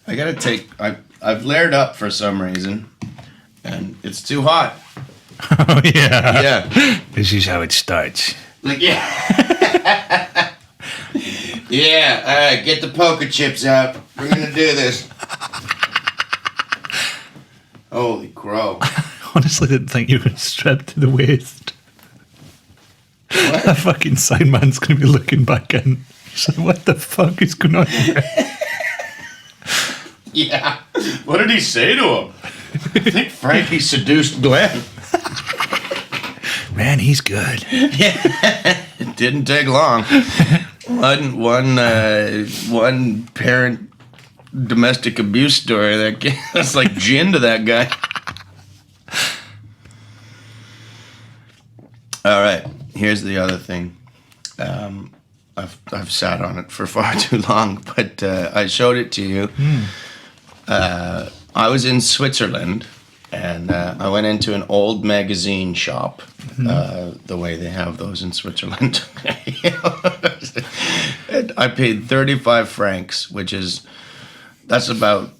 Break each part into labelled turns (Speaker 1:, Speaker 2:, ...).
Speaker 1: I gotta take. I've layered up for some reason, and it's too hot.
Speaker 2: Oh yeah.
Speaker 1: Yeah.
Speaker 2: This is how it starts.
Speaker 1: Like yeah. Yeah. All right. Get the poker chips out. We're gonna do this. Holy crow!
Speaker 2: I honestly didn't think you were stripped to the waist.
Speaker 1: What?
Speaker 2: That fucking sign man's gonna be looking back in. He's like, what the fuck is going on here?
Speaker 1: Yeah. What did he say to him? I think Frankie seduced Glenn.
Speaker 2: Man, he's good.
Speaker 1: Yeah. It didn't take long. One parent domestic abuse story that's like gin to that guy. All right. Here's the other thing. I've sat on it for far too long, but I showed it to you. I was in Switzerland, and I went into an old magazine shop, the way they have those in Switzerland. And I paid 35 francs, that's about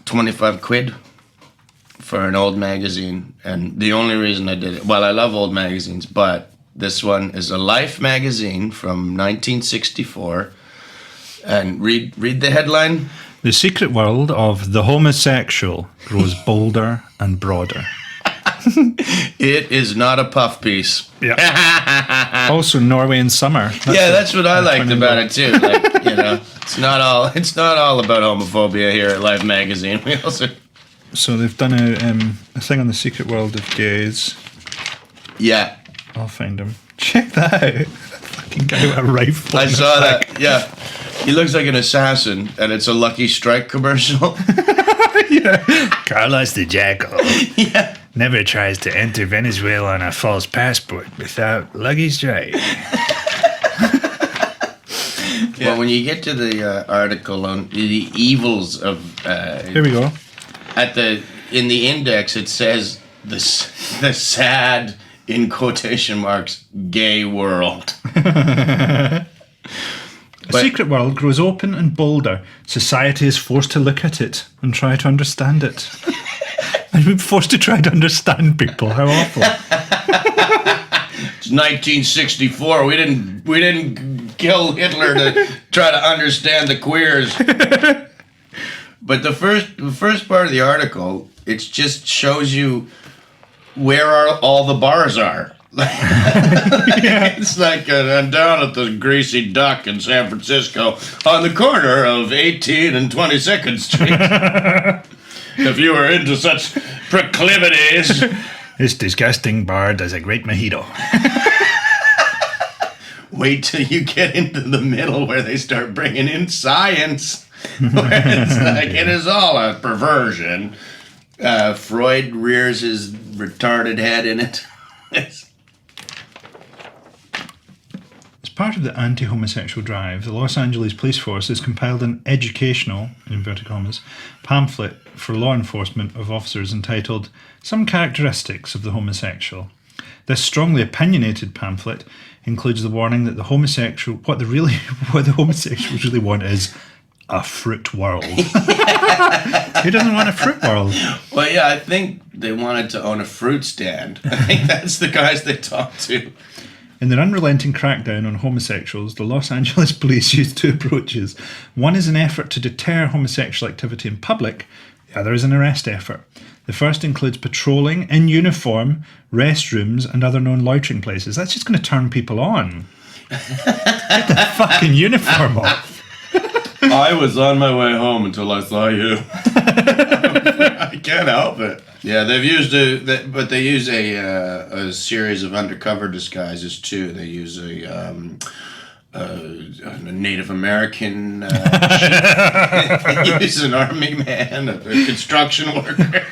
Speaker 1: 25 quid for an old magazine. And the only reason I did it, well, I love old magazines, but this one is a Life magazine from 1964. And read the headline.
Speaker 2: The secret world of the homosexual grows bolder and broader.
Speaker 1: It is not a puff piece.
Speaker 2: Yeah. Also, Norway in summer.
Speaker 1: That's what I liked about it too. Like, it's not all about homophobia here at Life magazine. We also.
Speaker 2: So they've done a thing on the secret world of gays.
Speaker 1: Yeah.
Speaker 2: I'll find him. Check that out. Fucking guy with a rifle.
Speaker 1: I saw that. Yeah. He looks like an assassin, and it's a Lucky Strike commercial.
Speaker 2: Yeah. Carlos the Jackal.
Speaker 1: Yeah.
Speaker 2: Never tries to enter Venezuela on a false passport without Lucky Strike.
Speaker 1: Well, when you get to the article on the evils of,
Speaker 2: here we go.
Speaker 1: In the index, it says the sad, in quotation marks, gay world.
Speaker 2: A secret world grows open and bolder. Society is forced to look at it and try to understand it. And we're forced to try to understand people. How awful!
Speaker 1: It's 1964. We didn't kill Hitler to try to understand the queers. But the first part of the article, it just shows you where all the bars are. Yeah. It's like I'm down at the Greasy Duck in San Francisco on the corner of 18th and 22nd Street. If you are into such proclivities.
Speaker 2: This disgusting bar does a great mojito.
Speaker 1: Wait till you get into the middle where they start bringing in science. Where it's like, it is all a perversion. Freud rears his retarded head in it.
Speaker 2: As part of the anti-homosexual drive, the Los Angeles Police Force has compiled an educational, in inverted commas, pamphlet for law enforcement of officers entitled Some Characteristics of the Homosexual. This strongly opinionated pamphlet includes the warning that what the homosexuals really want is a fruit world. Who doesn't want a fruit world?
Speaker 1: Well, yeah, I think they wanted to own a fruit stand. I think that's the guys they talked to.
Speaker 2: In their unrelenting crackdown on homosexuals, the Los Angeles police used two approaches. One is an effort to deter homosexual activity in public. The other is an arrest effort. The first includes patrolling in uniform, restrooms, and other known loitering places. That's just going to turn people on. Get the fucking uniform off.
Speaker 1: I was on my way home until I saw you. I can't help it. Yeah, they've used but they use a series of undercover disguises too. They use a Native American. They use an army man, a construction worker.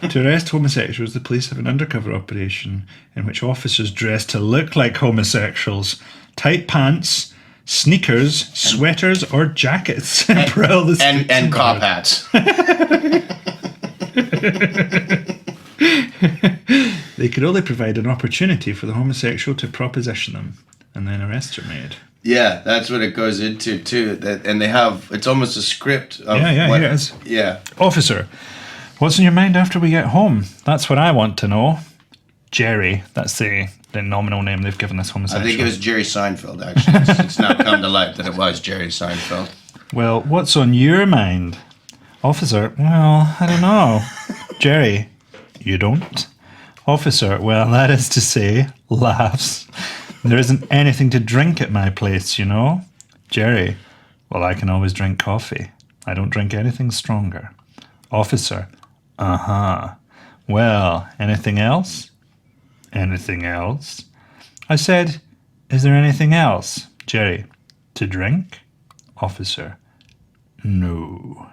Speaker 2: To arrest homosexuals, the police have an undercover operation in which officers dress to look like homosexuals, tight pants, sneakers, sweaters, or jackets prowl the streets
Speaker 1: and cop hats.
Speaker 2: They could only provide an opportunity for the homosexual to proposition them, and then arrests are made.
Speaker 1: Yeah, that's what it goes into too. And they have, it's almost a script of
Speaker 2: Yeah,
Speaker 1: what,
Speaker 2: here it is.
Speaker 1: Yeah.
Speaker 2: Officer, what's in your mind after we get home? That's what I want to know. Jerry, that's the nominal name they've given this
Speaker 1: I
Speaker 2: homosexual.
Speaker 1: think it was Jerry Seinfeld, actually. It's now come to light that it was Jerry Seinfeld.
Speaker 2: Well, what's on your mind? Officer, well, I don't know. Jerry, you don't? Officer, well, that is to say, laughs. There isn't anything to drink at my place, you know? Jerry, well, I can always drink coffee. I don't drink anything stronger. Officer, uh-huh. Well, anything else? Anything else? I said, is there anything else? Jerry, to drink? Officer, no.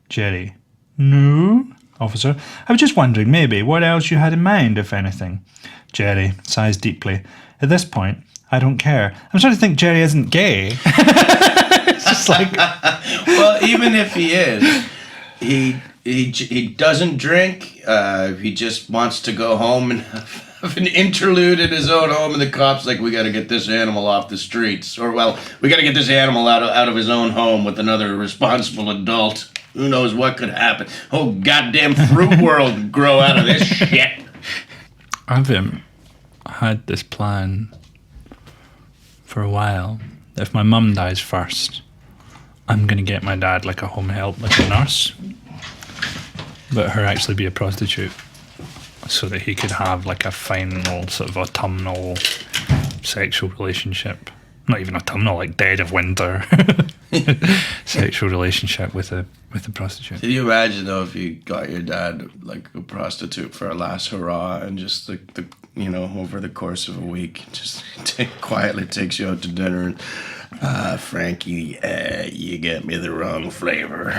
Speaker 2: Jerry, no? Officer, I was just wondering maybe what else you had in mind, if anything. Jerry sighs deeply. At this point, I don't care. I'm starting to think Jerry isn't gay. It's just like...
Speaker 1: Well, even if he is, he doesn't drink. He just wants to go home and have an interlude in his own home, and the cop's like, we got to get this animal off the streets. Or, well, we got to get this animal out of his own home with another responsible adult. Who knows what could happen? Oh, goddamn fruit world could grow out of this shit.
Speaker 2: I've had this plan for a while. If my mum dies first, I'm going to get my dad like a home help, like a nurse, but her actually be a prostitute, so that he could have like a final sort of autumnal sexual relationship. Not even autumnal, like dead of winter sexual relationship with a prostitute.
Speaker 1: Can you imagine though if you got your dad like a prostitute for a last hurrah, and just the over the course of a week, just quietly takes you out to dinner and Frankie, you get me the wrong flavor.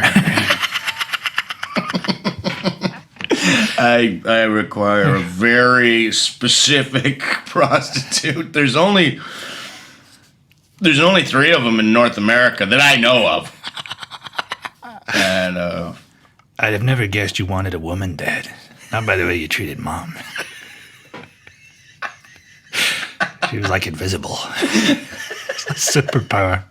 Speaker 1: I require a very specific prostitute. There's only 3 of them in North America that I know of. And
Speaker 2: I'd have never guessed you wanted a woman, Dad. Not by the way you treated Mom. She was like invisible. It's a superpower.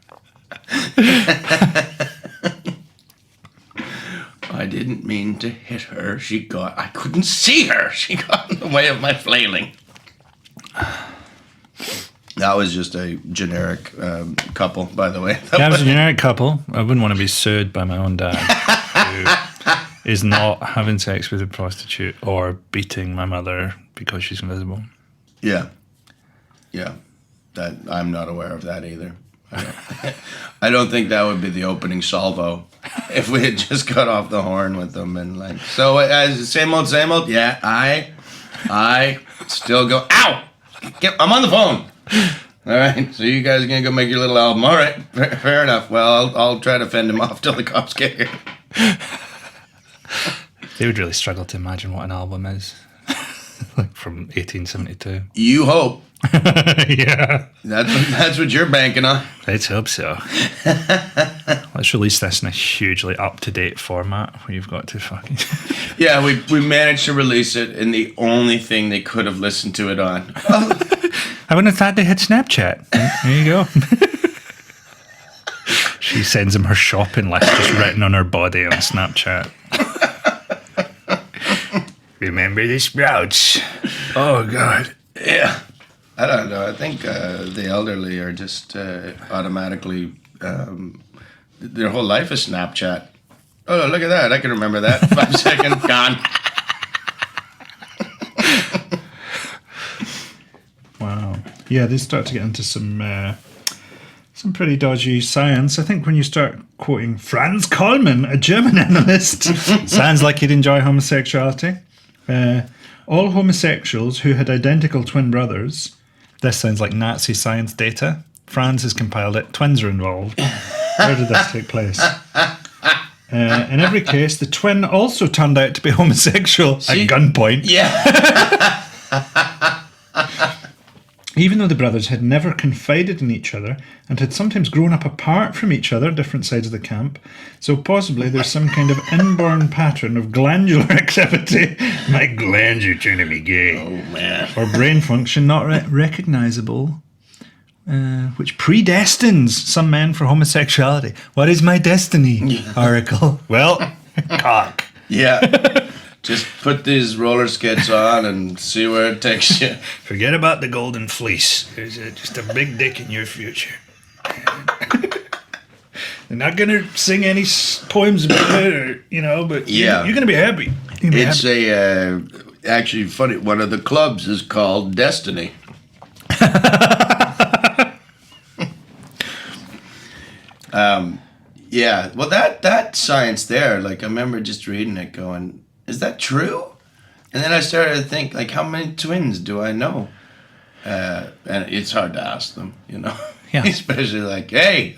Speaker 1: I didn't mean to hit her. I couldn't see her. She got in the way of my flailing. That was just a generic couple, by the way.
Speaker 2: That was a generic couple. I wouldn't want to be sued by my own dad, who is not having sex with a prostitute or beating my mother because she's invisible.
Speaker 1: Yeah. That I'm not aware of that either. I don't think that would be the opening salvo if we had just got off the horn with them and like. So as same old. Yeah, I still go. Ow! I'm on the phone. All right, so you guys are gonna go make your little album. All right, fair enough. Well, I'll try to fend him off till the cops get here.
Speaker 2: They would really struggle to imagine what an album is, like from 1872.
Speaker 1: You hope.
Speaker 2: Yeah,
Speaker 1: that's what you're banking on.
Speaker 2: Let's hope so. Let's release this in a hugely up-to-date format where you've got to fucking...
Speaker 1: Yeah, we managed to release it in the only thing they could have listened to it on.
Speaker 2: I wouldn't have thought they had Snapchat. There you go. She sends him her shopping list just written on her body on Snapchat. Remember the Sprouts? Oh, God.
Speaker 1: Yeah. I don't know. I think the elderly are just automatically... their whole life is Snapchat. Oh, look at that. I can remember that. 5 seconds, gone.
Speaker 2: Wow. Yeah, they start to get into some pretty dodgy science. I think when you start quoting Franz Kallmann, a German analyst, sounds like he'd enjoy homosexuality. All homosexuals who had identical twin brothers... This sounds like Nazi science data. Franz has compiled it. Twins are involved. Where did this take place? In every case, the twin also turned out to be homosexual at gunpoint.
Speaker 1: Yeah.
Speaker 2: Even though the brothers had never confided in each other and had sometimes grown up apart from each other, different sides of the camp, so possibly there's some kind of inborn pattern of glandular activity. My glands are trying to be gay.
Speaker 1: Oh, man.
Speaker 2: Or brain function not recognisable which predestines some men for homosexuality. What is my destiny? Article. Well, cock.
Speaker 1: Yeah. Just put these roller skates on and see where it takes you.
Speaker 2: Forget about the golden fleece. There's just a big dick in your future. They're not going to sing any poems about it, or, but you're going to be happy.
Speaker 1: It's actually funny. One of the clubs is called Destiny. Yeah. Well, that science there, like I remember just reading it going, is that true? And then I started to think, like, how many twins do I know? And it's hard to ask them, Yeah. Especially like, hey,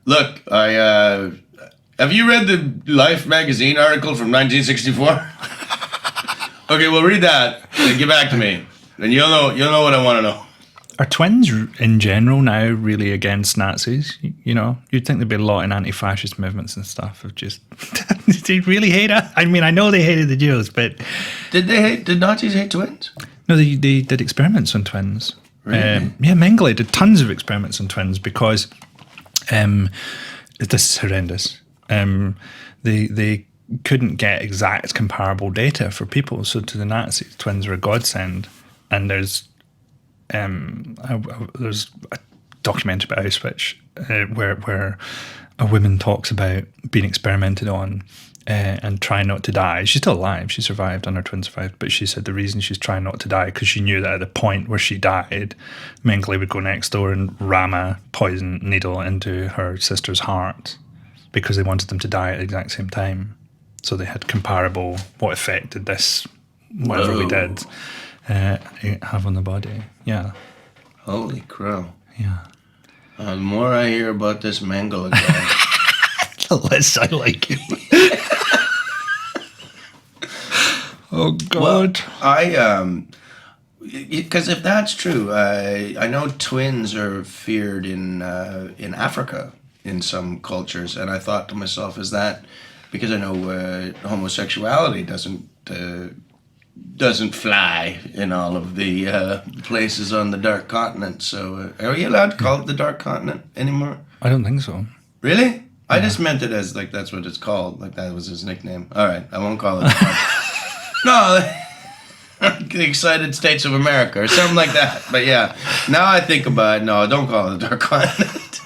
Speaker 1: look, have you read the Life magazine article from 1964? Okay, well, read that and get back to me, and you'll know what I want to know.
Speaker 2: Are twins in general now really against Nazis? You'd think there'd be a lot in anti-fascist movements and stuff of just they really hate us. I mean, I know they hated the Jews, but
Speaker 1: did Nazis hate twins?
Speaker 2: No, they did experiments on twins.
Speaker 1: Really?
Speaker 2: Mengele did tons of experiments on twins because this is horrendous. They couldn't get exact comparable data for people, so to the Nazis, twins were a godsend. And there's a documentary about Auschwitz where a woman talks about being experimented on and trying not to die. She's still alive. She survived, and her twin survived. But she said the reason she's trying not to die because she knew that at the point where she died, Mengele would go next door and ram a poison needle into her sister's heart because they wanted them to die at the exact same time. So they had comparable what effect did this, whatever we did, have on the body. Yeah.
Speaker 1: Holy crow.
Speaker 2: Yeah.
Speaker 1: The more I hear about this Mengele guy,
Speaker 2: the less I like him. Oh God!
Speaker 1: Well, because if that's true, I know twins are feared in Africa in some cultures, and I thought to myself, is that because I know homosexuality doesn't fly in all of the places on the Dark Continent. So, are you allowed to call it the Dark Continent anymore?
Speaker 2: I don't think so.
Speaker 1: Really? Yeah. I just meant it as like that's what it's called. Like that was his nickname. All right, I won't call it. No, the Excited States of America or something like that. But yeah, now I think about it. No, don't call it the Dark Continent.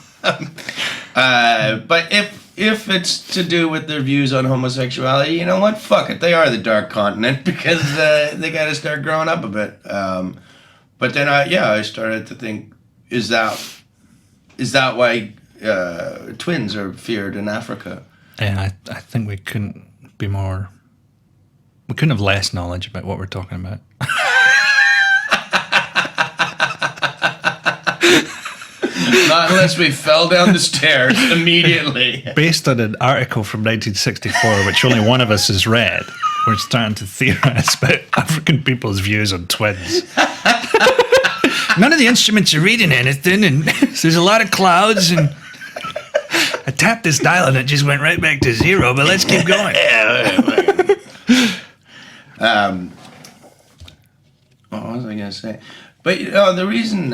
Speaker 1: But if it's to do with their views on homosexuality, you know what? Fuck it. They are the Dark Continent because they got to start growing up a bit. But then I started to think, is that why twins are feared in Africa?
Speaker 2: Yeah, I think we couldn't have less knowledge about what we're talking about.
Speaker 1: Not unless we fell down the stairs immediately.
Speaker 2: Based on an article from 1964, which only one of us has read, we're starting to theorize about African people's views on twins. None of the instruments are reading anything, and there's a lot of clouds, and I tapped this dial and it just went right back to zero, but let's keep going.
Speaker 1: What was I gonna say? But the reason,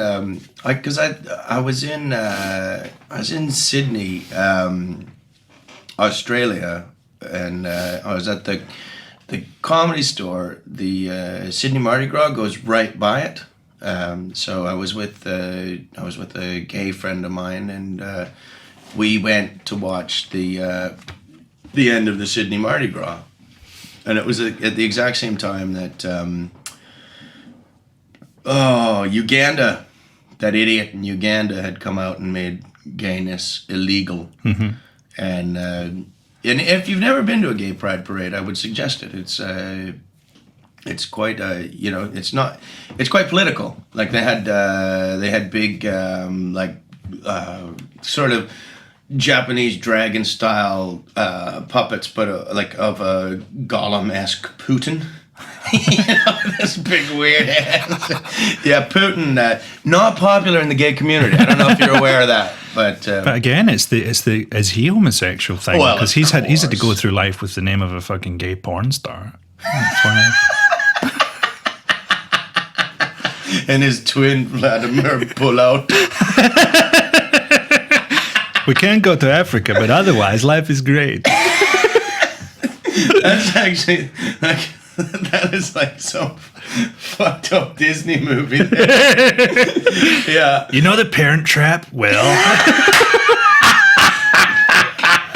Speaker 1: because I was in Sydney, Australia, and I was at the Comedy Store. The Sydney Mardi Gras goes right by it. So I was with a gay friend of mine, and we went to watch the end of the Sydney Mardi Gras, and it was at the exact same time that Uganda, that idiot in Uganda had come out and made gayness illegal. Mm-hmm. And if you've never been to a gay pride parade, I would suggest it. It's quite it's quite political. Like they had big sort of Japanese dragon style puppets, but of a Gollum-esque Putin. This big weird hands. Yeah, Putin, not popular in the gay community. I don't know if you're aware of that, but
Speaker 2: again, is he homosexual thing?
Speaker 1: Well,
Speaker 2: because he's had to go through life with the name of a fucking gay porn star. That's why.
Speaker 1: and his twin Vladimir pull out.
Speaker 2: We can't go to Africa, but otherwise, life is great.
Speaker 1: That's actually like that is like some fucked up Disney movie. Yeah.
Speaker 2: You know the Parent Trap? Well,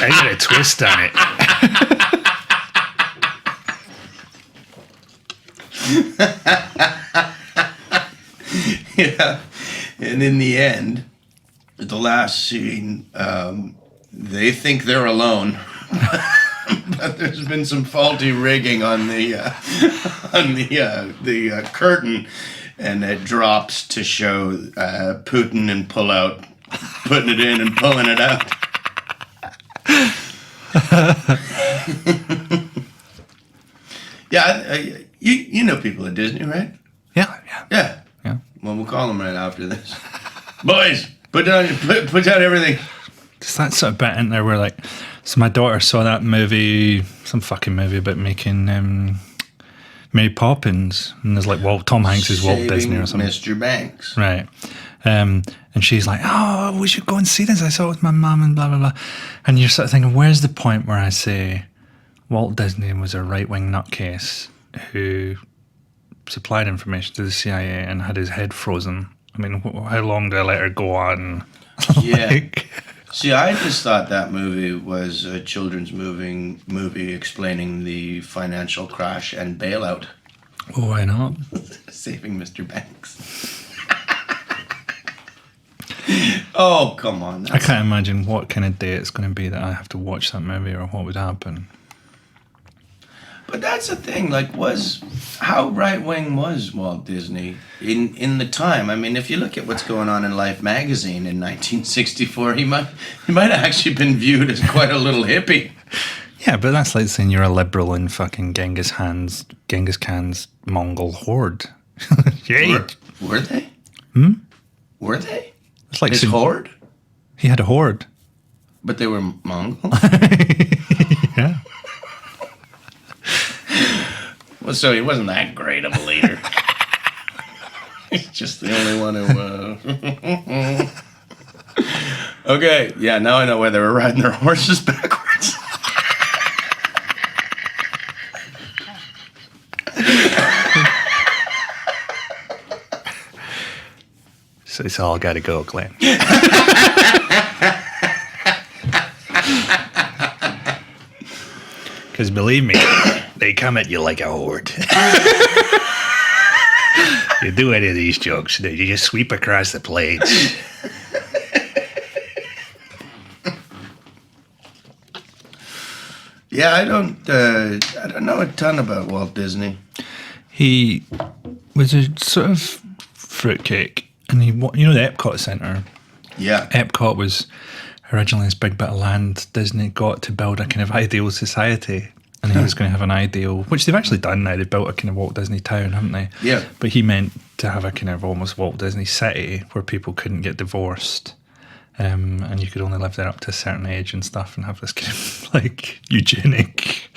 Speaker 2: I got a twist on it.
Speaker 1: Yeah. And in the end, the last scene, they think they're alone. But there's been some faulty rigging on the curtain, and it drops to show Putin and Pullout putting it in and pulling it out. Yeah, you know people at Disney, right?
Speaker 2: Yeah.
Speaker 1: Yeah. Well, we'll call them right after this. Boys, put down everything.
Speaker 2: Just that sort of bit in there where, like, so my daughter saw that movie, some fucking movie about making Mary Poppins, and there's like Tom Hanks is Walt Disney or something.
Speaker 1: Mr. Banks.
Speaker 2: Right. And she's like, oh, we should go and see this. I saw it with my mum and blah, blah, blah. And you're sort of thinking, where's the point where I say Walt Disney was a right-wing nutcase who supplied information to the CIA and had his head frozen? I mean, how long do I let her go on?
Speaker 1: Yeah. See, I just thought that movie was a children's movie explaining the financial crash and bailout.
Speaker 2: Oh, why not?
Speaker 1: Saving Mr. Banks. Oh, come on.
Speaker 2: I can't imagine what kind of day it's going to be that I have to watch that movie or what would happen.
Speaker 1: But that's the thing, like, how right-wing was Walt Disney in the time? I mean, if you look at what's going on in Life magazine in 1964, he might have actually been viewed as quite a little hippie.
Speaker 2: Yeah, but that's like saying you're a liberal in fucking Genghis Khan's Mongol horde. Yeah.
Speaker 1: Were they? Were they?
Speaker 2: It's like
Speaker 1: his horde?
Speaker 2: He had a horde.
Speaker 1: But they were Mongol?
Speaker 2: Yeah.
Speaker 1: Well, so he wasn't that great of a leader. He's just the only one who... Okay, yeah, now I know why they were riding their horses backwards.
Speaker 2: So it's all got to go, Glenn. Because believe me, they come at you like a horde. You do any of these jokes, you just sweep across the plains.
Speaker 1: Yeah, I don't know a ton about Walt Disney.
Speaker 2: He was a sort of fruitcake, and the Epcot Centre.
Speaker 1: Yeah.
Speaker 2: Epcot was originally this big bit of land Disney got to build a kind of ideal society. And he was going to have an ideal, which they've actually done now. They built a kind of Walt Disney town, haven't they?
Speaker 1: Yeah.
Speaker 2: But he meant to have a kind of almost Walt Disney city where people couldn't get divorced. And you could only live there up to a certain age and stuff, and have this kind of like eugenic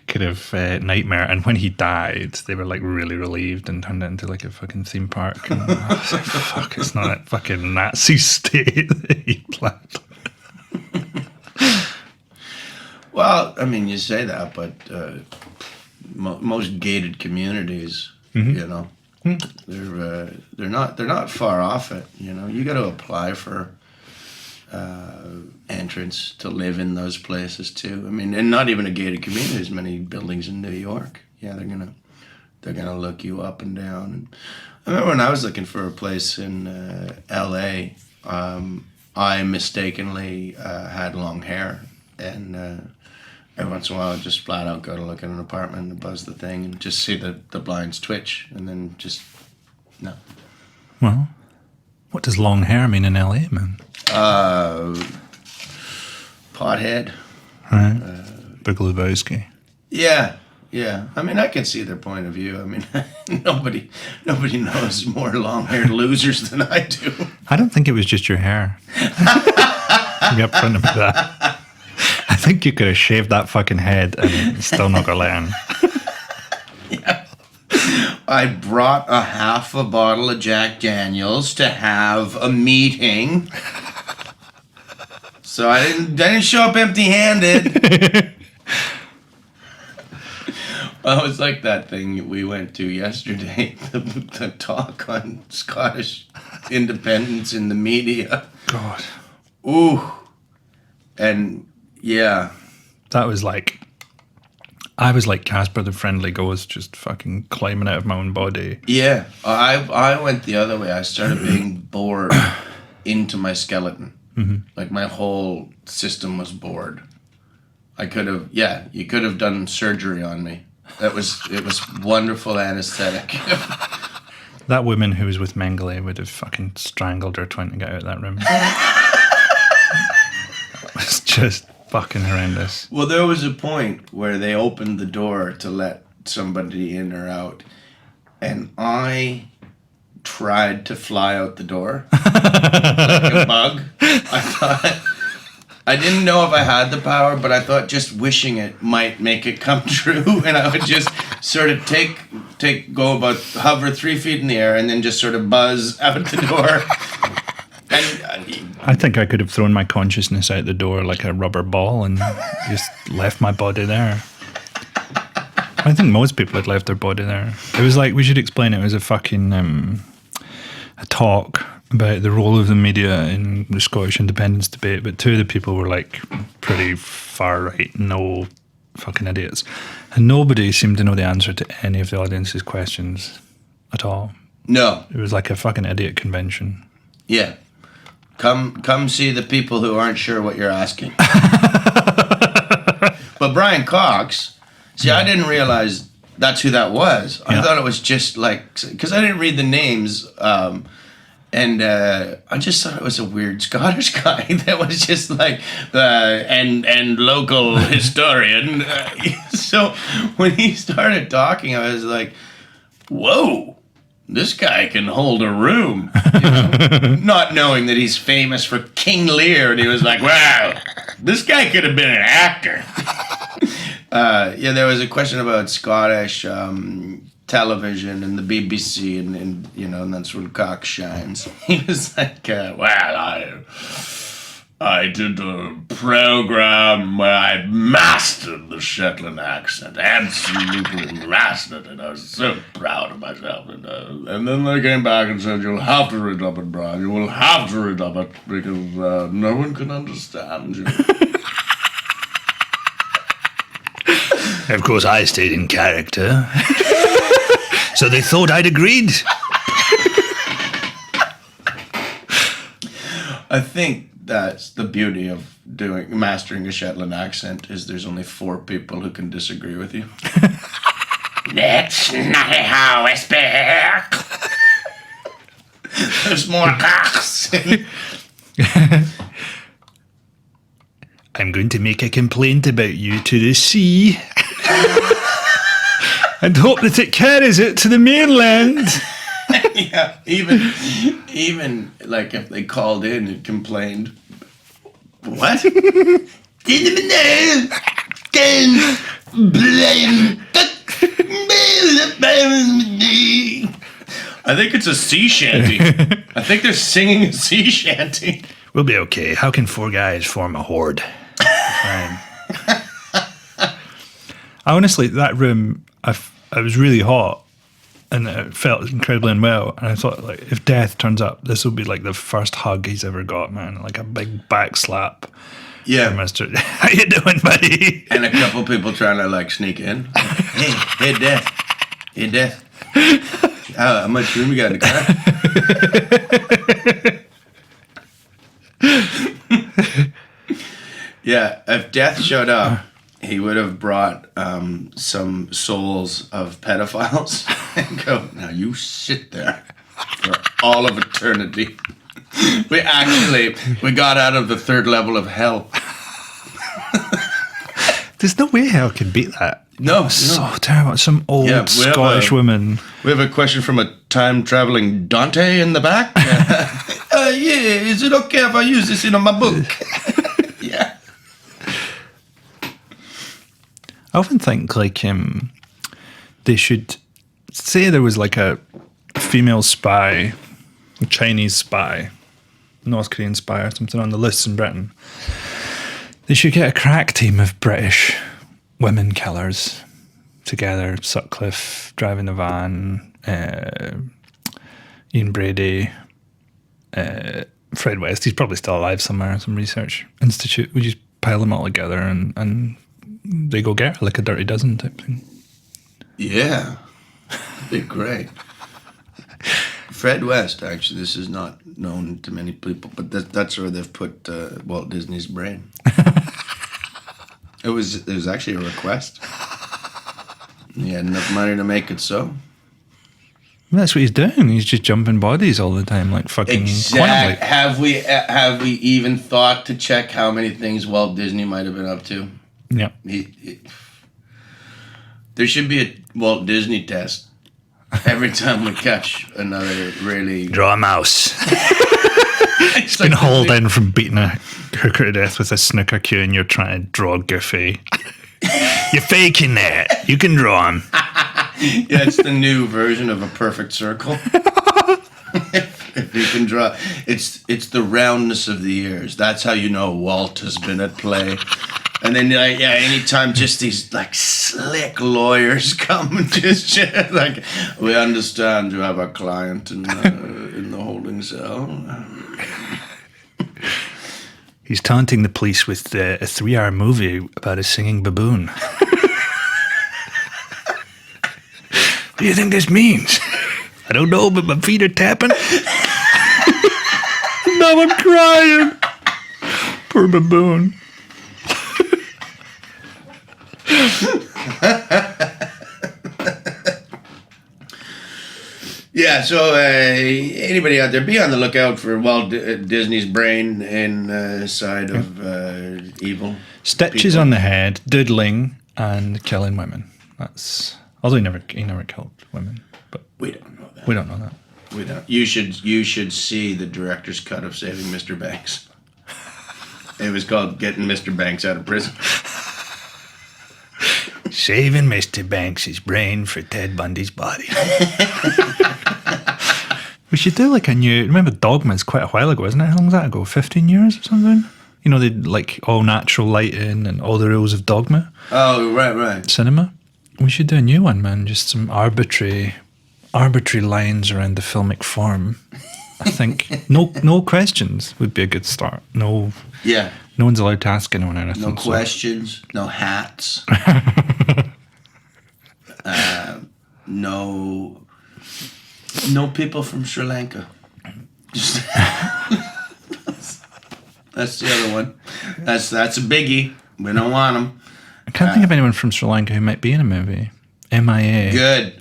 Speaker 2: kind of nightmare. And when he died, they were like really relieved and turned it into like a fucking theme park. And I was like, fuck, it's not that fucking Nazi state that he planned.
Speaker 1: Well, I mean, you say that, but most gated communities, you know, they're not far off it. You know, you got to apply for entrance to live in those places too. I mean, and not even a gated community. There's many buildings in New York. Yeah, they're gonna look you up and down. And I remember when I was looking for a place in L.A., I mistakenly had long hair, and every once in a while I'd just flat out go to look at an apartment and buzz the thing and just see the blinds twitch, and then just no.
Speaker 2: Well, what does long hair mean in LA, man?
Speaker 1: Pothead.
Speaker 2: Right. Big Lebowski.
Speaker 1: Yeah. I mean, I can see their point of view. I mean, nobody knows more long-haired losers than I do.
Speaker 2: I don't think it was just your hair. You up front about that. I think you could have shaved that fucking head and still not got let in.
Speaker 1: Yeah. I brought a half a bottle of Jack Daniels to have a meeting. So I didn't show up empty-handed. Well, it was like that thing we went to yesterday, the talk on Scottish independence in the media.
Speaker 2: God.
Speaker 1: Ooh. And, yeah.
Speaker 2: That was like... I was like Casper the Friendly Ghost, just fucking climbing out of my own body.
Speaker 1: Yeah. I went the other way. I started being bored into my skeleton. Mm-hmm. Like, my whole system was bored. I could have... Yeah, you could have done surgery on me. It was wonderful anesthetic.
Speaker 2: That woman who was with Mengele would have fucking strangled her trying to get out of that room. It was just fucking horrendous.
Speaker 1: Well, there was a point where they opened the door to let somebody in or out, and I tried to fly out the door like a bug. I didn't know if I had the power, but I thought just wishing it might make it come true, and I would just sort of hover 3 feet in the air, and then just sort of buzz out the door. And
Speaker 2: I think I could have thrown my consciousness out the door like a rubber ball and just left my body there. I think most people had left their body there. It was like, we should explain it was a fucking a talk about the role of the media in the Scottish independence debate, but two of the people were like pretty far right, no fucking idiots. And nobody seemed to know the answer to any of the audience's questions at all.
Speaker 1: no,
Speaker 2: It was like a fucking idiot convention.
Speaker 1: yeah. Come see the people who aren't sure what you're asking. But Brian Cox, see, I didn't realize that's who that was. I thought it was just like, because I didn't read the names, and I just thought it was a weird Scottish guy that was just like, and local historian. So when he started talking, I was like, whoa. This guy can hold a room, you know? Not knowing that he's famous for King Lear, and he was like, wow, this guy could have been an actor. Yeah, there was a question about Scottish television and the BBC, and you know, and that's when Cox shines. He was like, well, I did a program where I mastered the Shetland accent, absolutely mastered it. I was so proud of myself. And then they came back and said, you'll have to redub it, Brian. You will have to redub it because no one can understand you.
Speaker 2: Of course, I stayed in character. So they thought I'd agreed.
Speaker 1: I think that's the beauty of mastering a Shetland accent is there's only 4 people who can disagree with you. That's not how I speak. There's more cocks.
Speaker 2: I'm going to make a complaint about you to the sea. And hope that it carries it to the mainland.
Speaker 1: Yeah, even like if they called in and complained, what? I think it's a sea shanty. I think they're singing a sea shanty.
Speaker 2: We'll be okay. How can 4 guys form a horde? Fine. Honestly, that room, I was really hot. And it felt incredibly unwell. And I thought, like, if Death turns up, this will be like the first hug he's ever got, man. Like a big back slap.
Speaker 1: Yeah.
Speaker 2: Mr. How you doing, buddy?
Speaker 1: And a couple people trying to like sneak in. Hey, Death. Hey, Death. How much room we got in the car? Yeah, if Death showed up, he would have brought some souls of pedophiles and go, now you sit there for all of eternity. We got out of the 3rd level of hell.
Speaker 2: There's no way hell can beat that.
Speaker 1: No.
Speaker 2: So terrible. Some old Scottish woman.
Speaker 1: We have a question from a time-traveling Dante in the back. Yeah, is it okay if I use this in my book? Yeah.
Speaker 2: I often think, like, they should say there was like a female spy, a Chinese spy, North Korean spy or something on the lists in Britain, they should get a crack team of British women killers together. Sutcliffe driving the van, Ian Brady, Fred West. He's probably still alive somewhere. Some research institute. We just pile them all together and they go get her like a Dirty Dozen type thing.
Speaker 1: Yeah, that'd be great. Fred West, actually, this is not known to many people, but that's where they've put Walt Disney's brain. It was actually a request. He had enough money to make it so.
Speaker 2: That's what he's doing. He's just jumping bodies all the time, like fucking.
Speaker 1: Exactly. Have we even thought to check how many things Walt Disney might have been up to?
Speaker 2: Yeah.
Speaker 1: There should be a Walt Disney test every time we catch another really.
Speaker 2: Draw a mouse. He's been hauled in from beating a hooker to death with a snooker cue, and you're trying to draw Goofy. You're faking that. You can draw him.
Speaker 1: Yeah, it's the new version of a perfect circle. If you can draw, it's the roundness of the ears. That's how you know Walt has been at play. And then, anytime just these like slick lawyers come and just like, we understand you have a client in the holding cell.
Speaker 2: He's taunting the police with a 3-hour movie about a singing baboon. What do you think this means? I don't know, but my feet are tapping. Now I'm crying. Poor baboon.
Speaker 1: Yeah, so anybody out there, be on the lookout for Walt Disney's brain inside of evil.
Speaker 2: Stitches
Speaker 1: people.
Speaker 2: on the head, doodling, and killing women. That's although he never killed women, but
Speaker 1: We don't know that.
Speaker 2: we don't know that.
Speaker 1: We don't. You should see the director's cut of Saving Mr. Banks. It was called Getting Mr. Banks Out of Prison.
Speaker 2: Saving Mr. Banks' brain for Ted Bundy's body. We should do like a new. Remember Dogma's quite a while ago, isn't it? How long was that ago? 15 years or something? You know, they like all natural lighting and all the rules of Dogma
Speaker 1: Oh, right.
Speaker 2: cinema. We should do a new one, man. Just some arbitrary lines around the filmic form. I think no questions would be a good start. No one's allowed to ask anyone anything.
Speaker 1: No questions, no hats. No people from Sri Lanka. Just that's the other one. That's a biggie. We don't want them.
Speaker 2: I can't think of anyone from Sri Lanka who might be in a movie. MIA.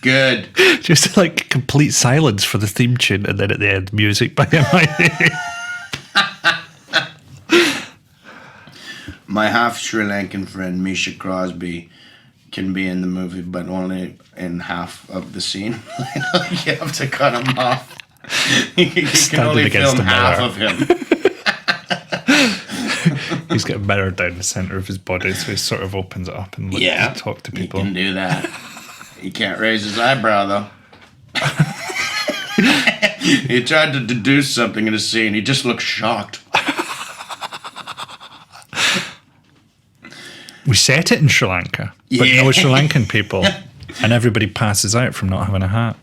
Speaker 1: Good.
Speaker 2: Just like complete silence for the theme tune, and then at the end, music by MIA.
Speaker 1: My half Sri Lankan friend Misha Crosby can be in the movie, but only in half of the scene. You have to cut him off. You can only film half of him.
Speaker 2: He's got a mirror down the centre of his body, so he sort of opens it up and talk to people.
Speaker 1: He can do that. He can't raise his eyebrow, though. He tried to deduce something in a scene. He just looked shocked.
Speaker 2: We set it in Sri Lanka, but no Sri Lankan people, and everybody passes out from not having a hat.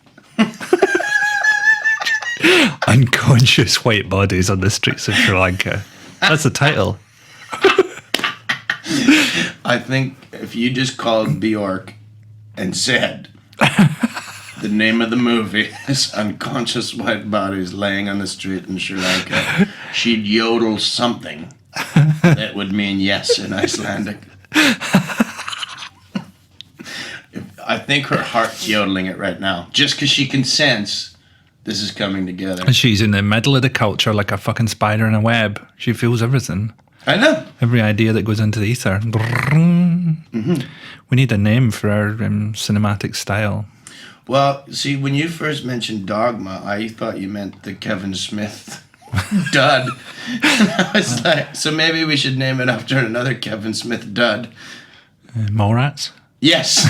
Speaker 2: Unconscious white bodies on the streets of Sri Lanka. That's the title.
Speaker 1: I think if you just called Bjork and said the name of the movie is Unconscious White Bodies Laying on the Street in Sri Lanka, she'd yodel something that would mean yes in Icelandic. I think her heart's yodeling it right now, just because she can sense this is coming together.
Speaker 2: And she's in the middle of the culture like a fucking spider in a web. She feels everything.
Speaker 1: I know.
Speaker 2: Every idea that goes into the ether. Mm-hmm. We need a name for our cinematic style.
Speaker 1: Well, see, when you first mentioned Dogma, I thought you meant the Kevin Smith dud. I was like, so maybe we should name it after another Kevin Smith dud.
Speaker 2: Mallrats?
Speaker 1: Yes.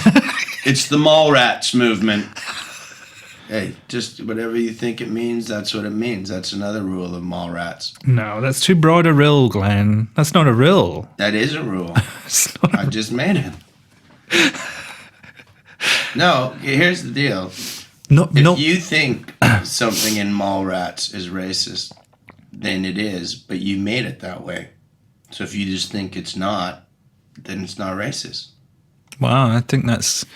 Speaker 1: It's the Mallrats movement. Hey, just whatever you think it means, that's what it means. That's another rule of Mallrats.
Speaker 2: No, that's too broad a rule, Glenn. That's not a rule.
Speaker 1: That is a rule.
Speaker 2: It's not
Speaker 1: I just made it. No, here's the deal. If you think something in Mallrats is racist, then it is, but you made it that way. So if you just think it's not, then it's not racist.
Speaker 2: Wow, I think that's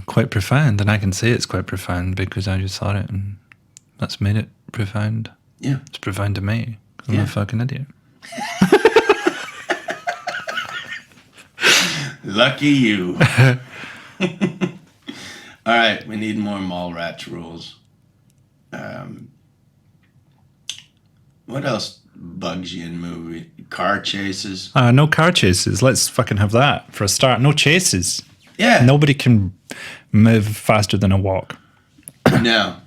Speaker 2: quite profound, and I can say it's quite profound because I just thought it, and that's made it profound.
Speaker 1: Yeah.
Speaker 2: It's profound to me. I'm a fucking idiot.
Speaker 1: Lucky you. All right, we need more Mallrats rules. What else bugs you in movie? Car chases?
Speaker 2: No car chases. Let's fucking have that for a start. No chases.
Speaker 1: Yeah.
Speaker 2: Nobody can move faster than a walk.
Speaker 1: No,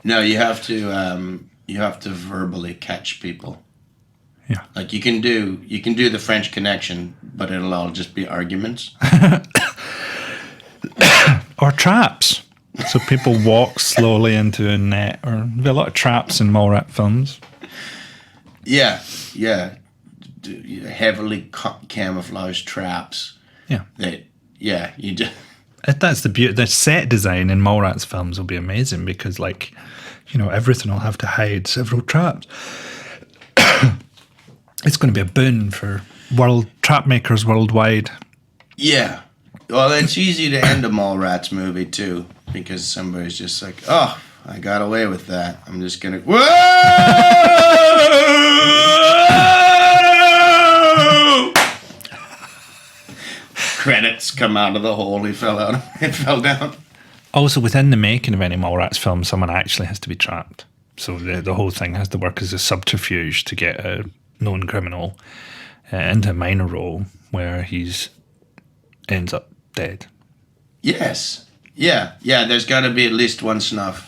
Speaker 1: you have to verbally catch people.
Speaker 2: Yeah.
Speaker 1: Like you can do the French Connection, but it'll all just be arguments.
Speaker 2: Or traps. So people walk slowly into a net, or there'll be a lot of traps in Mallrat films.
Speaker 1: Yeah. Heavily camouflaged traps.
Speaker 2: Yeah.
Speaker 1: You just.
Speaker 2: That's the beauty. The set design in Mallrats films will be amazing because, like, everything will have to hide several traps. It's going to be a boon for trap makers worldwide.
Speaker 1: Yeah. Well, it's easy to end a Mallrats movie, too, because somebody's just like, oh, I got away with that. I'm just going to... Whoa! Credits come out of the hole. It fell down.
Speaker 2: Also, within the making of any Mallrats film, someone actually has to be trapped. So the whole thing has to work as a subterfuge to get a known criminal into a minor role where he's ends up dead.
Speaker 1: Yes. Yeah. There's got to be at least one snuff.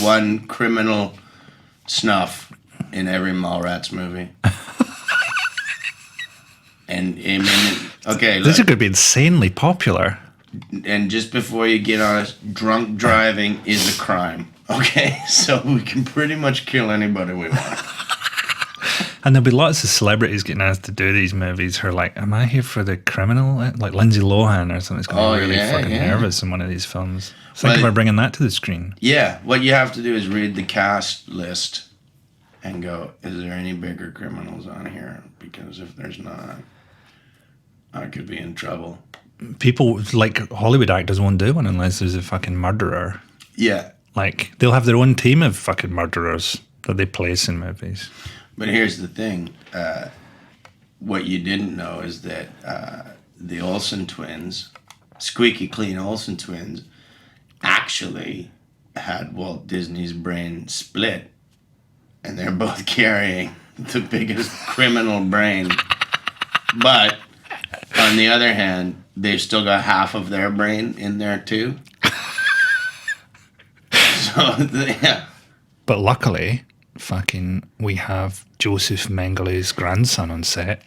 Speaker 1: One criminal snuff in every Mallrats movie. And I mean, okay.
Speaker 2: This is going to be insanely popular.
Speaker 1: And just before you get on us, drunk driving is a crime. Okay, so we can pretty much kill anybody we want.
Speaker 2: And there'll be lots of celebrities getting asked to do these movies who are like, am I here for the criminal? Like Lindsay Lohan or something's going to be really fucking nervous in one of these films. Think about bringing that to the screen. Yeah,
Speaker 1: what you have to do is read the cast list and go, is there any bigger criminals on here? Because if there's not, I could be in trouble.
Speaker 2: People, like Hollywood actors, won't do one unless there's a fucking murderer.
Speaker 1: Yeah.
Speaker 2: Like, they'll have their own team of fucking murderers that they place in movies.
Speaker 1: But here's the thing. What you didn't know is that the Olsen twins, squeaky clean Olsen twins, actually had Walt Disney's brain split. And they're both carrying the biggest criminal brain. But, on the other hand, they've still got half of their brain in there, too. So, yeah.
Speaker 2: But luckily, fucking, we have Joseph Mengelé's grandson on set.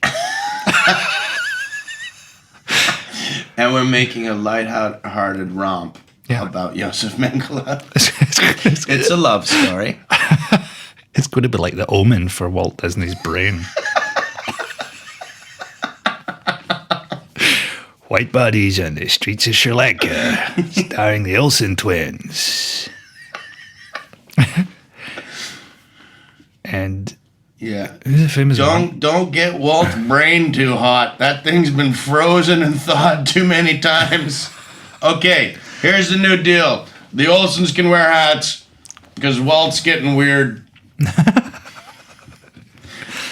Speaker 1: And we're making a light-hearted romp about Joseph Mengele. It's a love story.
Speaker 2: It's going to be like The Omen for Walt Disney's brain. White Bodies on the Streets of Sri Lanka, starring the Olsen twins. And who's the famous one?
Speaker 1: Don't get Walt's brain too hot. That thing's been frozen and thawed too many times. Okay, here's the new deal. The Olsens can wear hats because Walt's getting weird.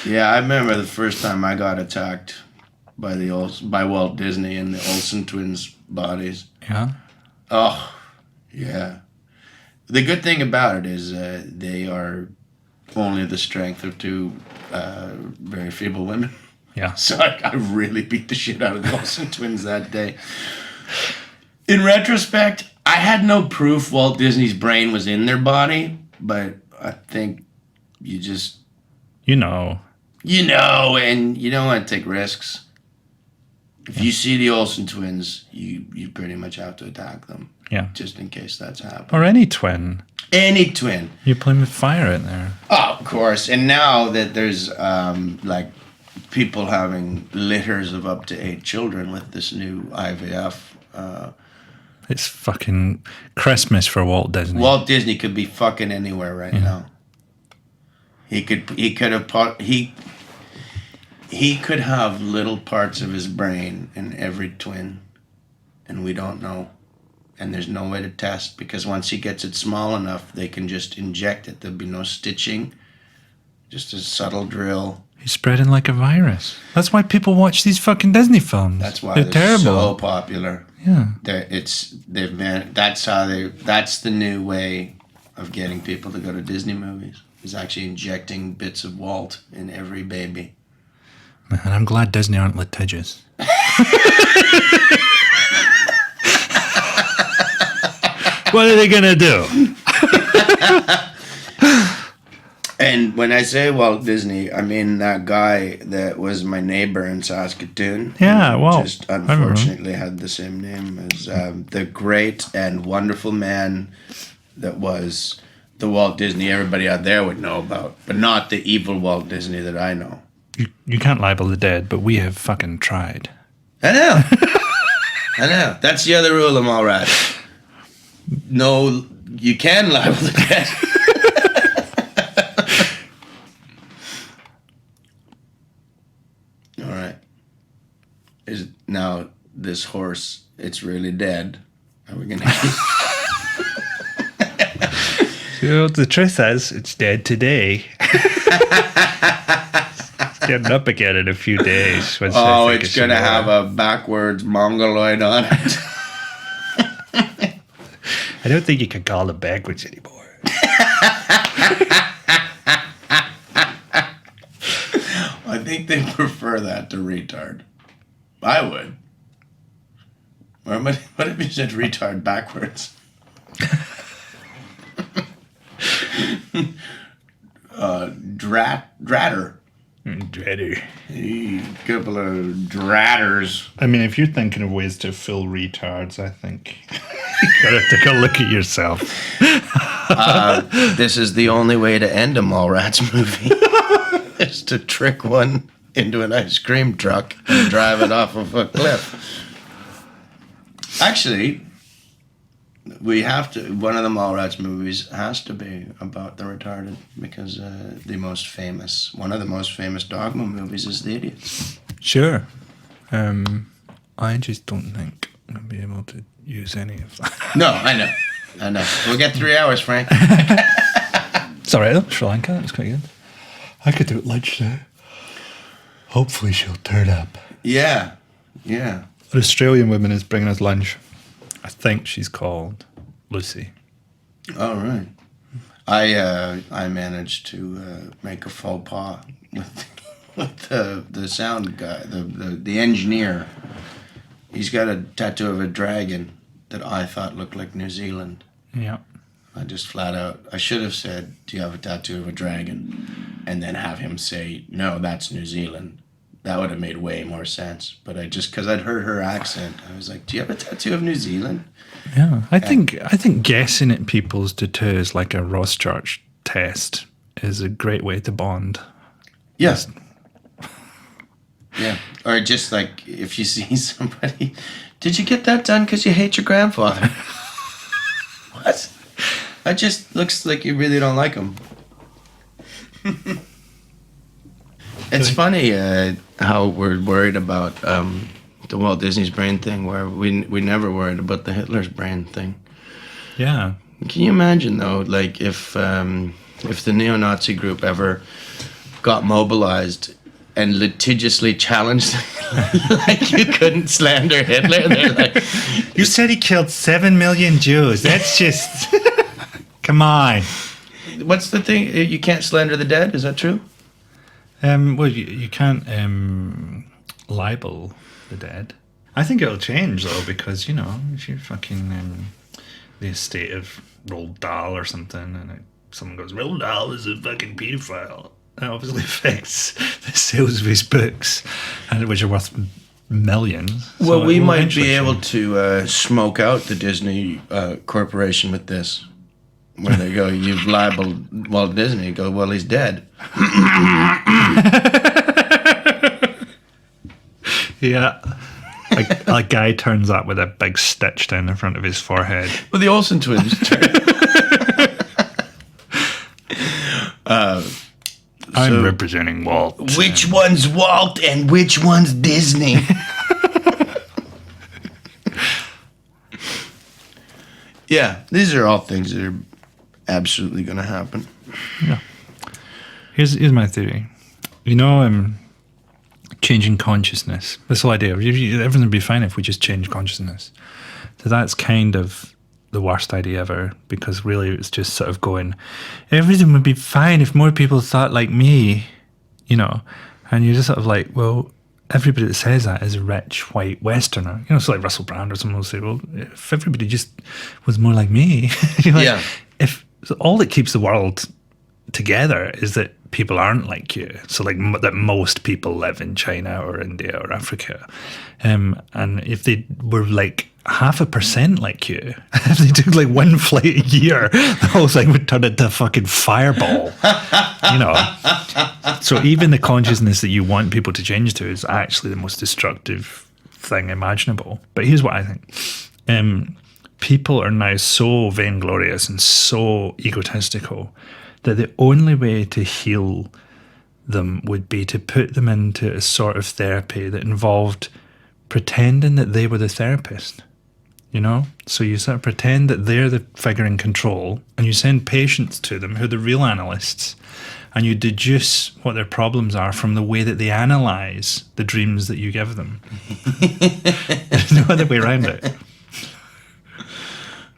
Speaker 1: Yeah, I remember the first time I got attacked by Walt Disney and the Olsen twins' bodies.
Speaker 2: Yeah.
Speaker 1: Oh, yeah. The good thing about it is they are only the strength of two very feeble women.
Speaker 2: Yeah.
Speaker 1: So I really beat the shit out of the Olsen twins that day. In retrospect, I had no proof Walt Disney's brain was in their body, but I think you just... and you don't want to take risks. If you see the Olsen twins, you pretty much have to attack them.
Speaker 2: Yeah.
Speaker 1: Just in case that's happened.
Speaker 2: Or any twin.
Speaker 1: Any twin.
Speaker 2: You're playing with fire in there.
Speaker 1: Oh, of course. And now that there's like people having litters of up to 8 children with this new IVF.
Speaker 2: It's fucking Christmas for Walt Disney.
Speaker 1: Walt Disney could be fucking anywhere right now. He could have little parts of his brain in every twin, and we don't know. And there's no way to test, because once he gets it small enough, they can just inject it. There'll be no stitching, just a subtle drill.
Speaker 2: He's spreading like a virus. That's why people watch these fucking Disney films.
Speaker 1: That's why
Speaker 2: they're
Speaker 1: they're
Speaker 2: terrible.
Speaker 1: so popular.
Speaker 2: Yeah.
Speaker 1: That's the new way of getting people to go to Disney movies, is actually injecting bits of Walt in every baby.
Speaker 2: Man, I'm glad Disney aren't litigious. What are they gonna do?
Speaker 1: And when I say Walt Disney, I mean that guy that was my neighbor in Saskatoon.
Speaker 2: Yeah, well,
Speaker 1: just unfortunately had the same name as the great and wonderful man that was the Walt Disney everybody out there would know about, but not the evil Walt Disney that I know.
Speaker 2: You can't libel the dead, but we have fucking tried.
Speaker 1: I know. I know. That's the other rule of Mallrats. No, you can libel the dead. All right. Is now this horse? It's really dead. Are we gonna?
Speaker 2: So the truth is, it's dead today. It's getting up again in a few days.
Speaker 1: Oh, it's gonna have a backwards mongoloid on it.
Speaker 2: I don't think you can call it backwards anymore.
Speaker 1: I think they prefer that to retard. I would. Or what if you said retard backwards? Dratter.
Speaker 2: Dreader.
Speaker 1: A couple of dratters.
Speaker 2: I mean, if you're thinking of ways to fill retards, I think you gotta take a look at yourself.
Speaker 1: This is the only way to end a Mallrats movie. Is to trick one into an ice cream truck and drive it off of a cliff. Actually, we have to. One of the Mallrats movies has to be about the retarded, because one of the most famous Dogma movies is The Idiots.
Speaker 2: Sure. I just don't think I'll be able to use any of that.
Speaker 1: No, I know. We'll get 3 hours, Frank.
Speaker 2: Sorry, though. Sri Lanka, that was quite good. I could do it lunch there. Hopefully she'll turn up.
Speaker 1: Yeah.
Speaker 2: An Australian woman is bringing us lunch. I think she's called Lucy.
Speaker 1: All right. I managed to make a faux pas with the sound guy, the engineer. He's got a tattoo of a dragon that I thought looked like New Zealand.
Speaker 2: Yeah.
Speaker 1: I just flat out, I should have said, do you have a tattoo of a dragon? And then have him say, no, that's New Zealand. That would have made way more sense. But because I'd heard her accent, I was like, do you have a tattoo of New Zealand?
Speaker 2: Yeah. I think guessing at people's tattoos like a Ross Church test is a great way to bond.
Speaker 1: Yes. Yeah. Or just like, if you see somebody, did you get that done because you hate your grandfather? What? That just looks like you really don't like him. It's funny how we're worried about the Walt Disney's brain thing, where we never worried about the Hitler's brain thing.
Speaker 2: Yeah.
Speaker 1: Can you imagine though, like if the neo-Nazi group ever got mobilized and litigiously challenged, like you couldn't slander Hitler? They're like,
Speaker 2: You said he killed 7 million Jews. That's just... Come on.
Speaker 1: what's the thing? You can't slander the dead. Is that true?
Speaker 2: Well, you can't libel the dead. I think it'll change though, because if you're fucking the estate of Roald Dahl or something, and someone goes, Roald Dahl is a fucking paedophile, that obviously affects the sales of his books, and which are worth millions. So
Speaker 1: Well,
Speaker 2: it
Speaker 1: we
Speaker 2: will
Speaker 1: might
Speaker 2: eventually
Speaker 1: be able
Speaker 2: change.
Speaker 1: to smoke out the Disney Corporation with this. Where they go, you've libeled Walt Disney. You go, well, he's dead.
Speaker 2: Yeah. A guy turns up with a big stitch down the front of his forehead.
Speaker 1: Well, the Olsen twins.
Speaker 2: I'm representing Walt.
Speaker 1: Which one's Walt and which one's Disney? Yeah, these are all things that are absolutely going to happen.
Speaker 2: Yeah. Here's my theory. Changing consciousness. This whole idea of everything would be fine if we just change consciousness. So that's kind of the worst idea ever, because really it's just sort of going, everything would be fine if more people thought like me, and you're just sort of like, well, everybody that says that is a rich white Westerner. So like Russell Brand or someone will say, well, if everybody just was more like me,
Speaker 1: Yeah.
Speaker 2: If all that keeps the world together is that people aren't like you, so like that most people live in China or India or Africa, and if they were like 0.5% like you, if they took like one flight a year, the whole thing would turn into a fucking fireball. So even the consciousness that you want people to change to is actually the most destructive thing imaginable. But here's what I think. People are now so vainglorious and so egotistical that the only way to heal them would be to put them into a sort of therapy that involved pretending that they were the therapist. So you sort of pretend that they're the figure in control, and you send patients to them who are the real analysts, and you deduce what their problems are from the way that they analyse the dreams that you give them. There's no other way around it.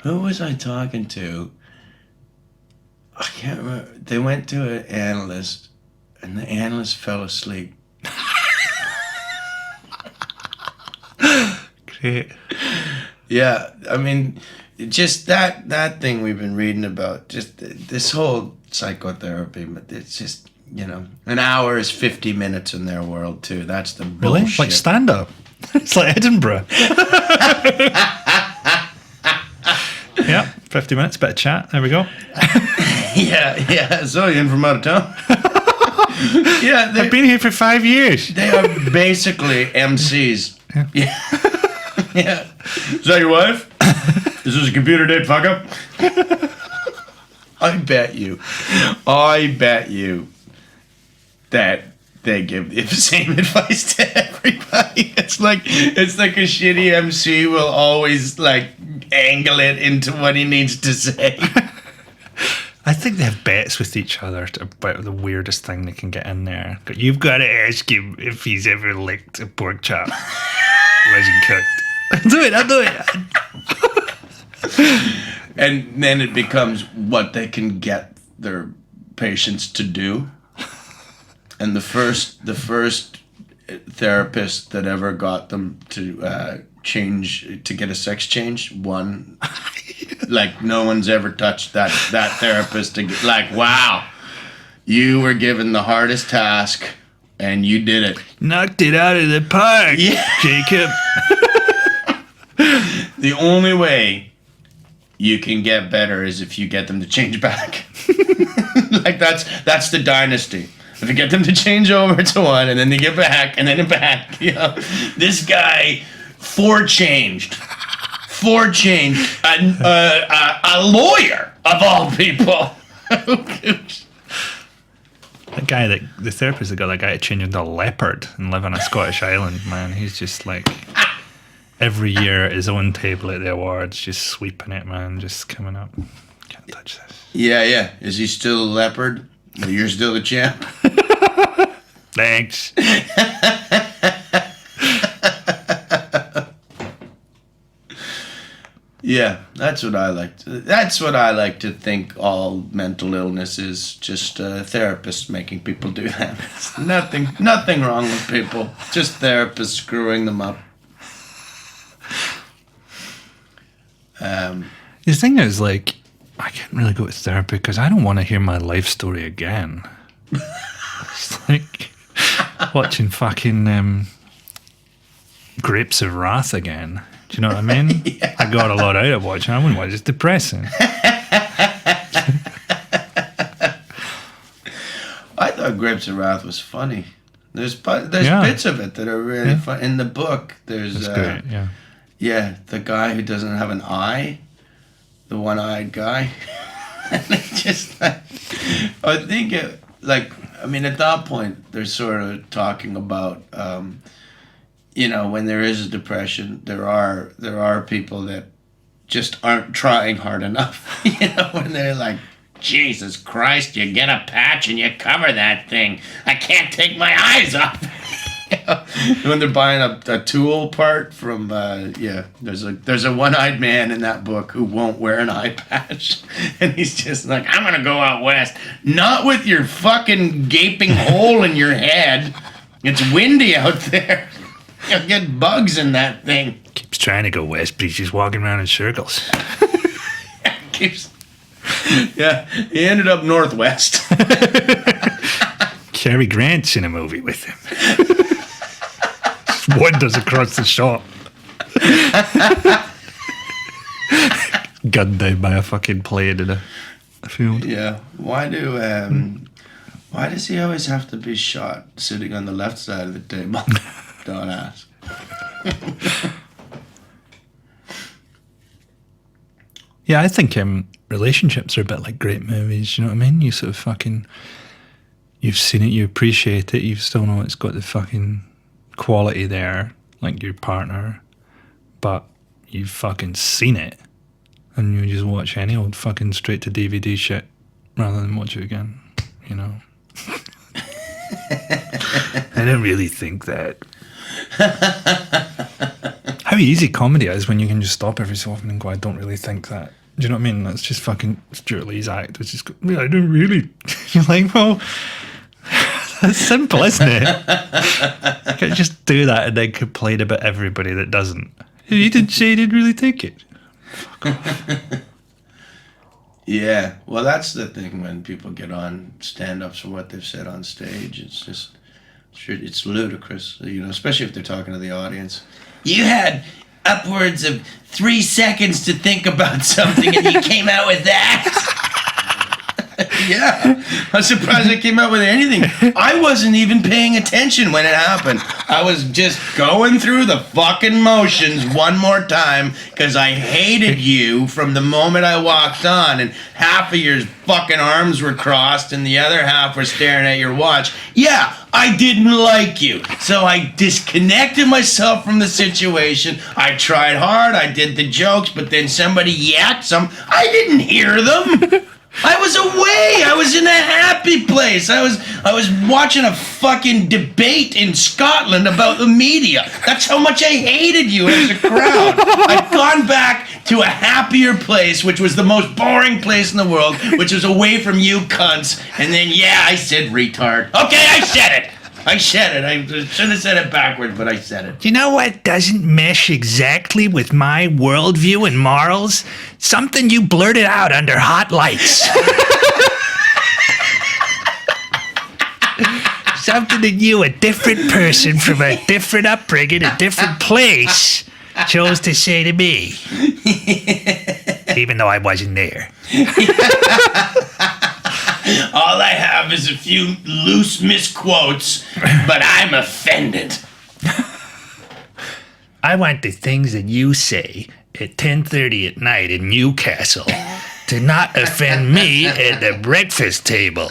Speaker 1: Who was I talking to? I can't remember. They went to an analyst, and the analyst fell asleep.
Speaker 2: Great.
Speaker 1: Yeah, I mean, just that thing we've been reading about, just this whole psychotherapy, but it's just, an hour is 50 minutes in their world, too. That's the
Speaker 2: Really?
Speaker 1: bullshit.
Speaker 2: Like stand-up? It's like Edinburgh. Yeah, 50 minutes, bit of chat. There we go.
Speaker 1: Yeah. So you in from out of town? Yeah,
Speaker 2: I've been here for 5 years.
Speaker 1: they are basically MCs. Yeah. Yeah. Is that your wife? Is this a computer date fuck up? I bet you that they give the same advice to everybody. It's like a shitty MC will always like angle it into what he needs to say.
Speaker 2: I think they have bets with each other about the weirdest thing they can get in there. You've got to ask him if he's ever licked a pork chop. Wasn't cooked. I'll do it.
Speaker 1: And then it becomes what they can get their patients to do. And the first therapist that ever got them to get a sex change won. Like no one's ever touched that therapist. Like, wow, you were given the hardest task and you did it.
Speaker 2: Knocked it out of the park,
Speaker 1: Yeah.
Speaker 2: Jacob.
Speaker 1: The only way you can get better is if you get them to change back. Like that's the dynasty. If you get them to change over to one, and then they get back, and then back. This guy changed, a lawyer of all people.
Speaker 2: That guy, the therapist that got that guy to change into a leopard and live on a Scottish island, man, he's just like every year at his own table at the awards, just sweeping it, man, just coming up. Can't touch this.
Speaker 1: Yeah. Is he still a leopard? Well, you're still the champ.
Speaker 2: Thanks.
Speaker 1: Yeah, that's what I like. That's what I like to think. All mental illness is just therapists making people do that. It's nothing wrong with people. Just therapists screwing them up.
Speaker 2: The thing is, like, I can't really go to therapy because I don't want to hear my life story again. It's like watching fucking Grapes of Wrath again. Do you know what I mean?
Speaker 1: Yeah.
Speaker 2: I got a lot out of watching. I wouldn't watch. It's depressing.
Speaker 1: I thought Grapes of Wrath was funny. There's
Speaker 2: Yeah.
Speaker 1: bits of it that are really fun. In the book, there's
Speaker 2: That's great. Yeah.
Speaker 1: yeah, the guy who doesn't have an eye, the one-eyed guy. And it's just like, I think it, like, I mean, at that point, they're sort of talking about, you know, when there is a depression, there are people that just aren't trying hard enough. You know, when they're like, Jesus Christ, you get a patch and you cover that thing. I can't take my eyes off. You know, when they're buying a tool part from, there's a one-eyed man in that book who won't wear an eye patch. And he's just like, I'm going to go out west. Not with your fucking gaping hole in your head. It's windy out there. You'll get bugs in that thing.
Speaker 2: Keeps trying to go west, but he's just walking around in circles.
Speaker 1: Yeah, he ended up northwest.
Speaker 2: Cary Grant's in a movie with him. Just wanders across the shop. Gunned down by a fucking plane in a field.
Speaker 1: Yeah. Why does he always have to be shot sitting on the left side of the table? Don't ask.
Speaker 2: Yeah, I think relationships are a bit like great movies, you know what I mean? You sort of fucking, you've seen it, you appreciate it, you still know it's got the fucking quality there, like your partner, but you've fucking seen it, and you just watch any old fucking straight to DVD shit rather than watch it again, you know? I don't really think that. How easy comedy is when you can just stop every so often and go, I don't really think that. Do you know what I mean? That's just fucking Stuart Lee's act. It's just, yeah, I don't really. You're like, well, that's simple, isn't it? You can't just do that and then complain about everybody that doesn't. You didn't say you didn't really think it. Fuck off.
Speaker 1: Yeah, well, that's the thing when people get on stand-ups for what they've said on stage. It's just, it's ludicrous, you know, especially if they're talking to the audience. You had upwards of 3 seconds to think about something and you came out with that. Yeah, I'm surprised I came out with anything. I wasn't even paying attention when it happened. I was just going through the fucking motions one more time because I hated you from the moment I walked on, and half of your fucking arms were crossed and the other half were staring at your watch. Yeah, I didn't like you. So I disconnected myself from the situation. I tried hard, I did the jokes, but then somebody yacked some. I didn't hear them. I was away. I was in a happy place. I was watching a fucking debate in Scotland about the media. That's how much I hated you as a crowd. I've gone back to a happier place, which was the most boring place in the world, which was away from you cunts. And then, yeah, I said retard. Okay, I said it. I said it. I should have said it backwards, but I said it.
Speaker 3: You know what doesn't mesh exactly with my worldview and morals? Something you blurted out under hot lights. Something that you, a different person from a different upbringing, a different place, chose to say to me. Even though I wasn't there.
Speaker 1: All I have is a few loose misquotes, but I'm offended.
Speaker 3: I want the things that you say at 10:30 at night in Newcastle to not offend me at the breakfast table.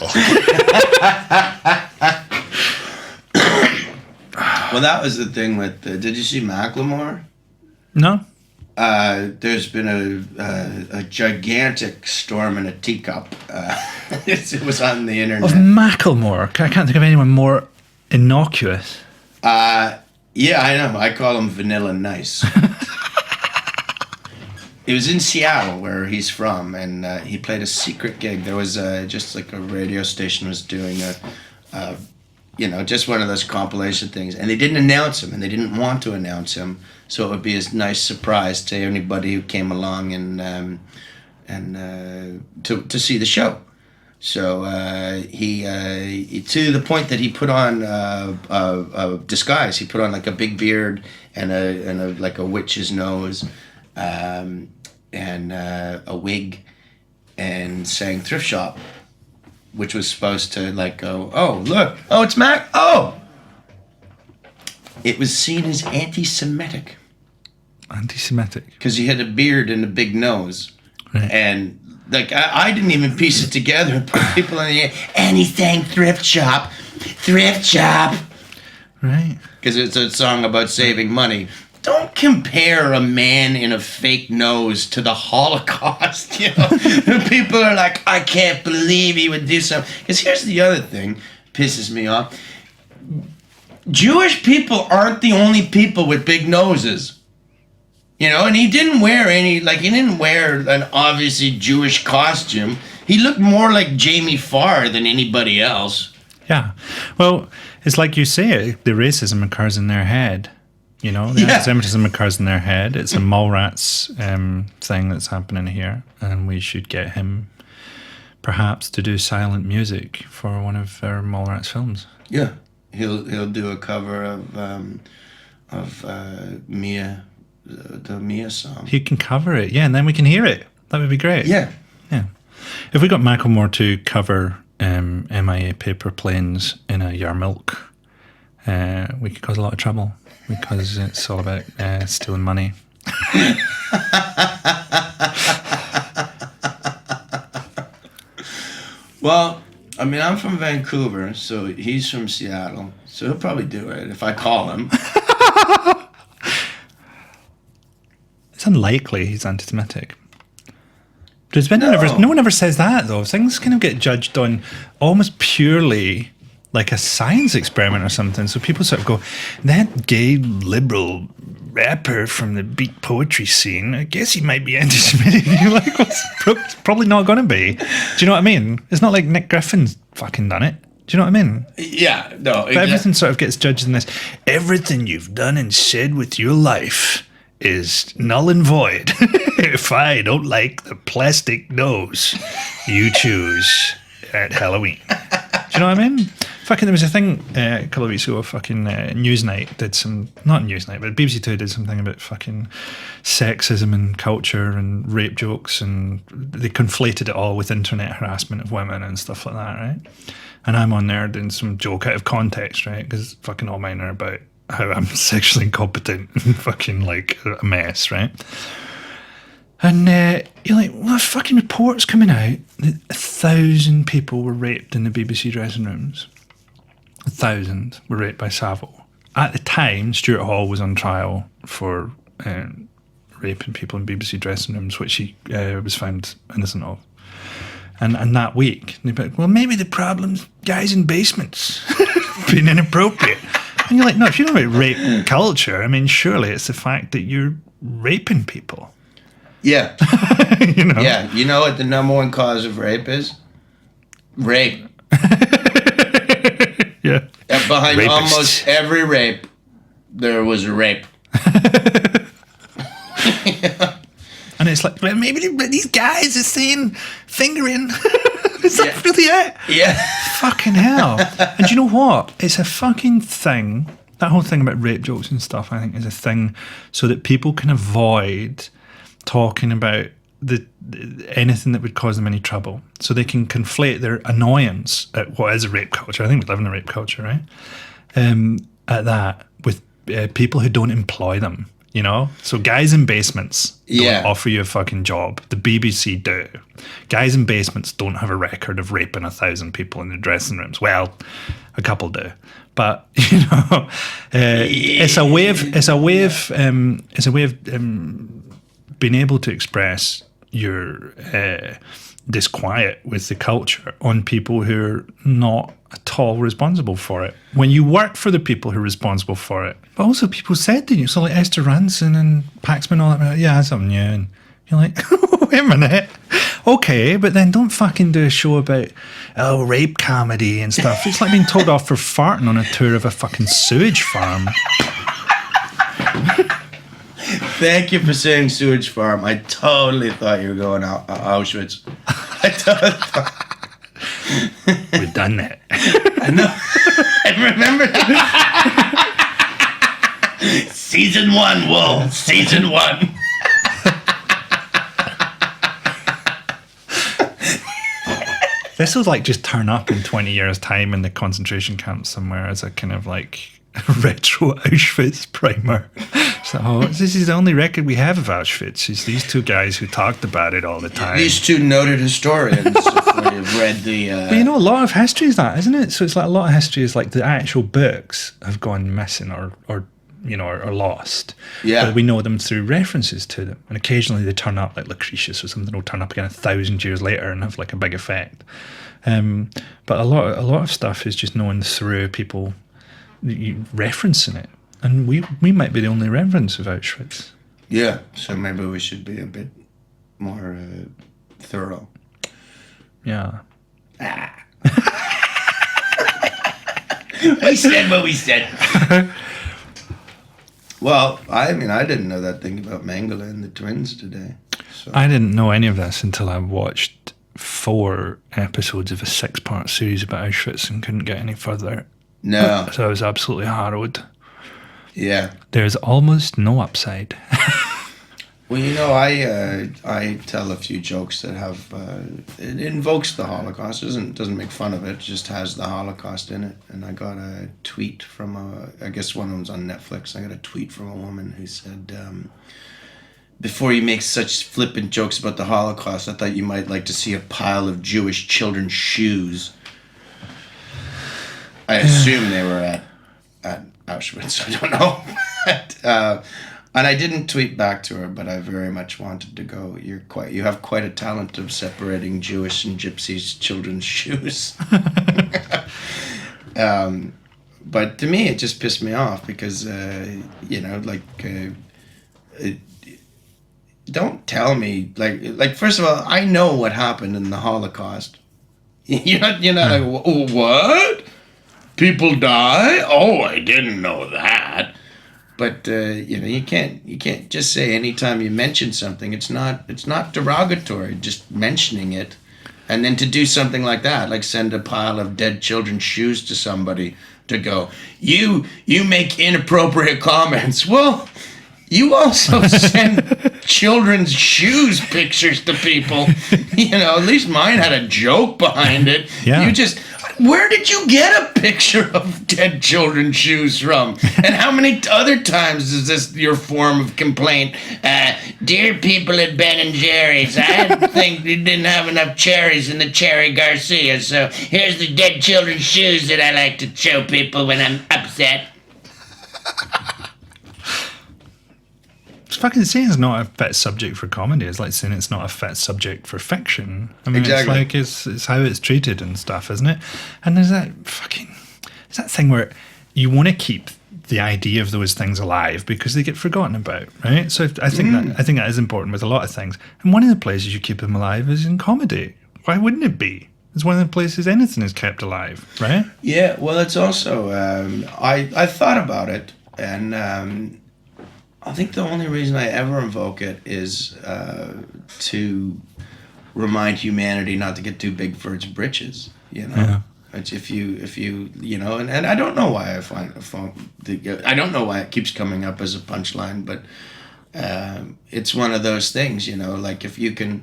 Speaker 1: Well, that was the thing with. Did you see Macklemore?
Speaker 2: No?
Speaker 1: There's been a gigantic storm in a teacup. It was on the internet.
Speaker 2: Of Macklemore. I can't think of anyone more innocuous.
Speaker 1: Yeah, I know. I call him Vanilla Nice. It was in Seattle, where he's from, and he played a secret gig. There was just like a radio station was doing just one of those compilation things, and they didn't announce him, and they didn't want to announce him, so it would be a nice surprise to anybody who came along and to see the show. So he to the point that he put on a disguise. He put on like a big beard and a like a witch's nose, and a wig, and sang Thrift Shop, which was supposed to like go, oh look, oh it's Mac, oh. It was seen as anti-Semitic.
Speaker 2: Anti-Semitic.
Speaker 1: Because he had a beard and a big nose,
Speaker 2: right.
Speaker 1: And. Like, I didn't even piece it together and put people in the air. And he sang Thrift Shop. Thrift Shop.
Speaker 2: Right.
Speaker 1: Because it's a song about saving money. Don't compare a man in a fake nose to the Holocaust, you know? People are like, I can't believe he would do something. Because here's the other thing pisses me off. Jewish people aren't the only people with big noses. You know, and he didn't wear an obviously Jewish costume. He looked more like Jamie Farr than anybody else.
Speaker 2: Yeah. Well, it's like you say, the racism occurs in their head. You know, the anti-Semitism occurs in their head. It's a Mallrats thing that's happening here. And we should get him perhaps to do silent music for one of our Mallrats films.
Speaker 1: Yeah. He'll do a cover of Mia. The Mia song.
Speaker 2: He can cover it, yeah, and then we can hear it. That would be great.
Speaker 1: Yeah.
Speaker 2: If we got Macklemore to cover MIA Paper Planes in a Yarmulke, we could cause a lot of trouble because it's all about stealing money.
Speaker 1: Well, I mean, I'm from Vancouver, so he's from Seattle, so he'll probably do it if I call him.
Speaker 2: It's unlikely he's anti-Semitic. No one ever says that, though. Things kind of get judged on almost purely like a science experiment or something. So people sort of go, that gay liberal rapper from the beat poetry scene, I guess he might be anti-Semitic. You're like, well, it's probably not going to be. Do you know what I mean? It's not like Nick Griffin's fucking done it. Do you know what I mean?
Speaker 1: Yeah, no.
Speaker 2: But everything sort of gets judged in this. Everything you've done and said with your life is null and void if I don't like the plastic nose you choose at Halloween. Do you know what I mean? Fucking, there was a thing a couple of weeks ago, fucking Newsnight did some, not Newsnight, but BBC Two did something about fucking sexism and culture and rape jokes, and they conflated it all with internet harassment of women and stuff like that, right? And I'm on there doing some joke out of context, right? Because fucking all mine are about how I'm sexually incompetent and fucking like a mess, right? And you're like, well, fucking reports coming out that 1,000 people were raped in the BBC dressing rooms. 1,000 were raped by Savile. At the time, Stuart Hall was on trial for raping people in BBC dressing rooms, which he was found innocent of. And that week, they'd be like, well, maybe the problem's guys in basements being inappropriate. And you're like, no, if you know about rape culture, I mean, surely it's the fact that you're raping people.
Speaker 1: Yeah.
Speaker 2: You know?
Speaker 1: Yeah. You know what the number one cause of rape is? Rape.
Speaker 2: Yeah.
Speaker 1: Behind
Speaker 2: Rapists.
Speaker 1: almost every rape, there was a rape.
Speaker 2: And it's like, well, maybe these guys are saying fingering. Is that really it?
Speaker 1: Yeah.
Speaker 2: Fucking hell. And do you know what? It's a fucking thing. That whole thing about rape jokes and stuff, I think, is a thing so that people can avoid talking about anything that would cause them any trouble. So they can conflate their annoyance at what is a rape culture. I think we live in a rape culture, right? At that with people who don't employ them. You know, so guys in basements don't offer you a fucking job. The BBC do. Guys in basements don't have a record of raping 1,000 people in their dressing rooms. Well, a couple do, but you know, it's a way of being able to express your disquiet with the culture on people who are not at all responsible for it. When you work for the people who are responsible for it, but also people said to you, so like Esther Ranson and Paxman, all that, yeah, that's something new, and you're like, wait a minute, okay, but then don't fucking do a show about rape comedy and stuff. It's like being told off for farting on a tour of a fucking sewage farm.
Speaker 1: Thank you for saying sewage farm. I totally thought you were going out Auschwitz. I totally thought.
Speaker 3: done that.
Speaker 1: I know. I remember that. Season 1, Wolf. Season 1.
Speaker 2: This will like just turn up in 20 years' time in the concentration camp somewhere as a kind of like retro Auschwitz primer. So this is the only record we have of Auschwitz. It's these two guys who talked about it all the time.
Speaker 1: These two noted historians have read the...
Speaker 2: But you know, a lot of history is that, isn't it? So it's like a lot of history is like the actual books have gone missing or lost.
Speaker 1: Yeah.
Speaker 2: But we know them through references to them. And occasionally they turn up, like Lucretius or something will turn up again 1,000 years later and have like a big effect. But a lot of stuff is just known through people referencing it. And we might be the only reference of Auschwitz.
Speaker 1: Yeah, so maybe we should be a bit more thorough.
Speaker 2: Yeah.
Speaker 1: We said what we said. Well, I mean, I didn't know that thing about Mengele and the twins today. So.
Speaker 2: I didn't know any of this until I watched 4 episodes of a 6-part series about Auschwitz and couldn't get any further.
Speaker 1: No.
Speaker 2: So I was absolutely harrowed.
Speaker 1: Yeah.
Speaker 2: There's almost no upside.
Speaker 1: Well, you know, I tell a few jokes that have it invokes the Holocaust. It doesn't make fun of it. It just has the Holocaust in it. And I got a tweet from I guess one of them's on Netflix. I got a tweet from a woman who said, before you make such flippant jokes about the Holocaust, I thought you might like to see a pile of Jewish children's shoes. I assume they were at Auschwitz. I don't know. But, and I didn't tweet back to her, but I very much wanted to go. You have quite a talent of separating Jewish and Gypsies' children's shoes. But to me, it just pissed me off because, don't tell me like first of all, I know what happened in the Holocaust. You're not like, what? People die? Oh, I didn't know that. But you can't just say anytime you mention something, it's not derogatory. Just mentioning it, and then to do something like that, like send a pile of dead children's shoes to somebody to go, you make inappropriate comments. Well, you also send children's shoes pictures to people. At least mine had a joke behind it.
Speaker 2: Yeah.
Speaker 1: Where did you get a picture of dead children's shoes from? And how many other times is this your form of complaint? Dear people at Ben and Jerry's, I think we didn't have enough cherries in the Cherry Garcia, so here's the dead children's shoes that I like to show people when I'm upset.
Speaker 2: It's fucking saying it's not a fit subject for comedy. It's like saying it's not a fit subject for fiction. I mean,
Speaker 1: exactly.
Speaker 2: it's how it's treated and stuff, isn't it? And there's that thing where you want to keep the idea of those things alive because they get forgotten about, right? So I think that is important with a lot of things. And one of the places you keep them alive is in comedy. Why wouldn't it be? It's one of the places anything is kept alive, right?
Speaker 1: Yeah. Well, it's also I thought about it, and I think the only reason I ever invoke it is to remind humanity not to get too big for its britches.
Speaker 2: Yeah.
Speaker 1: If you and I don't know why I don't know why it keeps coming up as a punchline, but it's one of those things. Like if you can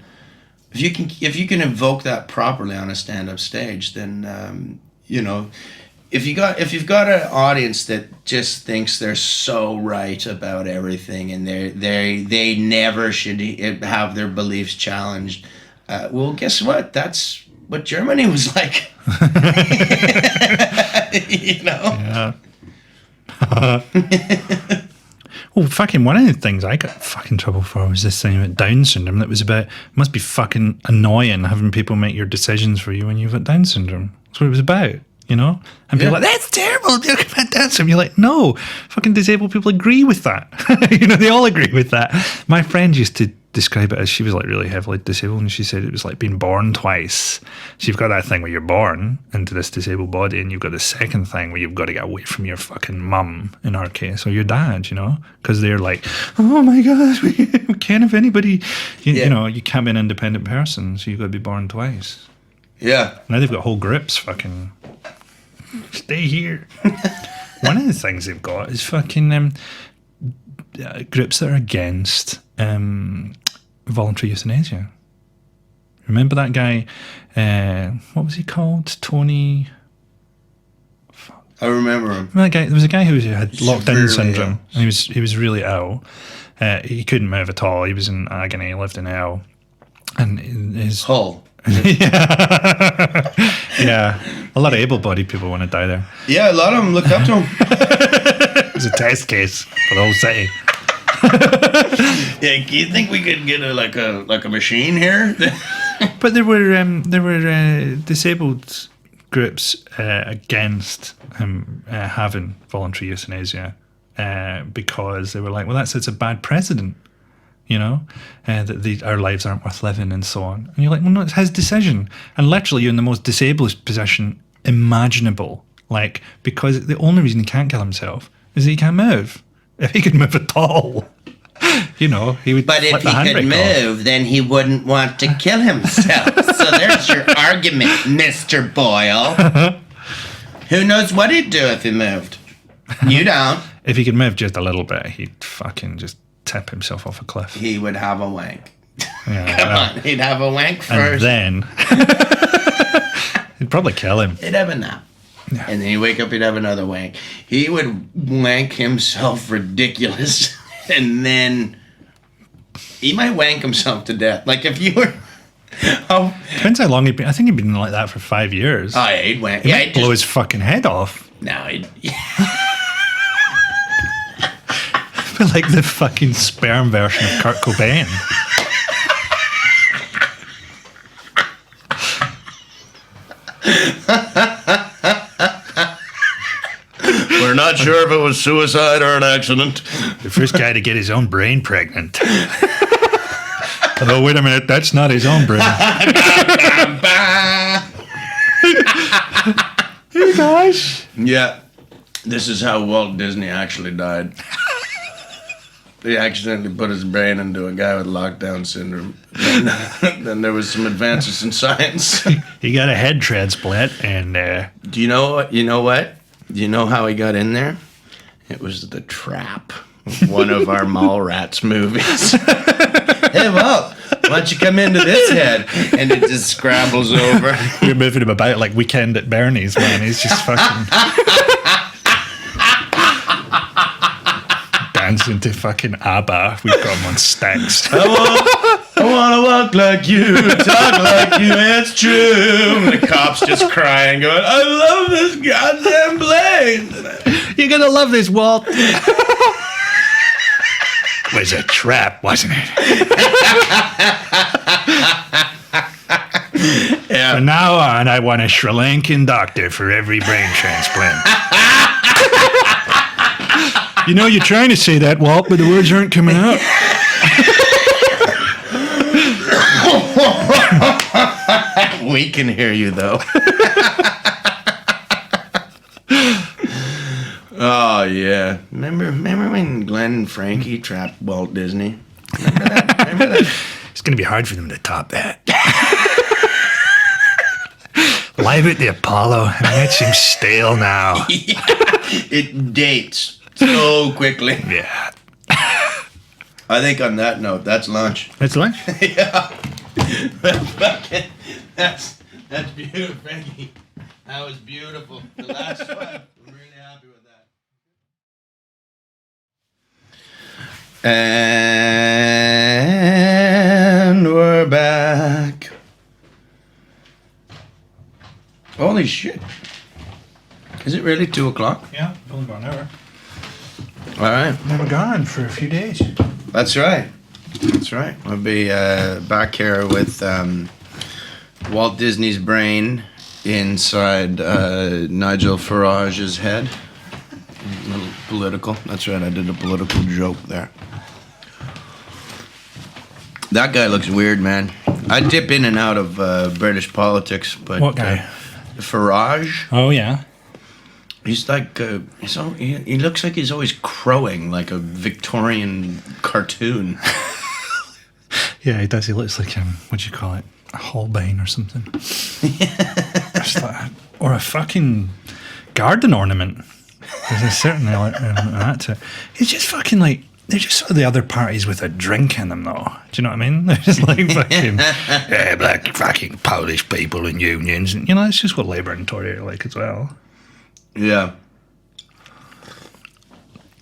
Speaker 1: invoke that properly on a stand-up stage, then If you've got an audience that just thinks they're so right about everything and they never should have their beliefs challenged, well, guess what? That's what Germany was like.
Speaker 2: Yeah. Well, fucking one of the things I got fucking trouble for was this thing about Down syndrome that was about, it must be fucking annoying having people make your decisions for you when you've got Down syndrome. That's what it was about. And people are like, that's terrible, you're about Down syndrome. You're like, no, fucking disabled people agree with that. They all agree with that. My friend used to describe it as, she was like really heavily disabled, and she said it was like being born twice. So you've got that thing where you're born into this disabled body, and you've got the second thing where you've got to get away from your fucking mum, in her case, or your dad, because they're like, oh my gosh, we can't have anybody, you know, you can't be an independent person, so you've got to be born twice.
Speaker 1: Yeah.
Speaker 2: Now they've got whole groups fucking stay here. One of the things they've got is fucking groups that are against voluntary euthanasia. Remember that guy? What was he called? Tony.
Speaker 1: I remember him.
Speaker 2: That guy. There was a guy who had locked-in
Speaker 1: Severely
Speaker 2: syndrome,
Speaker 1: ill.
Speaker 2: and he was really ill. He couldn't move at all. He was in agony. He lived in hell, and his
Speaker 1: Hull.
Speaker 2: yeah, a lot of able-bodied people want to die there.
Speaker 1: Yeah, a lot of them look up to him.
Speaker 2: It was a test case for the whole city.
Speaker 1: Yeah, do you think we could get a machine here?
Speaker 2: But there were disabled groups against having voluntary euthanasia because they were like, well, that sets a bad precedent, you know, that our lives aren't worth living and so on. And you're like, well, no, it's his decision. And literally, you're in the most disabled position imaginable, like, because the only reason he can't kill himself is that he can't move. If he could move at all, you know, he would.
Speaker 1: But if he could move, then he wouldn't want to kill himself. So there's your argument, Mr. Boyle. Who knows what he'd do if he moved? You don't.
Speaker 2: If he could move just a little bit, he'd fucking just tip himself off a cliff.
Speaker 1: He would have a wank.
Speaker 2: Yeah,
Speaker 1: Come on, he'd have a wank first.
Speaker 2: And then he'd probably kill him.
Speaker 1: He'd have a nap. Yeah. And then he'd wake up, he'd have another wank. He would wank himself ridiculous. And then he might wank himself to death. Like if you were... Oh,
Speaker 2: depends how long he'd been. I think he'd been like that for 5 years.
Speaker 1: Oh, yeah, he'd wank.
Speaker 2: He might blow his fucking head off.
Speaker 1: No, he'd...
Speaker 2: But like the fucking sperm version of Kurt Cobain.
Speaker 1: We're not sure if it was suicide or an accident.
Speaker 2: The first guy to get his own brain pregnant. Oh, wait a minute, that's not his own brain. Hey guys.
Speaker 1: Yeah, this is how Walt Disney actually died. He accidentally put his brain into a guy with lockdown syndrome. Then there was some advances in science.
Speaker 2: He got a head transplant, and
Speaker 1: Do you know what? You know what? Do you know how he got in there? It was the trap. One of our Mallrats movies. Hey, Walt, why don't you come into this head? And it just scrambles over.
Speaker 2: we're moving him about like Weekend at Bernie's, man. He's just fucking dancing to fucking ABBA. We've got him on sticks.
Speaker 1: I want to walk like you, talk like you, it's true. And the cop's just crying, going, I love this goddamn plane.
Speaker 2: You're gonna love this, Walt. Was a trap, wasn't it?
Speaker 1: Yeah.
Speaker 2: From now on, I want a Sri Lankan doctor for every brain transplant. You know, you're trying to say that, Walt, but the words aren't coming out.
Speaker 1: We can hear you, though. Oh, yeah. Remember when Glenn and Frankie trapped Walt Disney? Remember that?
Speaker 2: It's going to be hard for them to top that. Live at the Apollo. I mean, it seems stale now.
Speaker 1: Yeah. It dates so quickly.
Speaker 2: Yeah.
Speaker 1: I think on that note, that's lunch.
Speaker 2: That's lunch?
Speaker 1: Yeah. That's beautiful, Frankie. That was beautiful. The last one. I'm really happy with that. And we're back. Holy shit. Is it really 2 o'clock?
Speaker 2: Yeah, only about an hour.
Speaker 1: All right.
Speaker 2: We were gone for a few days.
Speaker 1: That's right. That's right. I'll be back here with Walt Disney's brain inside Nigel Farage's head. A little political. That's right. I did a political joke there. That guy looks weird, man. I dip in and out of British politics, but
Speaker 2: What guy?
Speaker 1: Farage.
Speaker 2: Oh, yeah.
Speaker 1: He's like he looks like he's always crowing like a Victorian cartoon.
Speaker 2: Yeah, he does. He looks like what do you call it? A Holbein or something. Just like or a fucking garden ornament. There's a certain element of that to it. He's just fucking like, they're just sort of the other parties with a drink in them, though. Do you know what I mean? They're just like fucking, yeah, black fucking Polish people in unions. And, you know, it's just what Labour and Tory are like as well.
Speaker 1: Yeah.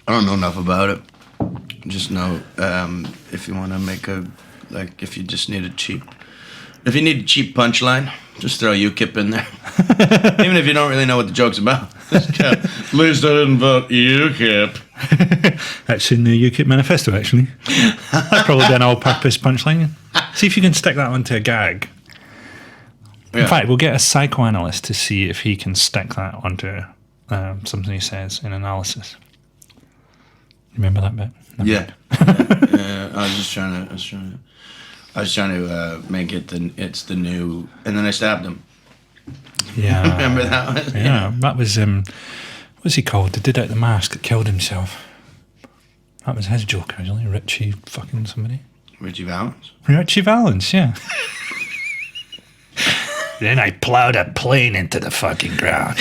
Speaker 1: I don't know enough about it. Just know if you want to make if you just need if you need a cheap punchline, just throw UKIP in there. Even if you don't really know what the joke's about. At least I didn't vote UKIP.
Speaker 2: That's in the UKIP manifesto, actually. That's probably an all-purpose punchline. See if you can stick that onto a gag.
Speaker 1: Yeah.
Speaker 2: In fact, we'll get a psychoanalyst to see if he can stick that onto something he says in analysis. Remember that bit? No.
Speaker 1: Yeah. I was just trying to make it it's the new, and then I stabbed him.
Speaker 2: Yeah.
Speaker 1: Remember that one?
Speaker 2: Yeah, that was what's he called? The dude out the mask that killed himself. That was his joke originally. Richie fucking somebody.
Speaker 1: Richie Valens.
Speaker 2: Richie Valens, yeah.
Speaker 3: Then I plowed a plane into the fucking ground.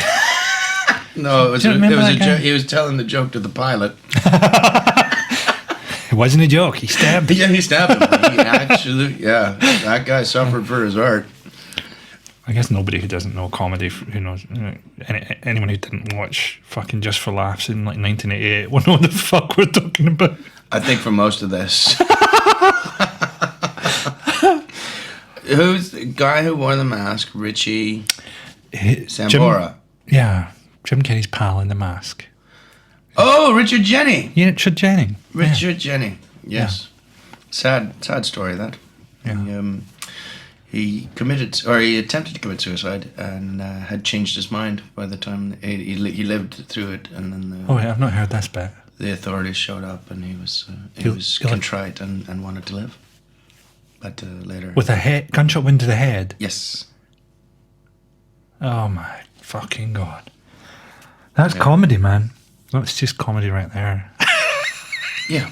Speaker 1: No, it was
Speaker 2: Do you remember that guy?
Speaker 1: he was telling the joke to the pilot.
Speaker 2: It wasn't a joke. He stabbed him.
Speaker 1: Yeah, he stabbed him. He actually, yeah, that guy suffered for his art.
Speaker 2: I guess nobody who doesn't know comedy, who knows, anyone who didn't watch fucking Just for Laughs in like 1988 will know what the fuck we're talking about.
Speaker 1: I think for most of this. Who's the guy who wore the mask? Richie Sambora.
Speaker 2: Jim Carrey's pal in The Mask.
Speaker 1: Oh, Richard Jennings.
Speaker 2: Yeah, Richard Jennings.
Speaker 1: Richard Jennings. Yes. Sad story that.
Speaker 2: Yeah.
Speaker 1: He committed, or he attempted to commit suicide, and had changed his mind by the time he lived through it, and then
Speaker 2: I've not heard this bit.
Speaker 1: the authorities showed up, and he was contrite and wanted to live. But later,
Speaker 2: With a gunshot wound to the head.
Speaker 1: yes,
Speaker 2: Oh my fucking god. That's comedy, man. That's just comedy right there.
Speaker 1: yeah,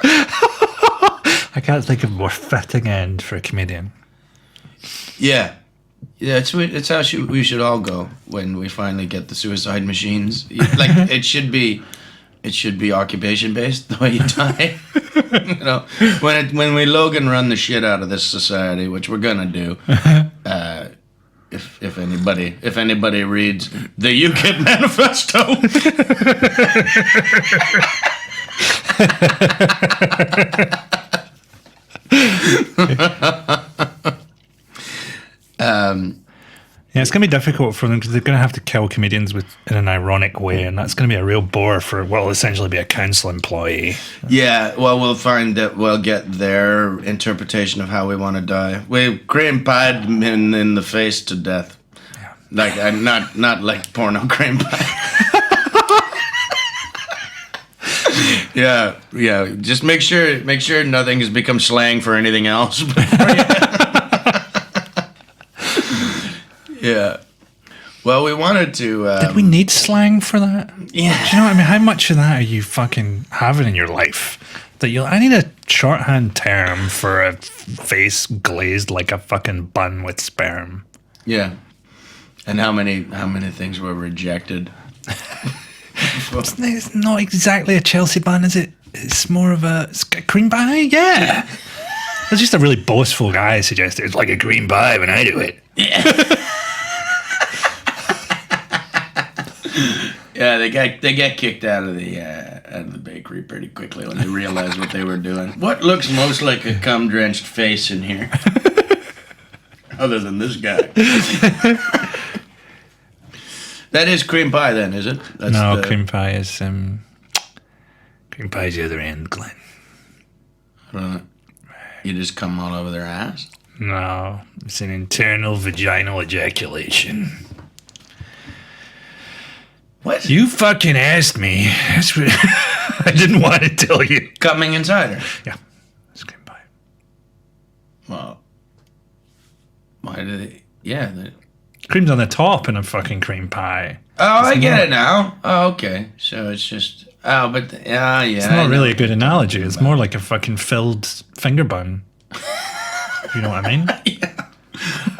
Speaker 2: I can't think of a more fitting end for a comedian.
Speaker 1: yeah. It's how we should all go when we finally get the suicide machines. Like it should be occupation based the way you die. You know, when we Logan run the shit out of this society, which we're gonna do. If anybody reads the UKIP manifesto.
Speaker 2: Yeah, it's going to be difficult for them because they're going to have to kill comedians in an ironic way, and that's going to be a real bore for what will essentially be a council employee.
Speaker 1: Yeah, well, we'll find that we'll get their interpretation of how we want to die. We cream pied him in the face to death.
Speaker 2: Yeah.
Speaker 1: Like not like porno cream pie. Yeah. Just make sure nothing has become slang for anything else. Yeah. Well, we wanted to.
Speaker 2: Did we need slang for that?
Speaker 1: Yeah.
Speaker 2: Do you know what I mean? How much of that are you fucking having in your life? I need a shorthand term for a face glazed like a fucking bun with sperm.
Speaker 1: Yeah. And how many things were rejected?
Speaker 2: It's not exactly a Chelsea bun, is it? It's more of a cream pie? Yeah. It's just a really boastful guy suggested it's like a cream pie when I do it.
Speaker 1: Yeah. Yeah, they get kicked out of the bakery pretty quickly when they realize what they were doing. What looks most like a cum-drenched face in here? Other than this guy. That is cream pie then, is it?
Speaker 2: No, cream pie is cream pie's the other end, Glenn.
Speaker 1: You just come all over their ass?
Speaker 3: No, it's an internal vaginal ejaculation.
Speaker 1: What?
Speaker 3: You fucking asked me. That's what I didn't want to tell you.
Speaker 1: Coming inside her?
Speaker 2: Yeah, it's cream pie.
Speaker 1: Well, why do they... Yeah,
Speaker 2: Cream's on the top in a fucking cream pie.
Speaker 1: Oh, I get it now. Oh, okay. So it's just Oh, but yeah.
Speaker 2: It's not really a good analogy. It's more like a fucking filled finger bun. You know what I mean?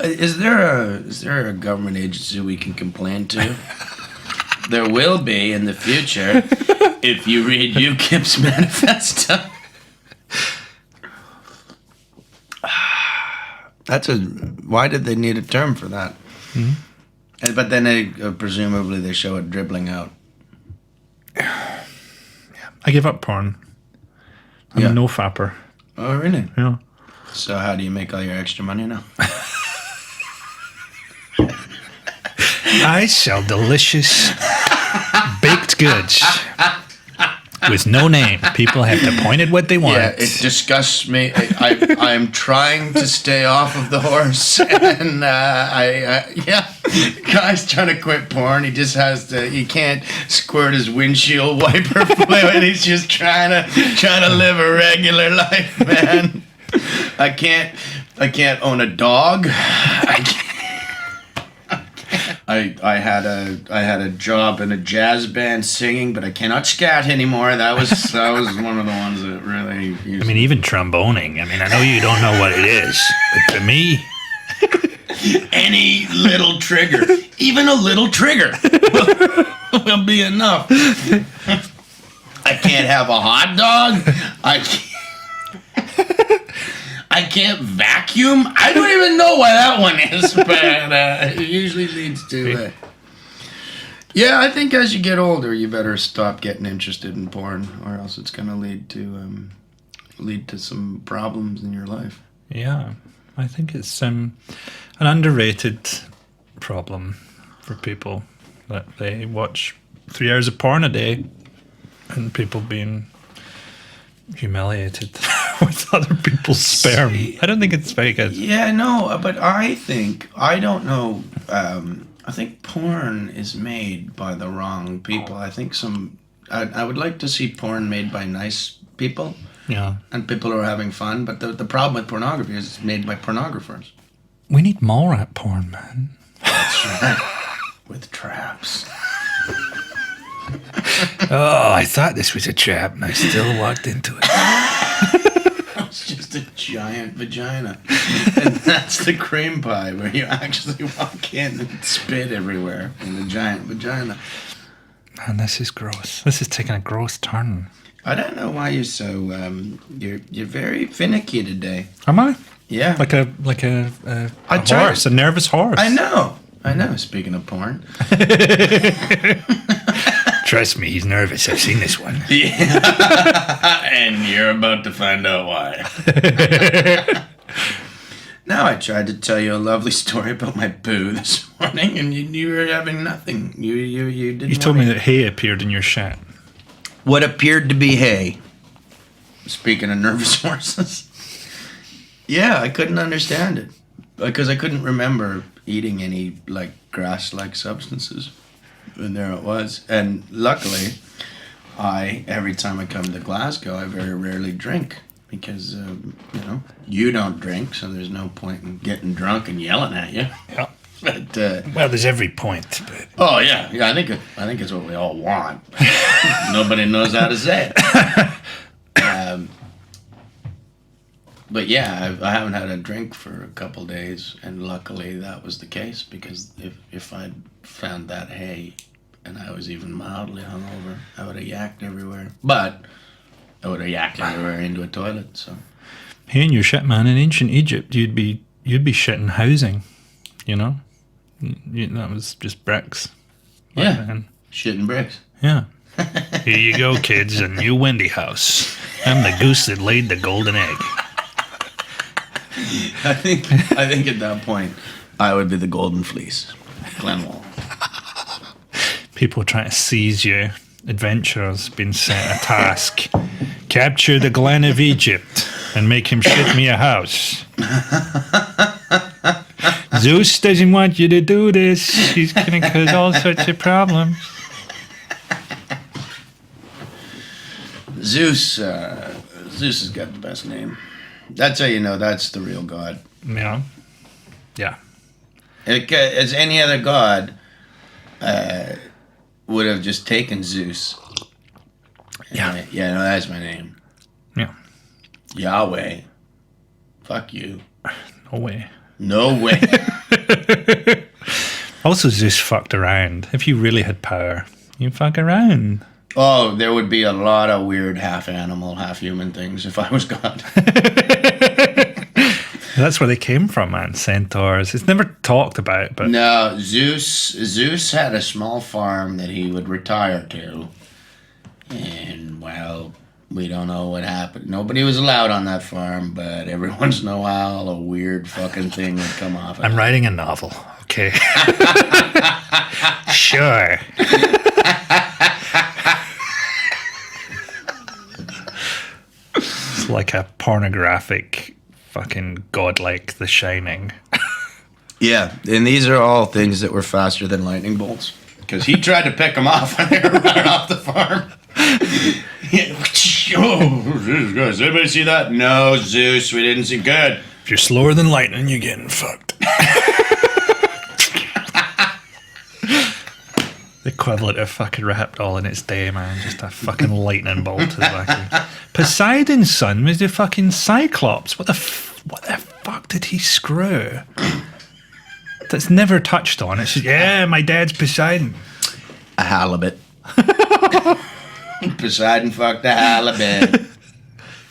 Speaker 1: Is there a government agency we can complain to? There will be in the future if you read UKIP's manifesto. Why did they need a term for that? Mm-hmm. But then presumably they show it dribbling out.
Speaker 2: I give up porn. I'm a no-fapper.
Speaker 1: Oh, really?
Speaker 2: Yeah.
Speaker 1: So how do you make all your extra money now?
Speaker 3: I sell delicious baked goods with no name. People have to point at what they want.
Speaker 1: Yeah, it disgusts me. I am trying to stay off of the horse, and guy's trying to quit porn. He just has to. He can't squirt his windshield wiper fluid. He's just trying to live a regular life, man. I can't own a dog. I had a job in a jazz band singing, but I cannot scat anymore. That was one of the ones that really.
Speaker 3: I mean, even tromboning. I mean, I know you don't know what it is, but to me,
Speaker 1: any little trigger, even a little trigger, will be enough. I can't have a hot dog. I can't vacuum. I don't even know why that one is, but it usually leads to. Yeah, I think as you get older, you better stop getting interested in porn, or else it's going to lead to some problems in your life.
Speaker 2: Yeah, I think it's an underrated problem for people that they watch 3 hours of porn a day, and people being humiliated with other people's sperm. I don't think it's very good.
Speaker 1: Yeah, no, but I don't know. I think porn is made by the wrong people. I think I would like to see porn made by nice people.
Speaker 2: Yeah.
Speaker 1: And people who are having fun. But the problem with pornography is it's made by pornographers.
Speaker 2: We need mole rat porn, man.
Speaker 1: That's right. With traps.
Speaker 3: oh, I thought this was a trap, and I still walked into it.
Speaker 1: It's just a giant vagina. And that's the cream pie, where you actually walk in and spit everywhere in a giant vagina.
Speaker 2: Man, this is gross. This is taking a gross turn.
Speaker 1: I don't know why you're so you're very finicky today.
Speaker 2: Am I?
Speaker 1: Yeah.
Speaker 2: Like a horse, a nervous horse.
Speaker 1: I know. Speaking of porn.
Speaker 3: Trust me, he's nervous. I've seen this one.
Speaker 1: Yeah. And you're about to find out why. Now, I tried to tell you a lovely story about my poo this morning, and you were having nothing. You didn't.
Speaker 2: You told me that hay appeared in your shat.
Speaker 1: What appeared to be hay. Speaking of nervous horses. Yeah, I couldn't understand it. Because I couldn't remember eating any, grass-like substances. And there it was. And luckily, every time I come to Glasgow, I very rarely drink. Because, you don't drink, so there's no point in getting drunk and yelling at you.
Speaker 3: Yeah.
Speaker 1: But,
Speaker 3: well, there's every point. But...
Speaker 1: Oh, yeah. I think it's what we all want. Nobody knows how to say it. But yeah, I haven't had a drink for a couple days, and luckily that was the case, because if I'd found that hay and I was even mildly hungover, I would have yacked everywhere. But I would have yacked everywhere into a toilet. So
Speaker 2: hey, in your shit, man, in ancient Egypt, you'd be shitting housing, that was just bricks.
Speaker 1: Yeah,
Speaker 2: then.
Speaker 1: shitting bricks.
Speaker 2: Yeah.
Speaker 3: Here you go, kids, a new Wendy house. I'm the goose that laid the golden egg.
Speaker 1: I think at that point I would be the golden fleece, Glenwall.
Speaker 2: People trying to seize you. Adventurers being set a task. Capture the Glen of Egypt and make him shit me a house. Zeus doesn't want you to do this. He's going to cause all sorts of problems.
Speaker 1: Zeus has got the best name. That's how you know that's the real god.
Speaker 2: Yeah. Yeah.
Speaker 1: As any other god would have just taken Zeus
Speaker 2: Yeah.
Speaker 1: Yeah, no, that's my name.
Speaker 2: Yeah.
Speaker 1: Yahweh. Fuck you.
Speaker 2: No way.
Speaker 1: No way.
Speaker 2: Also, Zeus fucked around. If you really had power, you'd fuck around.
Speaker 1: Oh, there would be a lot of weird half animal, half human things if I was God.
Speaker 2: That's where they came from, man. Centaurs. It's never talked about, but
Speaker 1: No, Zeus had a small farm that he would retire to. And, well, we don't know what happened. Nobody was allowed on that farm, but every once in a while, a weird fucking thing would come off.
Speaker 2: I'm writing a novel. Okay. Sure. It's like a pornographic fucking godlike The Shining.
Speaker 1: Yeah, and these are all things that were faster than lightning bolts. Because he tried to pick them off when they were running off the farm. Oh, does anybody see that? No, Zeus, we didn't see. Good.
Speaker 2: If you're slower than lightning, you're getting fucked. The equivalent of fucking Raptol in its day, man. Just a fucking lightning bolt. Exactly. Poseidon's son was the fucking Cyclops. What the fuck did he screw? That's never touched on. It's just, yeah, my dad's Poseidon.
Speaker 1: A halibut. Poseidon fucked a halibut.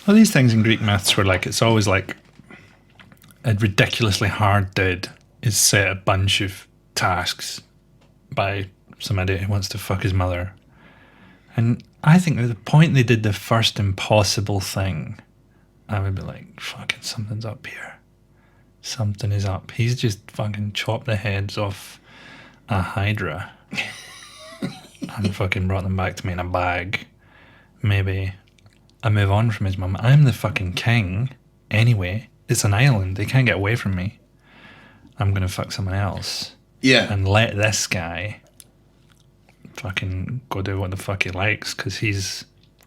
Speaker 2: Well, these things in Greek myths were like, it's always like a ridiculously hard dude is set a bunch of tasks by somebody who wants to fuck his mother. And I think at the point they did the first impossible thing, I would be like, fucking something's up here. Something is up. He's just fucking chopped the heads off a hydra and fucking brought them back to me in a bag. Maybe I move on from his mum. I'm the fucking king anyway. It's an island. They can't get away from me. I'm going to fuck someone else.
Speaker 1: Yeah.
Speaker 2: And let this guy fucking go do what the fuck he likes because he's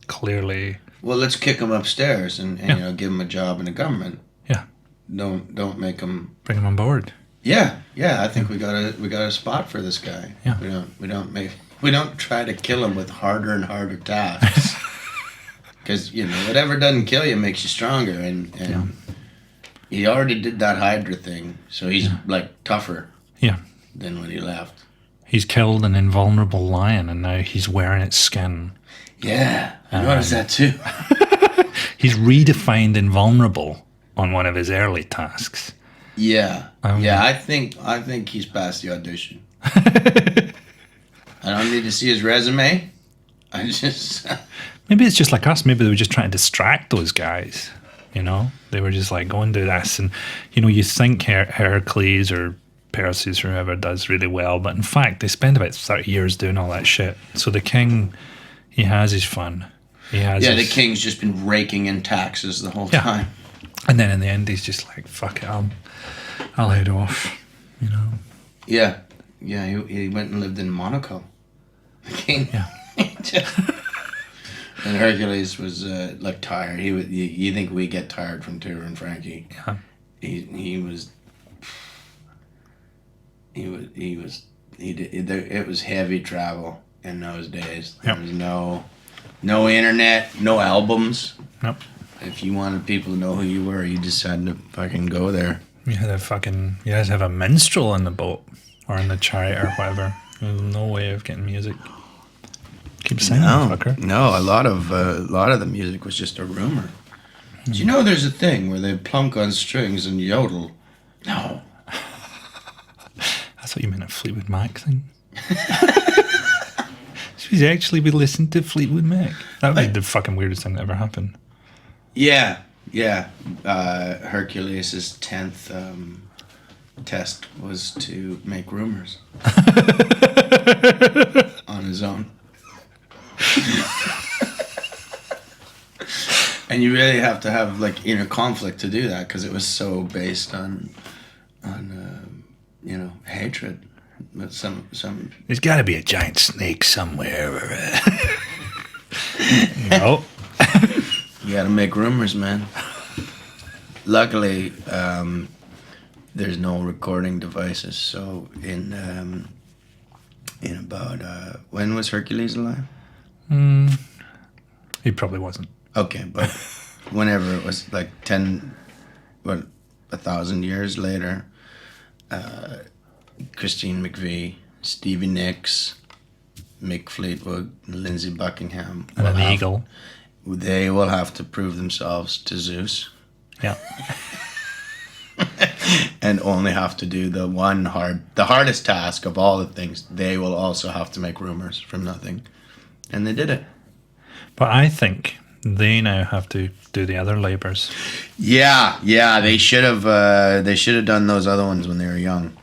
Speaker 2: clearly...
Speaker 1: Well, let's kick him upstairs and you know, give him a job in the government.
Speaker 2: Yeah.
Speaker 1: Don't make him...
Speaker 2: Bring him on board.
Speaker 1: Yeah. I think we got a spot for this guy.
Speaker 2: Yeah.
Speaker 1: We don't try to kill him with harder and harder tasks. Because, you know, whatever doesn't kill you makes you stronger. And he already did that Hydra thing. So he's, like, tougher than when he left.
Speaker 2: He's killed an invulnerable lion and now he's wearing its skin.
Speaker 1: Yeah. I noticed that, too.
Speaker 2: He's redefined invulnerable on one of his early tasks.
Speaker 1: Yeah. I think he's passed the audition. I don't need to see his resume. I just...
Speaker 2: Maybe it's just like us. Maybe they were just trying to distract those guys. You know? They were just like, go and do this. And, you know, you think Heracles or Perseus or whoever does really well. But in fact, they spend about 30 years doing all that shit. So the king, he has his fun.
Speaker 1: The king's just been raking in taxes the whole time.
Speaker 2: And then in the end, he's just like, fuck it, I'll head off. You know? Yeah.
Speaker 1: Yeah, he went and lived in Monaco. The king.
Speaker 2: Yeah.
Speaker 1: And Hercules was like tired. You think we get tired from Tyr and Frankie?
Speaker 2: Yeah.
Speaker 1: It was heavy travel in those days.
Speaker 2: Yep.
Speaker 1: There was no internet, no albums.
Speaker 2: Nope.
Speaker 1: If you wanted people to know who you were, you just had to fucking go there.
Speaker 2: You had you had to have a minstrel on the boat or in the chariot or whatever. There's no way of getting music. Keep singing, fucker.
Speaker 1: No, a lot of the music was just a rumor. Do you know there's a thing where they plunk on strings and yodel? No.
Speaker 2: I thought you meant a Fleetwood Mac thing. Should we actually be listening to Fleetwood Mac? That would be the fucking weirdest thing that ever happened.
Speaker 1: Yeah. Hercules' 10th test was to make rumors on his own. And you really have to have like inner conflict to do that because it was so based on hatred. But some
Speaker 2: there's got to be a giant snake somewhere. No.
Speaker 1: You got to make rumors, man. Luckily, there's no recording devices. So in about when was Hercules alive?
Speaker 3: He probably wasn't.
Speaker 1: Okay, but whenever it was like 1,000 years later, Christine McVie, Stevie Nicks, Mick Fleetwood, Lindsey Buckingham,
Speaker 3: And an eagle.
Speaker 1: they will have to prove themselves to Zeus.
Speaker 3: Yeah.
Speaker 1: And only have to do the hardest task of all the things. They will also have to make rumors from nothing. And they did it.
Speaker 3: But I think they now have to do the other labours.
Speaker 1: Yeah, they should have done those other ones when they were young.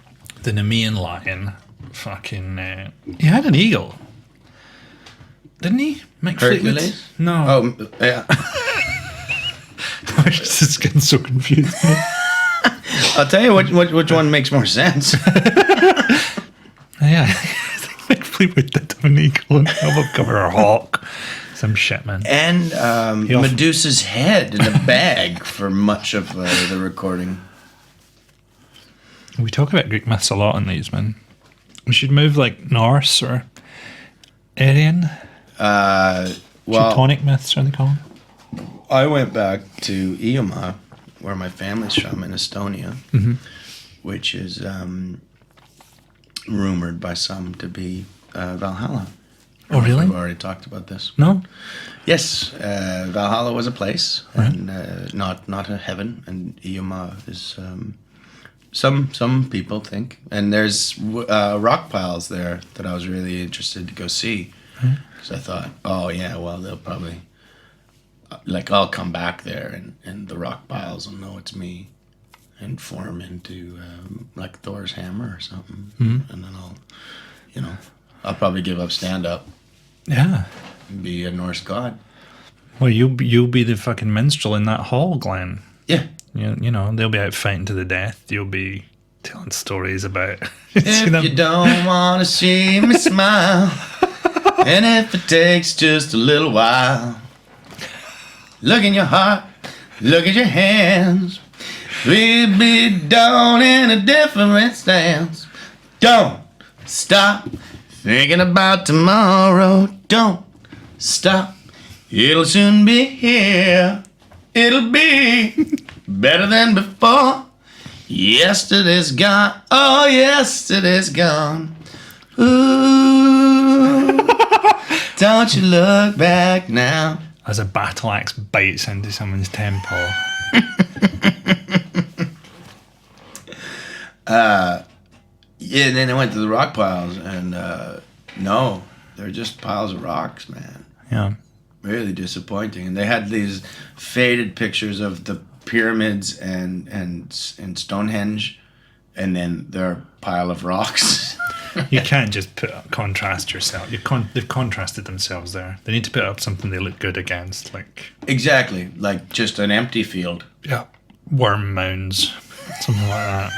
Speaker 3: The Nemean lion, fucking, he had an eagle, didn't he? Mick Fleetwood?
Speaker 1: Hercules?
Speaker 3: No.
Speaker 1: Oh, yeah.
Speaker 3: I was just getting so confused.
Speaker 1: I'll tell you which one makes more sense.
Speaker 3: Yeah, I think Mick Fleetwood did have an eagle and album cover, or hawk, some shit, man.
Speaker 1: And Medusa's head in a bag for much of the recording.
Speaker 3: We talk about Greek myths a lot in these, man. We should move like Norse or Aryan, Teutonic myths, are they called?
Speaker 1: I went back to Ioma, where my family's from, in Estonia, which is rumored by some to be Valhalla.
Speaker 3: Oh, really?
Speaker 1: We've already talked about this.
Speaker 3: No?
Speaker 1: Yes, Valhalla was a place, and not a heaven, and Ioma is some people think. And there's rock piles there that I was really interested to go see. So I thought, oh yeah, well they'll probably, like, I'll come back there and the rock piles will know it's me and form into like Thor's hammer or something. And then I'll probably give up stand-up
Speaker 3: Yeah.
Speaker 1: and be a Norse god.
Speaker 3: Well, you'll be the fucking minstrel in that hall, Glenn.
Speaker 1: Yeah.
Speaker 3: You know, they'll be out fighting to the death. You'll be telling stories about...
Speaker 1: If you don't want to see me smile, and if it takes just a little while, look in your heart, look at your hands. We'll be down in a different stance. Don't stop thinking about tomorrow. Don't stop. It'll soon be here. It'll be better than before. Yesterday's gone. Oh, yesterday's gone. Ooh, don't you look back now.
Speaker 3: As a battle axe bites into someone's temple.
Speaker 1: Yeah, and then I went to the rock piles, and no, they're just piles of rocks, man.
Speaker 3: Yeah.
Speaker 1: Really disappointing. And they had these faded pictures of the pyramids and Stonehenge, and then their pile of rocks.
Speaker 3: You can't just contrast yourself. They've contrasted themselves there. They need to put up something they look good against, like...
Speaker 1: Exactly, like just an empty field.
Speaker 3: Yeah. Worm mounds. Something like that.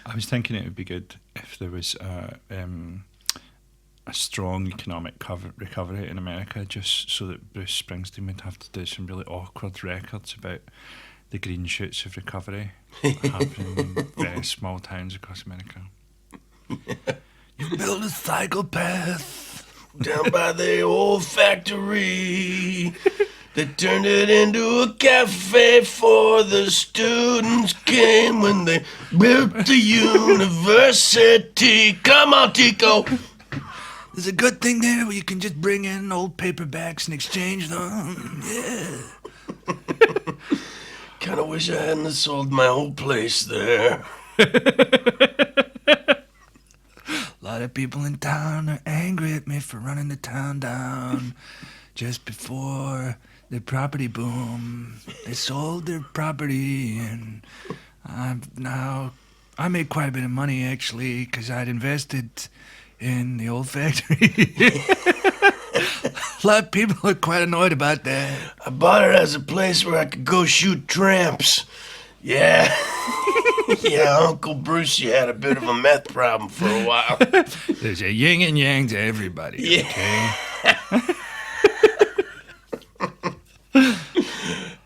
Speaker 3: I was thinking it would be good if there was a strong economic recovery in America, just so that Bruce Springsteen would have to do some really awkward records about the green shoots of recovery happening in very small towns across America. You built a cycle path
Speaker 1: Down by the old factory. They turned it into a cafe for the students came when they built the university. Come on, Tico.
Speaker 3: There's a good thing there where you can just bring in old paperbacks and exchange them. Yeah.
Speaker 1: Kind of wish I hadn't sold my whole place there.
Speaker 3: A lot of people in town are angry at me for running the town down just before the property boom. They sold their property, and I made quite a bit of money actually because I'd invested in the old factory. A lot of people are quite annoyed about that.
Speaker 1: I bought it as a place where I could go shoot tramps. Yeah. Yeah, Uncle Brucey had a bit of a meth problem for a while.
Speaker 3: There's a yin and yang to everybody,
Speaker 1: Yeah.
Speaker 3: okay?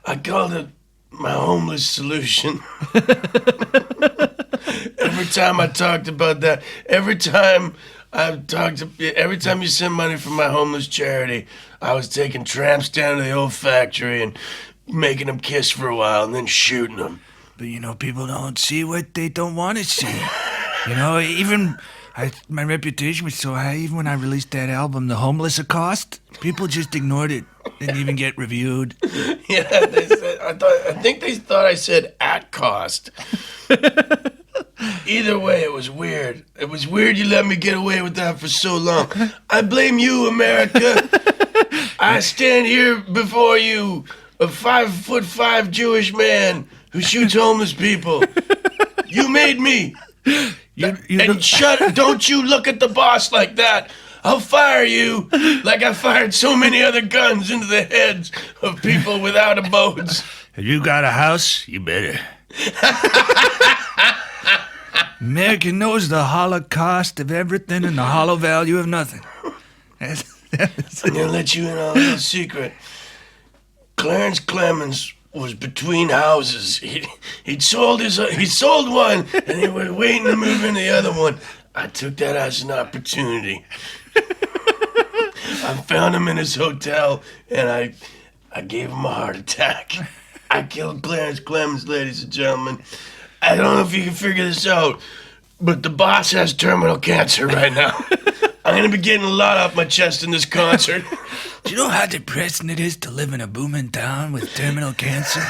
Speaker 1: I called it my homeless solution. Every time I talked about that, every time I've talked to every time you send money for my homeless charity. I was taking tramps down to the old factory and making them kiss for a while and then shooting them.
Speaker 3: But people don't see what they don't want to see. Even my reputation was so high. Even when I released that album, The Homeless Accost, people just ignored it. Didn't even get reviewed.
Speaker 1: Yeah, they said, I think they thought I said at cost. Either way, it was weird. It was weird you let me get away with that for so long. I blame you, America. I stand here before you, a 5'5" Jewish man who shoots homeless people. You made me. Don't you look at the boss like that. I'll fire you like I fired so many other guns into the heads of people without abodes.
Speaker 3: Have you got a house? You better. America knows the hollow cost of everything and the hollow value of nothing.
Speaker 1: I'm gonna let you in on a little secret. Clarence Clemens was between houses. He sold one, and he was waiting to move in the other one. I took that as an opportunity. I found him in his hotel, and I gave him a heart attack. I killed Clarence Clemens, ladies and gentlemen. I don't know if you can figure this out, but the boss has terminal cancer right now. I'm going to be getting a lot off my chest in this concert.
Speaker 3: Do you know how depressing it is to live in a booming town with terminal cancer?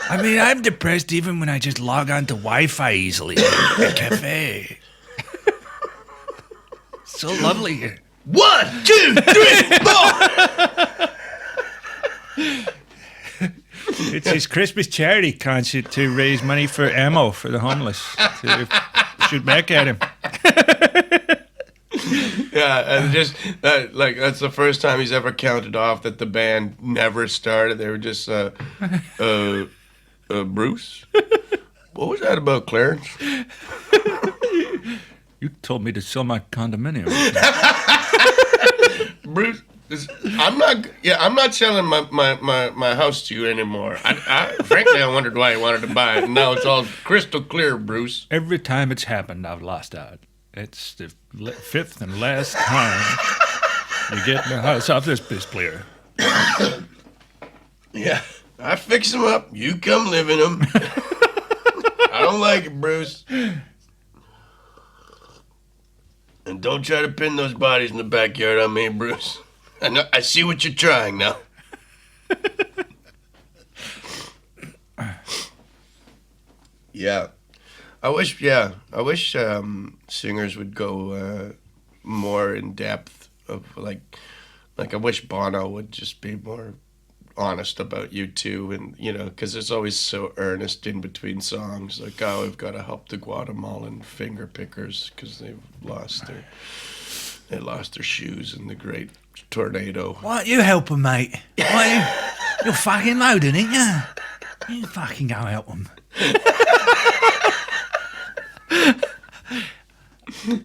Speaker 3: I mean, I'm depressed even when I just log on to Wi-Fi easily at a cafe. So lovely here.
Speaker 1: 1, 2, 3, 4.
Speaker 3: It's his Christmas charity concert to raise money for ammo for the homeless to shoot back at him.
Speaker 1: Yeah, and just that's the first time he's ever counted off that the band never started. They were just Bruce. What was that about, Clarence?
Speaker 3: You told me to sell my condominium.
Speaker 1: Bruce, I'm not selling my house to you anymore. Frankly, I wondered why you wanted to buy it. Now it's all crystal clear, Bruce.
Speaker 3: Every time it's happened, I've lost out. It's the fifth and last time you get in the house off this player.
Speaker 1: Yeah, I fix them up. You come live in them. I don't like it, Bruce. And don't try to pin those bodies in the backyard on me, Bruce. I see what you're trying now. Yeah. I wish singers would go more in depth of like I wish Bono would just be more honest about you too, and because it's always so earnest in between songs, like, oh, we've got to help the Guatemalan finger pickers because they lost their shoes in the great tornado.
Speaker 3: Why don't you help them, mate? You're fucking loaded, ain't you? You fucking go help them.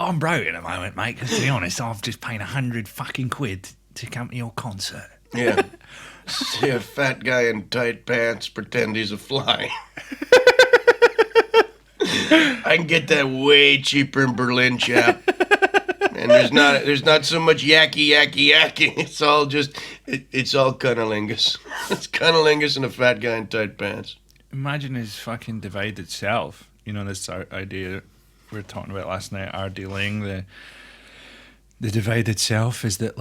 Speaker 3: I'm broke at the moment, mate, because to be honest, I've just paid £100 to come to your concert.
Speaker 1: Yeah. See a fat guy in tight pants pretend he's a fly. I can get that way cheaper in Berlin, chap. And there's not so much yakky. It's all just it's all cunnilingus. It's cunnilingus and a fat guy in tight pants.
Speaker 3: Imagine his fucking divided self. This idea we were talking about last night, R.D. Ling, the divided self is that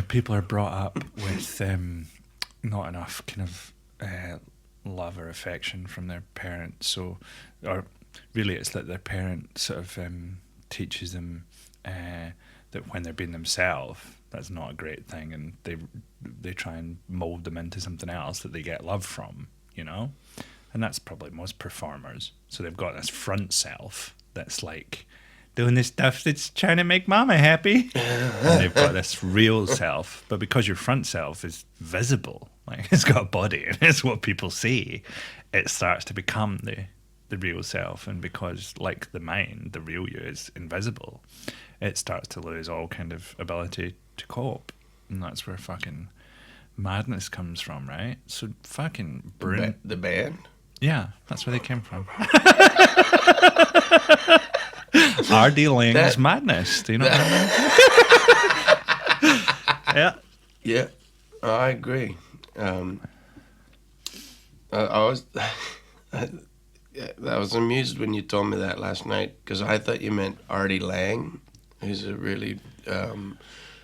Speaker 3: people are brought up with not enough kind of love or affection from their parents, or really it's that their parent sort of teaches them that when they're being themselves, that's not a great thing, and they try and mold them into something else that they get love from, and that's probably most performers. So they've got this front self that's like doing this stuff that's trying to make mama happy, and they've got this real self, but because your front self is visible, it's got a body and it's what people see, it starts to become the real self. And because like the mind, the real you is invisible, it starts to lose all kind of ability to cope, and that's where fucking madness comes from, right? So fucking
Speaker 1: the band.
Speaker 3: Yeah, that's where they came from.
Speaker 2: R.D. Laing's Madness. Do you know what I mean? Yeah.
Speaker 1: Yeah, I agree. I was I was amused when you told me that last night because I thought you meant Artie Lang, who's a really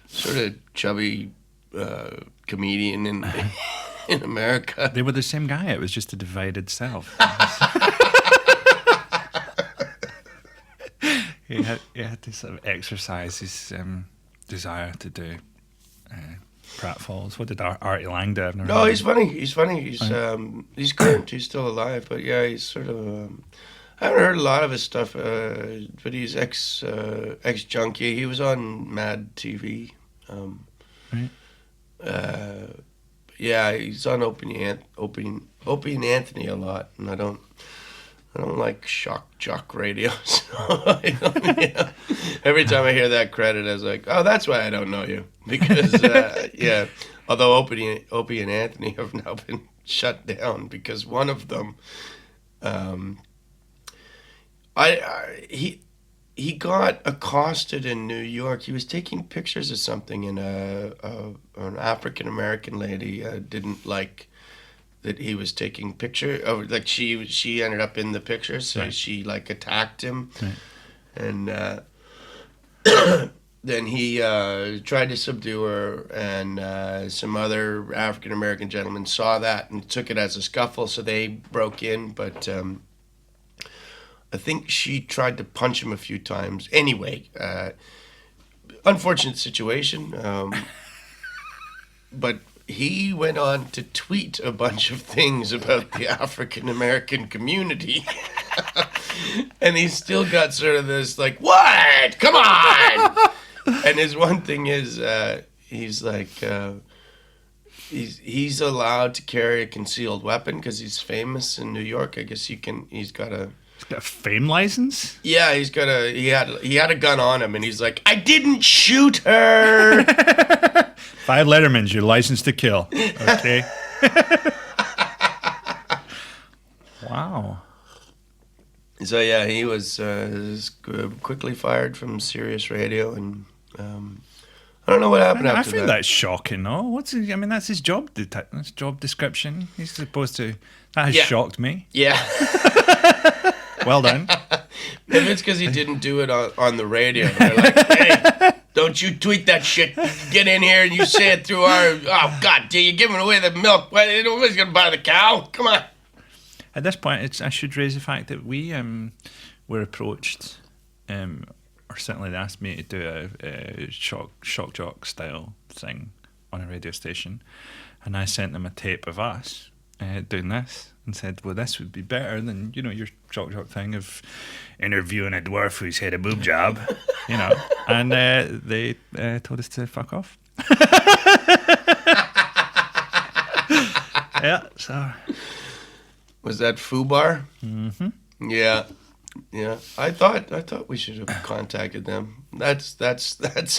Speaker 1: sort of chubby comedian in in America.
Speaker 2: They were the same guy. It was just a divided self. He had to sort of exercise his desire to do pratfalls. What did Artie Lang do? I've never
Speaker 1: No,
Speaker 2: heard
Speaker 1: he's
Speaker 2: of
Speaker 1: funny. He's funny. He's current. He's still alive, but yeah, he's sort of. I haven't heard a lot of his stuff, but he's ex junkie. He was on Mad TV.
Speaker 2: Right.
Speaker 1: Yeah, he's on Opie and Anthony a lot, and I don't like shock jock radio. So yeah. Every time I hear that credit, I was like, oh, that's why I don't know you, because yeah. Although Opie and Anthony have now been shut down because one of them, he got accosted in New York. He was taking pictures of something, and an African American lady didn't like that he was taking picture of, like she ended up in the picture, so
Speaker 2: right.
Speaker 1: she like attacked him,
Speaker 2: Right.
Speaker 1: and then he tried to subdue her, and some other African American gentlemen saw that and took it as a scuffle, so they broke in, but I think she tried to punch him a few times. Anyway, unfortunate situation, but he went on to tweet a bunch of things about the African American community. And he's still got sort of this, like, what? Come on! And his one thing is, he's like, he's allowed to carry a concealed weapon because he's famous in New York. I guess he's got a
Speaker 2: fame license?
Speaker 1: Yeah, he had a gun on him, and he's like, I didn't shoot her.
Speaker 2: 5 Lettermans, you're licensed to kill. Okay. Wow.
Speaker 1: So yeah, he was quickly fired from Sirius Radio, and I don't know what happened
Speaker 2: I
Speaker 1: after
Speaker 2: feel
Speaker 1: that.
Speaker 2: that's shocking, no? I mean, that's his job. That's job description. He's supposed to. That has shocked me.
Speaker 1: Yeah.
Speaker 2: Well done.
Speaker 1: Maybe it's because he didn't do it on the radio. They're like, hey, don't you tweet that shit. Get in here and you say it through our... Oh, God, you're giving away the milk. Nobody's going to buy the cow. Come on.
Speaker 2: At this point, I should raise the fact that we were approached, or certainly they asked me to do a shock jock style thing on a radio station, and I sent them a tape of us doing this and said, well, this would be better than, your shock jock thing of interviewing a dwarf who's had a boob job, and they told us to fuck off. Yeah, so...
Speaker 1: Was that Fubar?
Speaker 2: Mm-hmm.
Speaker 1: Yeah. I thought we should have contacted them. That's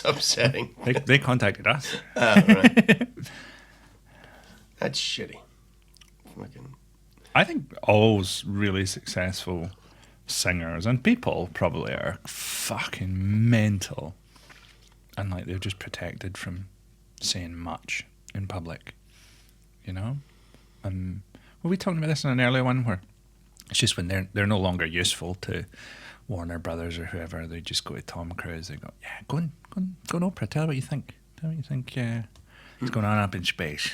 Speaker 1: upsetting.
Speaker 2: They contacted us.
Speaker 1: Right. That's shitty. Fucking.
Speaker 2: I think all really successful singers and people probably are fucking mental, and like they're just protected from saying much in public, Were we talking about this in an earlier one where it's just when they're no longer useful to Warner Brothers or whoever, they just go to Tom Cruise. They go, yeah, go on Oprah. Tell her what you think. What's going on up in space.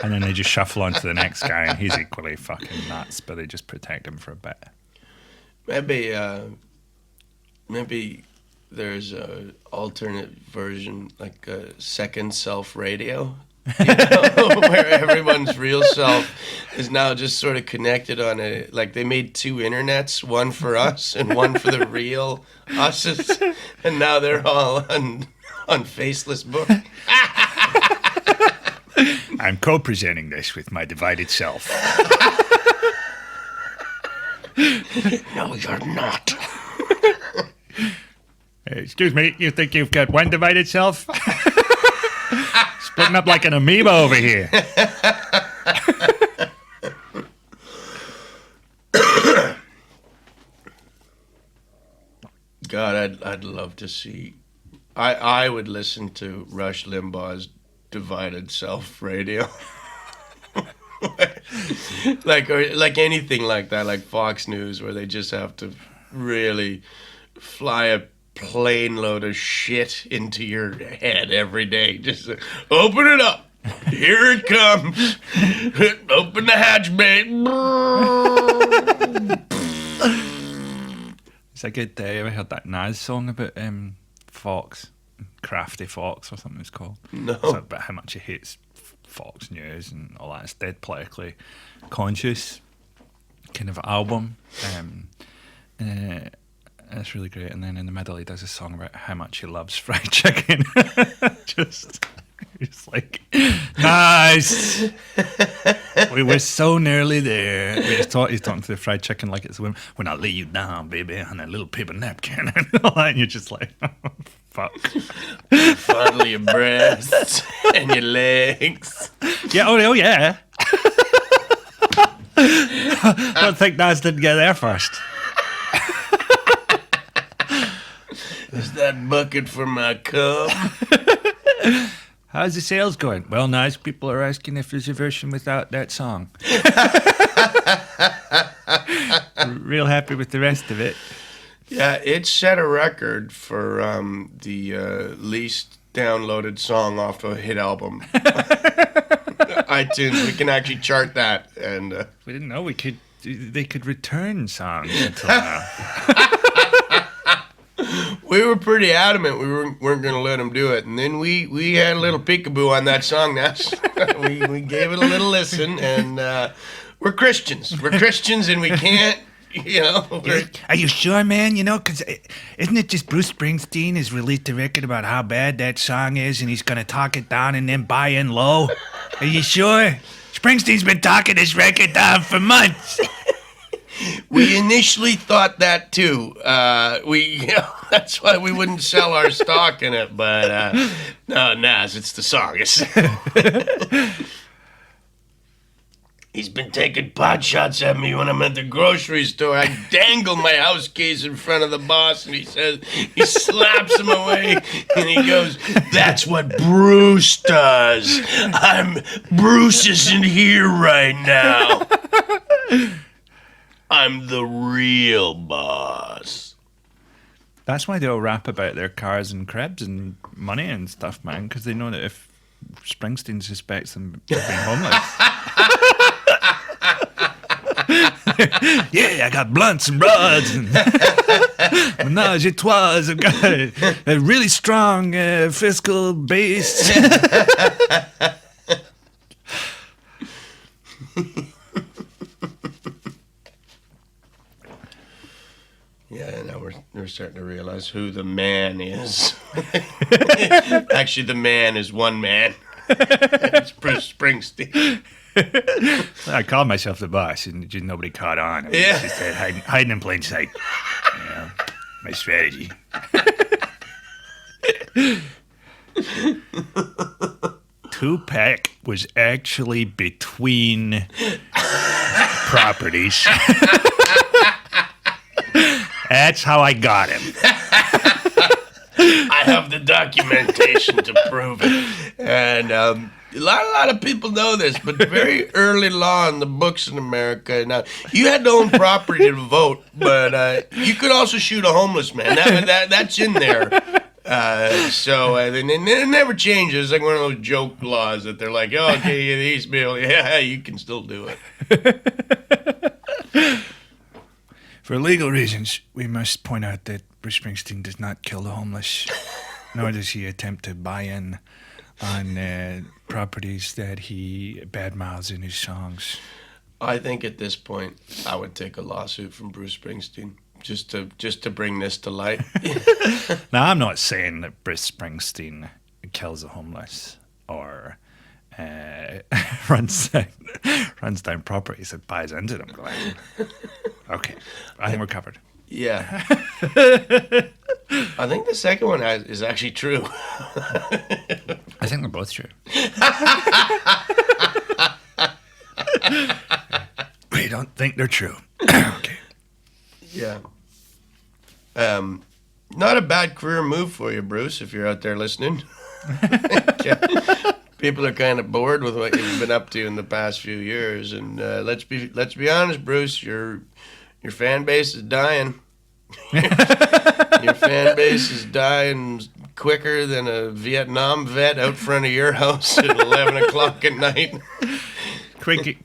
Speaker 2: And then they just shuffle on to the next guy, and he's equally fucking nuts, but they just protect him for a bit.
Speaker 1: Maybe there's a alternate version, like a second self radio. Where everyone's real self is now just sort of connected on like they made 2 internets, one for us and one for the real us's, and now they're all on Faceless Book.
Speaker 2: I'm co-presenting this with my divided self.
Speaker 1: No, you're not.
Speaker 2: Excuse me, you think you've got one divided self? Splitting up like an amoeba over here.
Speaker 1: I'd love to see. I would listen to Rush Limbaugh's Divided Self radio. like anything like that, like Fox News, where they just have to really fly a plane load of shit into your head every day. Just open it up. Here it comes. Open the hatch, mate.
Speaker 3: It's a good day. Ever heard that Nas song about Fox, Crafty Fox or something it's called?
Speaker 1: No.
Speaker 3: It's about how much he hates Fox News and all that. It's dead politically conscious kind of album. It's really great. And then in the middle, he does a song about how much he loves fried chicken. Just, it's like, nice. We were so nearly there. He's talking to the fried chicken like it's when I lay you down, baby, on that little paper napkin and all that. And you're just like, oh, fuck.
Speaker 1: Fondle your breasts and your legs.
Speaker 3: Yeah, oh yeah. I don't think Nas didn't get there first.
Speaker 1: Is that bucket for my cup?
Speaker 3: How's the sales going? Well, nice. People are asking if there's a version without that song. Real happy with the rest of it.
Speaker 1: Yeah, it set a record for the least downloaded song off a hit album. iTunes, we can actually chart that. And
Speaker 3: we didn't know they could return songs until now.
Speaker 1: we were pretty adamant we weren't going to let them do it. And then we had a little peekaboo on that song. We gave it a little listen, and we're Christians. We're Christians, and we can't,
Speaker 3: Are you sure, man? Because isn't it just Bruce Springsteen has released a record about how bad that song is, and he's going to talk it down and then buy in low? Are you sure? Springsteen's been talking this record down for months.
Speaker 1: We initially thought that too. That's why we wouldn't sell our stock in it. But no, Nas, it's the song. He's been taking pot shots at me when I'm at the grocery store. I dangle my house keys in front of the boss, and he slaps them away, and he goes, "That's what Bruce does. Bruce isn't here right now. I'm the real boss."
Speaker 3: That's why they all rap about their cars and cribs and money and stuff, man, because they know that if Springsteen suspects them of being homeless. Yeah, I got blunts and rods and menage a trois. I've got a really strong fiscal base.
Speaker 1: Yeah, now we're starting to realize who the man is. Actually, the man is one man. It's Bruce Springsteen.
Speaker 3: I called myself the boss, and just nobody caught on. I mean,
Speaker 1: Yeah.
Speaker 3: It's just that hiding in plain sight. My strategy. Tupac was actually between properties. That's how I got him.
Speaker 1: I have the documentation to prove it. And a lot of people know this, but very early law in the books in America. Now, you had to own property to vote, but you could also shoot a homeless man. That's in there. So it never changes. It's like one of those joke laws that they're like, "Oh, okay, these people, yeah, you can still do it."
Speaker 3: For legal reasons, we must point out that Bruce Springsteen does not kill the homeless, nor does he attempt to buy in on properties that he badmouths in his songs.
Speaker 1: I think at this point, I would take a lawsuit from Bruce Springsteen just to bring this to light.
Speaker 3: Now, I'm not saying that Bruce Springsteen kills the homeless or runs down properties and buys into them. Glenn. Okay, I think we're covered.
Speaker 1: Yeah. I think the second one is actually true.
Speaker 3: I think they're both true. We don't think they're true. Okay.
Speaker 1: Yeah. Not a bad career move for you, Bruce, if you're out there listening. People are kind of bored with what you've been up to in the past few years, and let's be honest, Bruce. Your fan base is dying. Your fan base is dying quicker than a Vietnam vet out front of your house at 11 o'clock at night.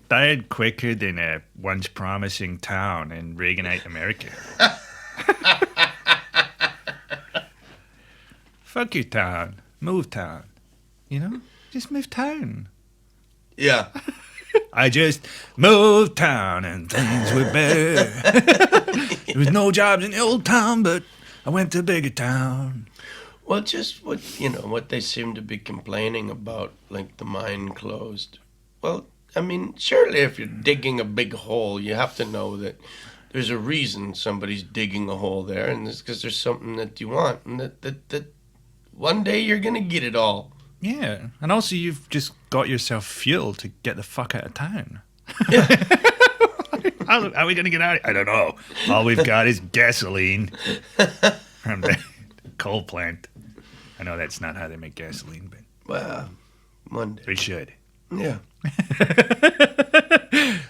Speaker 3: Died quicker than a once promising town in Reaganite America. Fuck your town. Move town. You know? Just move town.
Speaker 1: Yeah.
Speaker 3: I just moved town and things were better. There was no jobs in the old town, but I went to a bigger town.
Speaker 1: Well, just what they seem to be complaining about, like the mine closed. Well, I mean, surely if you're digging a big hole, you have to know that there's a reason somebody's digging a hole there, and it's because there's something that you want, and that one day you're gonna get it all.
Speaker 3: Yeah, and also you've just got yourself fuel to get the fuck out of town.
Speaker 1: Yeah.
Speaker 3: How are we going to get out of here? I don't know. All we've got is gasoline from the coal plant. I know that's not how they make gasoline, but
Speaker 1: Well, one day.
Speaker 3: we should.
Speaker 1: Yeah.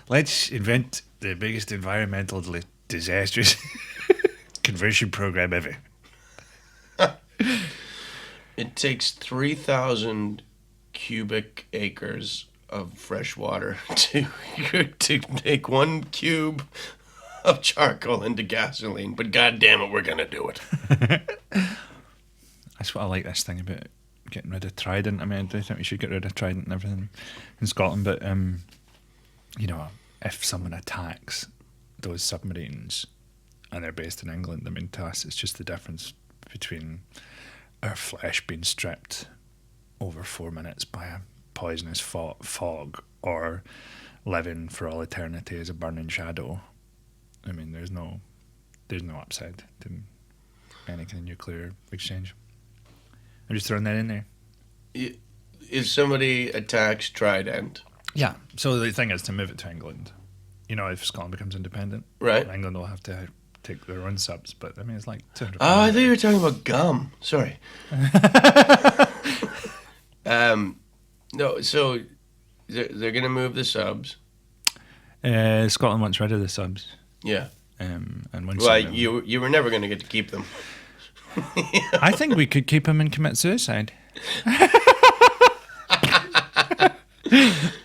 Speaker 3: Let's invent the biggest environmental disastrous conversion program ever.
Speaker 1: It takes 3,000 cubic acres of fresh water to take 1 cube of charcoal into gasoline, but god damn it, we're gonna do it.
Speaker 3: That's what I like this thing about getting rid of Trident. I mean, I do think we should get rid of Trident and everything in Scotland, but you know, if someone attacks those submarines and they're based in England, I mean, to us it's just the difference between our flesh being stripped over 4 minutes by a poisonous fog or living for all eternity as a burning shadow. I mean, there's no upside to any kind of nuclear exchange. I'm just throwing that in there.
Speaker 1: If somebody attacks Trident,
Speaker 3: Yeah, so the thing is to move it to England. You know, if Scotland becomes independent,
Speaker 1: right?
Speaker 3: England will have to take their own subs, but I mean, it's like 200.
Speaker 1: Oh, I thought you were talking about gum. Sorry. No, so they're going to move the subs.
Speaker 3: Scotland wants rid of the subs.
Speaker 1: Yeah.
Speaker 3: And once
Speaker 1: Well, you were never going to get to keep them.
Speaker 3: I think we could keep him and commit suicide.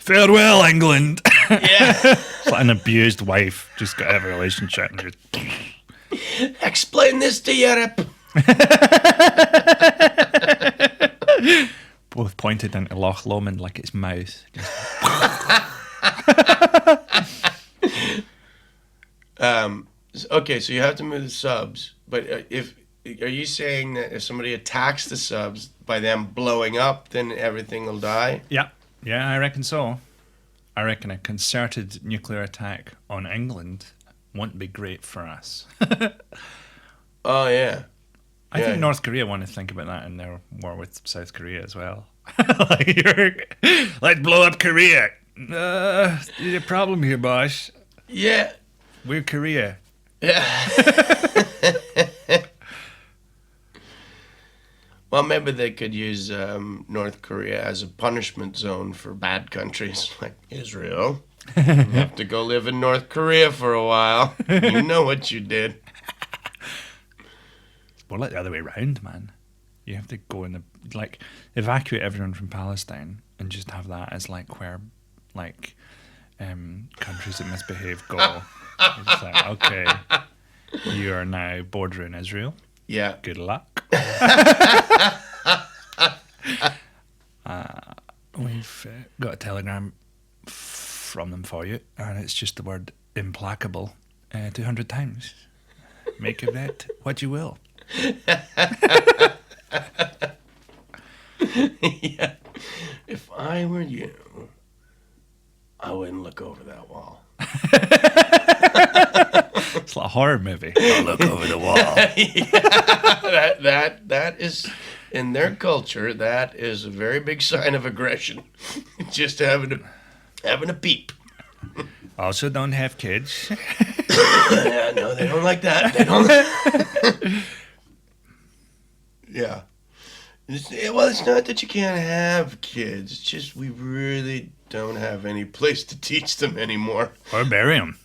Speaker 3: Farewell, England.
Speaker 1: Yeah.
Speaker 3: It's like an abused wife just got out of a relationship and just.
Speaker 1: Explain this to Europe.
Speaker 3: Both pointed into Loch Lomond like its mouth.
Speaker 1: Okay, so you have to move the subs, but are you saying that if somebody attacks the subs by them blowing up, then everything will die?
Speaker 3: Yeah, I reckon so. I reckon a concerted nuclear attack on England won't be great for us.
Speaker 1: Oh yeah.
Speaker 3: I think North Korea want to think about that in their war with South Korea as well. Let's blow up Korea. There's a problem here, boss.
Speaker 1: Yeah.
Speaker 3: We're Korea.
Speaker 1: Yeah. Well, maybe they could use North Korea as a punishment zone for bad countries like Israel. You have to go live in North Korea for a while. You know what you did.
Speaker 3: Well, like the other way around, man. You have to go in evacuate everyone from Palestine and just have that as like where countries that misbehave go. It's like, okay, you are now bordering Israel.
Speaker 1: Yeah.
Speaker 3: Good luck. We've got a telegram from them for you, and it's just the word implacable 200 times. Make of that what you will.
Speaker 1: Yeah. If I were you, I wouldn't look over that wall.
Speaker 3: It's like a horror movie. I'll look over the wall.
Speaker 1: Yeah. That is, in their culture, that is a very big sign of aggression. Just having a peep.
Speaker 3: Also, don't have kids.
Speaker 1: Yeah, no, they don't like that. They don't. Yeah. Well, it's not that you can't have kids. It's just we really don't have any place to teach them anymore.
Speaker 2: Or bury them.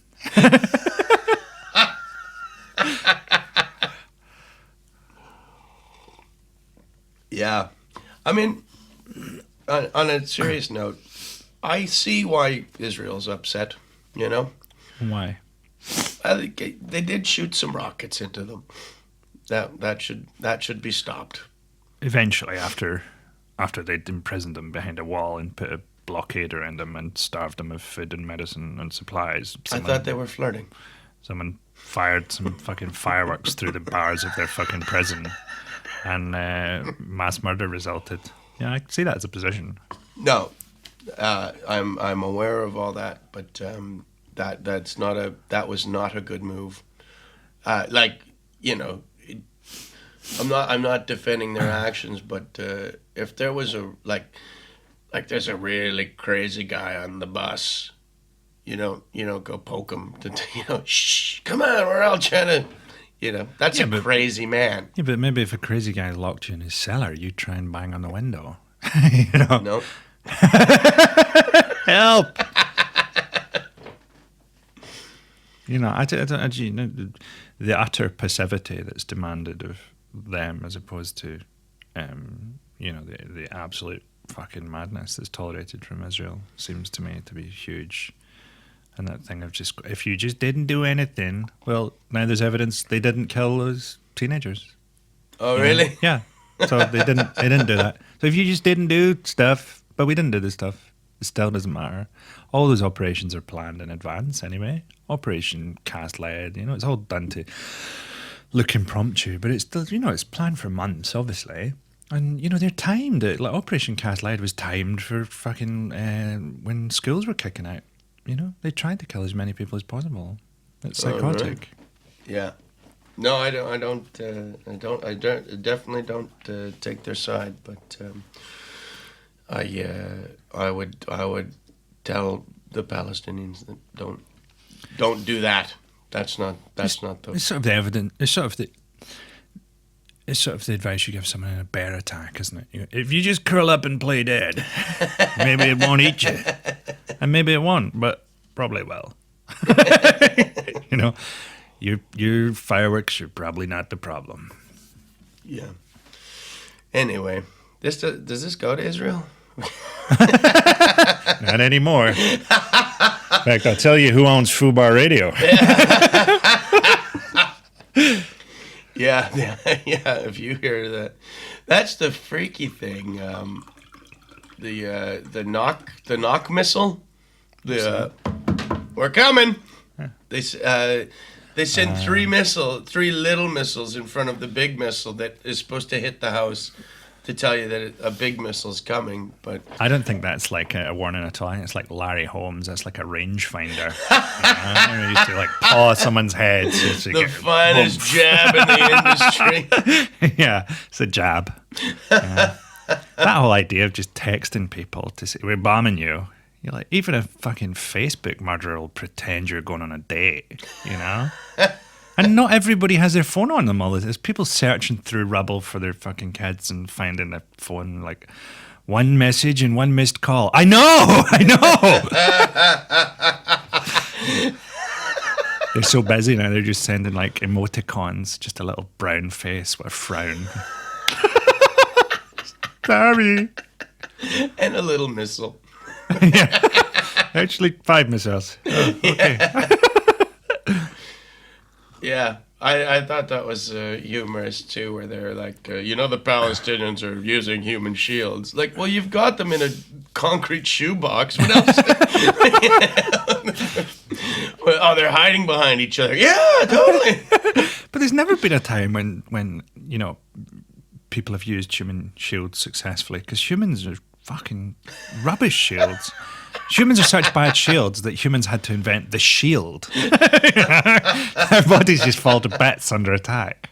Speaker 1: Yeah. I mean, on a serious note, I see why Israel's upset, you know?
Speaker 2: Why?
Speaker 1: I think they did shoot some rockets into them. That should be stopped.
Speaker 2: Eventually, after they'd imprisoned them behind a wall and put a blockade around them and starved them of food and medicine and supplies.
Speaker 1: I thought they were flirting.
Speaker 2: Someone fired some fucking fireworks through the bars of their fucking prison, and mass murder resulted. Yeah, I see that as a position.
Speaker 1: No, I'm aware of all that, but that was not a good move. You know, I'm not defending their actions, but if there was there's a really crazy guy on the bus, you don't go poke him. Shh, come on, we're all trying to, that's a crazy man.
Speaker 2: Yeah, but maybe if a crazy guy locked you in his cellar, you'd try and bang on the window.
Speaker 1: No.
Speaker 2: Help! I don't, the utter passivity that's demanded of them as opposed to, the absolute fucking madness that's tolerated from Israel seems to me to be huge. And that thing of if you just didn't do anything, well, now there's evidence they didn't kill those teenagers.
Speaker 1: Oh, really?
Speaker 2: Know? Yeah. So they didn't do that. So if you just didn't do stuff, but we didn't do the stuff, it still doesn't matter. All those operations are planned in advance anyway. Operation Cast Lead, it's all done to look impromptu, but it's still, it's planned for months, obviously. And, they're timed. Operation Cast Lead was timed for fucking when schools were kicking out. They tried to kill as many people as possible. It's psychotic.
Speaker 1: Right. Yeah. No, I definitely don't take their side, but I would tell the Palestinians that don't do that. That's not the.
Speaker 2: It's sort of the evidence. It's sort of the advice you give someone in a bear attack, isn't it? If you just curl up and play dead, maybe it won't eat you, and maybe it won't, but probably will. Your fireworks are probably not the problem.
Speaker 1: Yeah. Anyway, does this go to Israel?
Speaker 2: Not anymore. In fact, I'll tell you who owns Fubar Radio.
Speaker 1: Yeah. If you hear that, that's the freaky thing. The knock missile. We're coming. They sent three little missiles in front of the big missile that is supposed to hit the house to tell you that a big missile's coming. But
Speaker 2: I don't think that's like a warning at all. I think it's like Larry Holmes. That's like a rangefinder. You used to paw someone's head. So
Speaker 1: the finest jab in the industry.
Speaker 2: Yeah, it's a jab. Yeah. That whole idea of just texting people to say, we're bombing you. You're like, even a fucking Facebook murderer will pretend you're going on a date, And not everybody has their phone on them all the time. There's people searching through rubble for their fucking kids and finding their phone, one message and one missed call. I know! They're so busy now, they're just sending emoticons, just a little brown face with a frown. Sorry.
Speaker 1: And a little missile.
Speaker 2: Yeah. Actually, 5 missiles. Oh, okay.
Speaker 1: Yeah. I thought that was humorous too, where they're the Palestinians are using human shields. Well, you've got them in a concrete shoebox. What else? Oh, they're hiding behind each other. Yeah, totally.
Speaker 2: But there's never been a time when people have used human shields successfully, because humans are fucking rubbish shields. Humans are such bad shields that humans had to invent the shield. Our bodies just fall to bits under attack.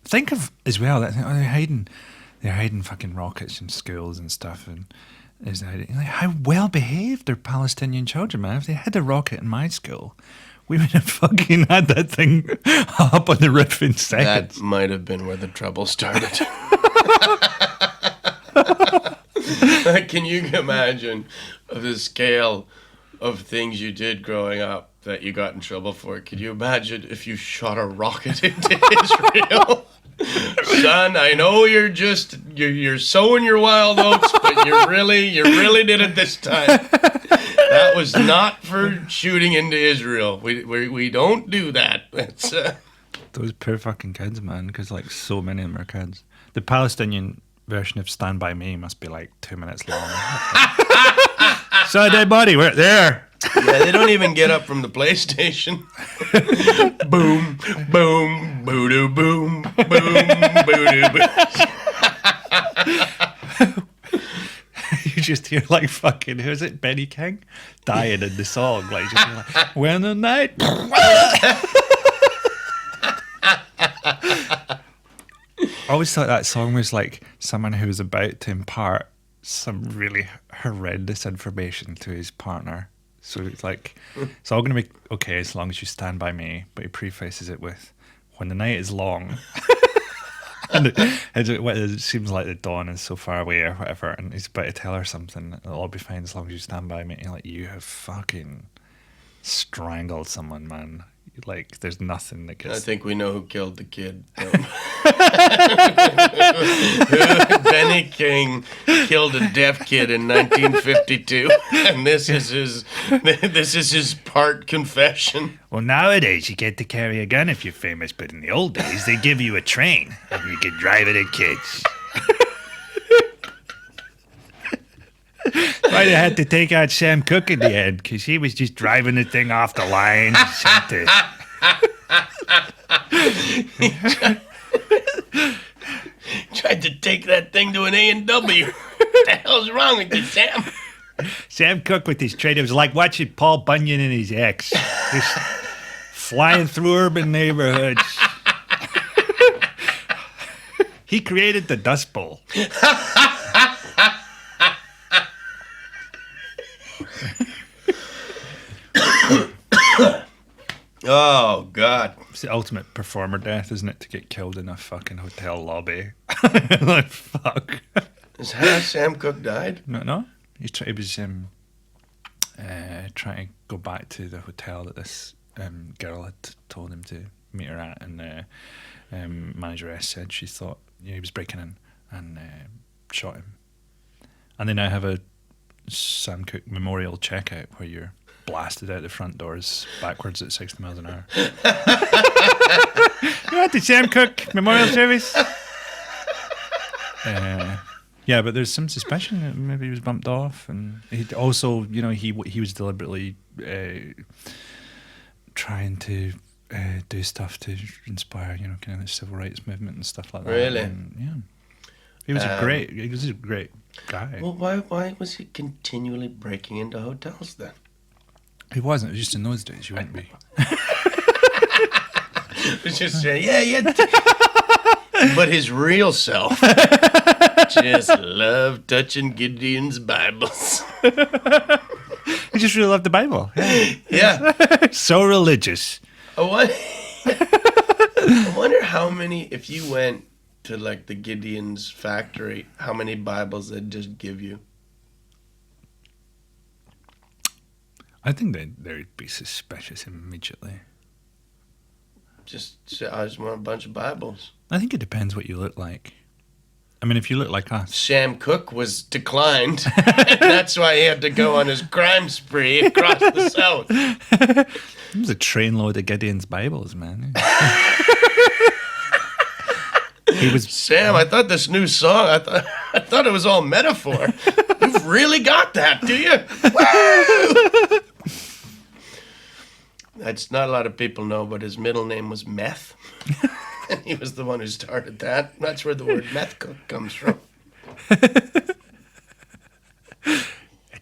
Speaker 2: Think of as well that they're hiding fucking rockets in schools and stuff, and how well behaved are Palestinian children, man. If they had a rocket in my school, we would have fucking had that thing up on the roof in seconds.
Speaker 1: That might have been where the trouble started. Can you imagine the scale of things you did growing up that you got in trouble for? Could you imagine if you shot a rocket into Israel? Son, I know you're sowing your wild oats, but you really did it this time. That was not for shooting into Israel. We don't do that. It's,
Speaker 2: Those poor fucking kids, man, because like so many of them are kids. The Palestinian version of Stand By Me must be like 2 minutes long. So dead body, we're there.
Speaker 1: Yeah, they don't even get up from the PlayStation. Boom, boom, boo-doo, boom, boom, boo-doo, boom.
Speaker 2: You just hear like fucking, who's it, Benny King? Dying in the song. Like, just hear like, when the night... I always thought that song was like someone who was about to impart some really horrendous information to his partner. So it's like, it's all going to be okay as long as you stand by me. But he prefaces it with, when the night is long, and it seems like the dawn is so far away or whatever, and he's about to tell her something, it'll all be fine as long as you stand by me. And you're like, you have fucking strangled someone, man. Like, there's nothing that gets...
Speaker 1: I think we know who killed the kid. Benny King killed a deaf kid in 1952, and this is his part confession.
Speaker 2: Well, nowadays you get to carry a gun if you're famous, but in the old days they give you a train and you could drive it at kids. Why they had to take out Sam Cooke in the end, because he was just driving the thing off the line.
Speaker 1: Tried to take that thing to an A&W. What the hell's wrong with you, Sam?
Speaker 2: Sam Cooke with his trade, it was like watching Paul Bunyan and his ex, just flying through urban neighborhoods. He created the Dust Bowl.
Speaker 1: Oh, God.
Speaker 2: It's the ultimate performer death, isn't it? To get killed in a fucking hotel lobby. Like, fuck.
Speaker 1: Is that how Sam Cooke died?
Speaker 2: No. He was trying to go back to the hotel that this girl had told him to meet her at, and manageress said she thought he was breaking in and shot him. And they now have a Sam Cooke memorial checkout where you're blasted out the front doors backwards at 60 miles an hour. You want the Sam Cooke memorial service? Yeah, but there's some suspicion that maybe he was bumped off, and he also, he was deliberately trying to do stuff to inspire, kind of the civil rights movement and stuff like that.
Speaker 1: Really?
Speaker 2: And, yeah. He was a great guy.
Speaker 1: Well, why was he continually breaking into hotels then?
Speaker 2: He wasn't. It was just in those days. You wouldn't be.
Speaker 1: It was just yeah. But his real self just loved touching Gideon's Bibles.
Speaker 2: He just really loved the Bible.
Speaker 1: Yeah.
Speaker 2: So religious.
Speaker 1: I wonder how many, if you went to like the Gideon's factory, how many Bibles they'd just give you.
Speaker 2: I think they'd be suspicious immediately.
Speaker 1: Just say, I just want a bunch of Bibles.
Speaker 2: I think it depends what you look like. I mean, if you look like us.
Speaker 1: Sam Cooke was declined. And that's why he had to go on his crime spree across the South.
Speaker 2: It was a trainload of Gideon's Bibles, man. He was
Speaker 1: Sam, I thought this new song, I thought it was all metaphor. You've really got that, do you? Woo! That's not a lot of people know, but his middle name was Meth. And he was the one who started that. That's where the word meth cook comes from.
Speaker 2: A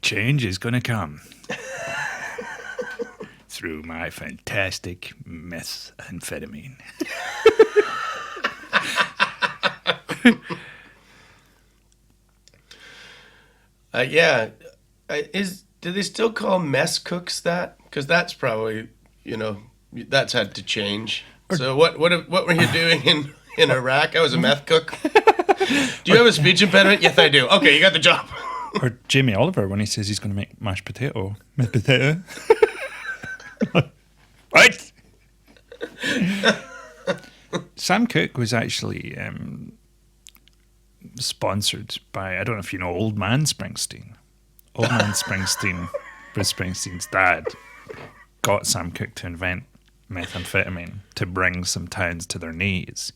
Speaker 2: change is going to come through my fantastic methamphetamine.
Speaker 1: Yeah. Do they still call mess cooks that? Because that's probably, that's had to change. So what were you doing in Iraq? I was a meth cook. Do you have a speech impediment? Yes, I do. Okay, you got the job.
Speaker 2: Or Jamie Oliver when he says he's going to make mashed potato. Mashed potato. What? Sam Cooke was actually sponsored by, I don't know if you know, Old Man Springsteen. Old Man Springsteen, Bruce Springsteen's dad, got Sam Cooke to invent methamphetamine to bring some towns to their knees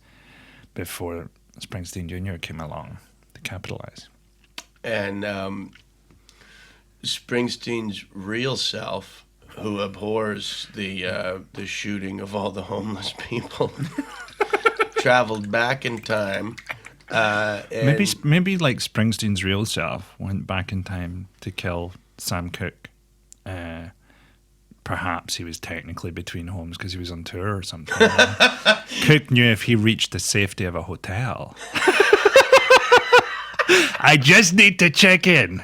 Speaker 2: before Springsteen Jr. came along to capitalize.
Speaker 1: And Springsteen's real self, who abhors the shooting of all the homeless people, traveled back in time.
Speaker 2: Maybe like Springsteen's real self went back in time to kill Sam Cooke. Perhaps he was technically between homes because he was on tour or something. Cooke knew if he reached the safety of a hotel. I just need to check in.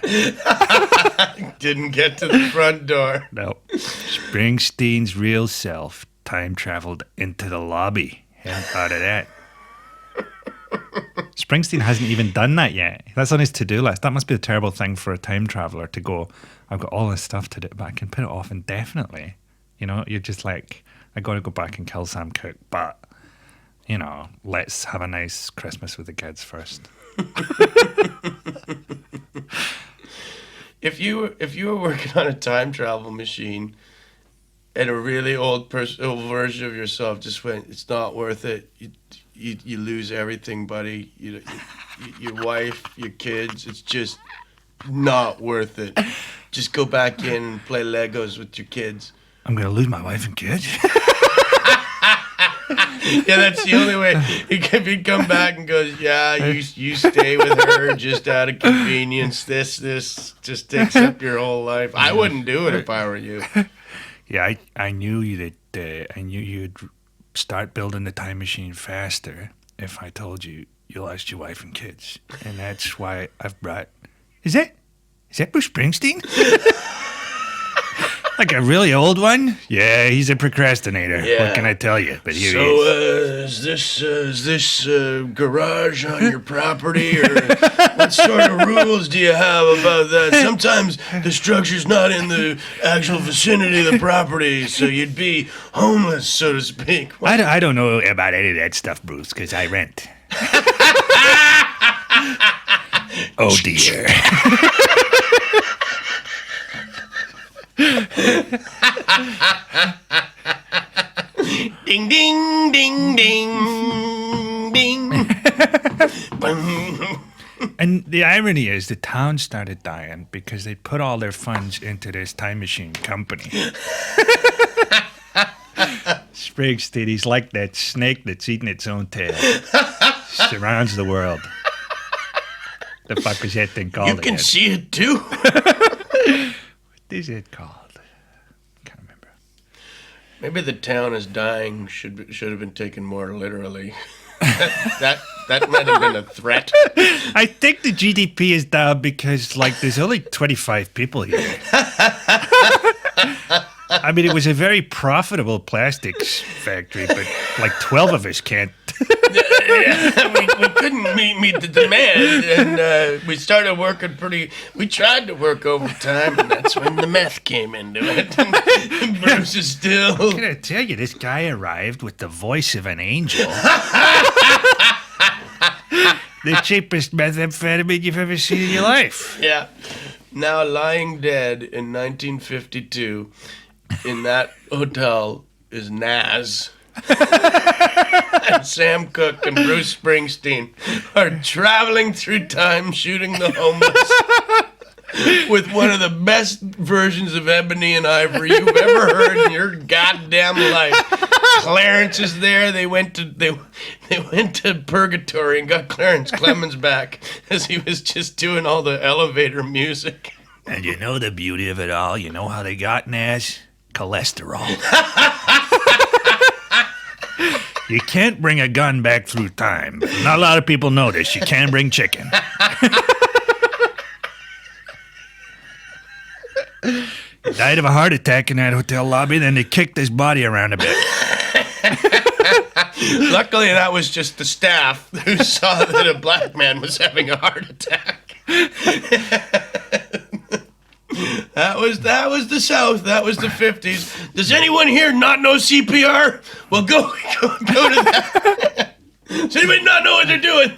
Speaker 1: Didn't get to the front door.
Speaker 2: No. Springsteen's real self time traveled into the lobby. Hadn't thought of that. Springsteen hasn't even done that yet. That's on his to-do list. That must be a terrible thing for a time traveler to go, I've got all this stuff to do, but I can put it off indefinitely. You're just like, I got to go back and kill Sam Cooke, but, let's have a nice Christmas with the kids first.
Speaker 1: If you were working on a time travel machine and a really old version of yourself just went, it's not worth it. You lose everything, buddy. Your wife, your kids. It's just not worth it. Just go back in and play Legos with your kids.
Speaker 2: I'm gonna lose my wife and kids.
Speaker 1: Yeah, that's the only way. If he come back and goes, yeah, you stay with her just out of convenience. This just takes up your whole life. I wouldn't do it if I were you.
Speaker 2: Yeah, I knew you'd start building the time machine faster if I told you lost your wife and kids, and that's why I've brought. Is that Bruce Springsteen? Like a really old one? Yeah, he's a procrastinator.
Speaker 1: Yeah.
Speaker 2: What can I tell you? But here he
Speaker 1: is this garage on your property, or what sort of rules do you have about that? Sometimes the structure's not in the actual vicinity of the property, so you'd be homeless, so to speak.
Speaker 2: I don't know about any of that stuff, Bruce, because I rent. Oh dear.
Speaker 1: Ding, ding, ding, ding, ding.
Speaker 2: And the irony is the town started dying because they put all their funds into this time machine company. Springsteen, he's like that snake that's eating its own tail. Surrounds the world. The fuck is that thing called?
Speaker 1: You can see it too.
Speaker 2: What is it called? Can't remember.
Speaker 1: Maybe the town is dying should have been taken more literally. that might have been a threat.
Speaker 2: I think the GDP is down because there's only 25 people here. I mean, it was a very profitable plastics factory, but 12 of us can't.
Speaker 1: Yeah, we couldn't meet the demand, and we started working we tried to work overtime, and that's when the meth came into it. And Bruce is still.
Speaker 2: I'm gonna tell you, this guy arrived with the voice of an angel. The cheapest methamphetamine you've ever seen in your life.
Speaker 1: Yeah. Now lying dead in 1952 in that hotel is Nas. And Sam Cooke and Bruce Springsteen are traveling through time shooting the homeless with one of the best versions of Ebony and Ivory you've ever heard in your goddamn life. Clarence is there. They went to Purgatory and got Clarence Clemens back as he was just doing all the elevator music.
Speaker 2: And you know the beauty of it all? You know how they got Nas? Cholesterol. You can't bring a gun back through time. Not a lot of people know this. You can bring chicken.
Speaker 3: Died of a heart attack in that hotel lobby, then they kicked his body around a bit.
Speaker 1: Luckily, that was just the staff who saw that a black man was having a heart attack. That was the South. That was the 50s. Does anyone here not know CPR? Well, go to that. Does anybody not know what they're doing?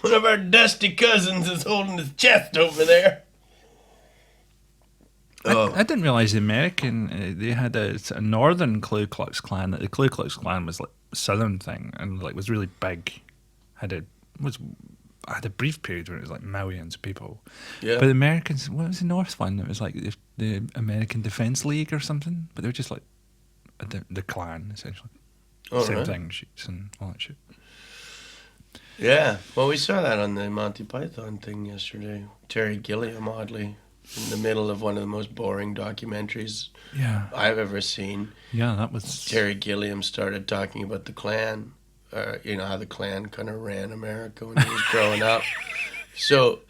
Speaker 1: One of our dusty cousins is holding his chest over there.
Speaker 3: I didn't realize the American they had a northern Ku Klux Klan. The Ku Klux Klan was like a southern thing and like was really big. Had a brief period where it was like millions of people.
Speaker 1: Yeah.
Speaker 3: But the Americans, what was the North one? It was like the American Defense League or something. But they were just like the Klan essentially. Same thing, shoots and all that shit.
Speaker 1: Yeah. Well, we saw that on the Monty Python thing yesterday. Terry Gilliam, oddly, in the middle of one of the most boring documentaries I've ever seen.
Speaker 3: Yeah, that was...
Speaker 1: Terry Gilliam started talking about the Klan, how the Klan kind of ran America when he was growing up. So,